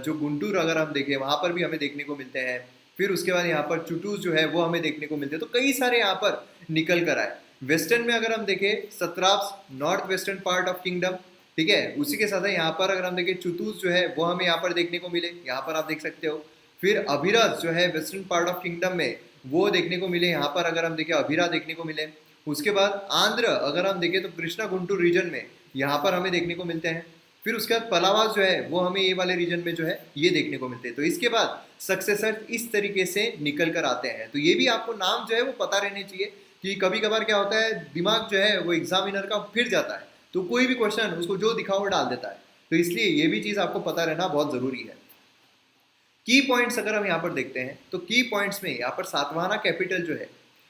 जो गुंटूर अगर हम देखें, वहाँ पर भी हमें देखने को मिलते हैं। फिर उसके बाद यहाँ पर चुटूस जो है वो हमें देखने को मिलते हैं। तो कई सारे यहाँ पर निकल कर आए। वेस्टर्न में अगर हम देखें, satraps, north western part of kingdom, ठीक है। उसी के साथ यहाँ पर अगर हम देखें चुतूस जो है वो हमें यहाँ पर देखने को मिले, यहाँ पर आप देख सकते हो। फिर अभिरथ जो है वेस्टर्न पार्ट ऑफ किंगडम में वो देखने को मिले, यहाँ पर अगर हम देखें अभिरा देखने को मिले। उसके बाद आंध्र अगर हम देखें तो कृष्णा गुंटूर रीजन में यहाँ पर हमें देखने को मिलते हैं। फिर उसके बाद पलावास जो है वो हमें ये वाले रीजन में जो है ये देखने को मिलते हैं। तो इसके बाद सक्सेसर इस तरीके से निकल कर आते हैं। तो ये भी आपको नाम जो है वो पता रहने चाहिए, कि कभी कभार क्या होता है, दिमाग जो है वो एग्जामिनर का फिर जाता है, तो कोई भी क्वेश्चन उसको जो दिखा वो डाल देता है। तो इसलिए ये भी चीज़ आपको पता रहना बहुत ज़रूरी है। की पॉइंट्स अगर हम यहाँ पर देखते हैं तो की पॉइंट्स में यहाँ पर सातवाहना कैपिटल जो है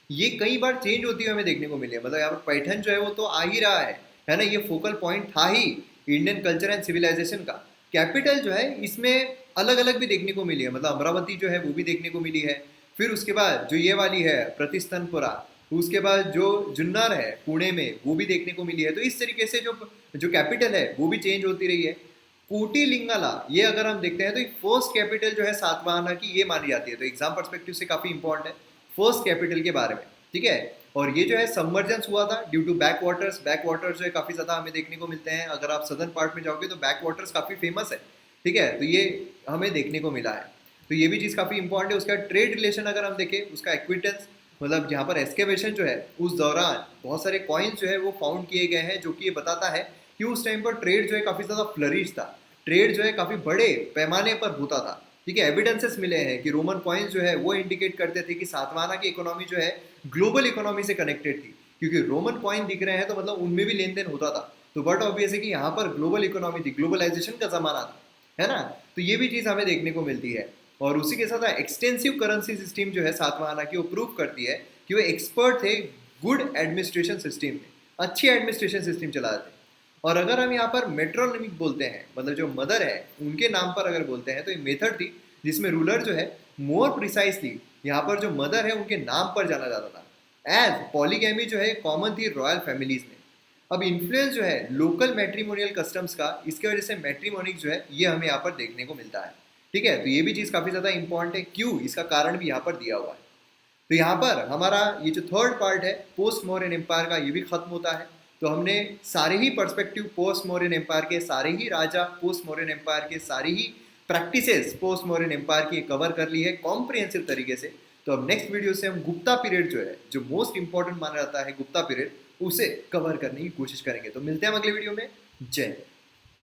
ये कई बार चेंज होती हुई हमें देखने को मिली है। मतलब यहाँ पर पैठन जो है वो तो आ ही रहा है ना। ये फोकल पॉइंट था ही इंडियन कल्चर एंड सिविलाइजेशन का। कैपिटल जो है इसमें अलग अलग भी देखने को मिली है, मतलब अमरावती जो है वो भी देखने को मिली है। फिर उसके बाद जो ये वाली है प्रतिस्तनपुरा, उसके बाद जो जुन्नर है पुणे में वो भी देखने को मिली है। तो इस तरीके से जो कैपिटल है वो भी चेंज होती रही है। कोटी लिंगाला ये अगर हम देखते हैं तो फर्स्ट कैपिटल जो है सातवाहना की ये मानी जाती है। तो एग्जाम पर्सपेक्टिव से काफी इंपॉर्टेंट है फर्स्ट कैपिटल के बारे में, ठीक है। और ये जो है सबमर्जेंस हुआ था due to back waters. Back waters जो है काफी ज्यादा हमें देखने को मिलते हैं। अगर आप सदर्न पार्ट में जाओगे तो बैक वाटर्स काफी फेमस है, ठीक है। तो ये हमें देखने को मिला है। तो ये भी चीज़ काफ़ी इंपॉर्टेंट है। उसका ट्रेड रिलेशन अगर हम देखें, उसका एक्विटेंस, मतलब जहाँ पर एस्केवेशन जो है उस दौरान बहुत सारे कॉइन्स जो है वो फाउंड किए गए हैं, जो कि ये बताता है कि उस टाइम पर ट्रेड जो है काफ़ी ज़्यादा फ्लरिश था। ट्रेड जो है काफ़ी बड़े पैमाने पर होता था, ठीक है। एविडेंसेस मिले हैं कि रोमन कॉइन्स जो है वो इंडिकेट करते थे कि सातवाहना की इकोनॉमी जो है ग्लोबल इकोनॉमी से कनेक्टेड थी, क्योंकि रोमन कॉइन दिख रहे हैं तो मतलब उनमें भी लेन देन होता था। तो बट ऑब्वियस है कि यहाँ पर ग्लोबल इकोनॉमी थी, ग्लोबलाइजेशन का ज़माना था, है ना। तो ये भी चीज़ हमें देखने को मिलती है। और उसी के साथ एक्सटेंसिव करेंसी सिस्टम जो है सातवाहना की, वो प्रूव करती है कि वो एक्सपर्ट थे गुड एडमिनिस्ट्रेशन सिस्टम में, अच्छी एडमिनिस्ट्रेशन सिस्टम चलाते थे। और अगर हम यहाँ पर मेट्रोनिमिक बोलते हैं, मतलब जो मदर है उनके नाम पर अगर बोलते हैं, तो ये मेथड थी जिसमें रूलर जो है मोर प्रिसाइसली यहाँ पर जो मदर है उनके नाम पर जाना जाता था। एज पॉलीगैमी जो है कॉमन थी रॉयल फैमिलीज में। अब इन्फ्लुएंस जो है लोकल मैट्रिमोनियल कस्टम्स का, इसके वजह से मैट्रिमोनिक जो है ये हमें यहाँ पर देखने को मिलता है, ठीक है। तो ये भी चीज़ काफ़ी ज़्यादा इंपॉर्टेंट है, क्यों, इसका कारण भी यहाँ पर दिया हुआ है। तो यहाँ पर हमारा ये जो थर्ड पार्ट है पोस्ट मौर्यन एम्पायर का, ये भी खत्म होता है। तो हमने सारे ही पर्सपेक्टिव पोस्ट मौर्यन एम्पायर के, सारे ही राजा पोस्ट मौर्यन एम्पायर के, सारी ही प्रैक्टिसेस पोस्ट मौर्यन एम्पायर की कवर कर ली है कॉम्प्रिहेंसिव तरीके से। तो अब नेक्स्ट वीडियो से हम गुप्ता पीरियड जो है, जो मोस्ट इंपॉर्टेंट माना जाता है गुप्ता पीरियड, उसे कवर करने की कोशिश करेंगे। तो मिलते हैं अगले वीडियो में। जय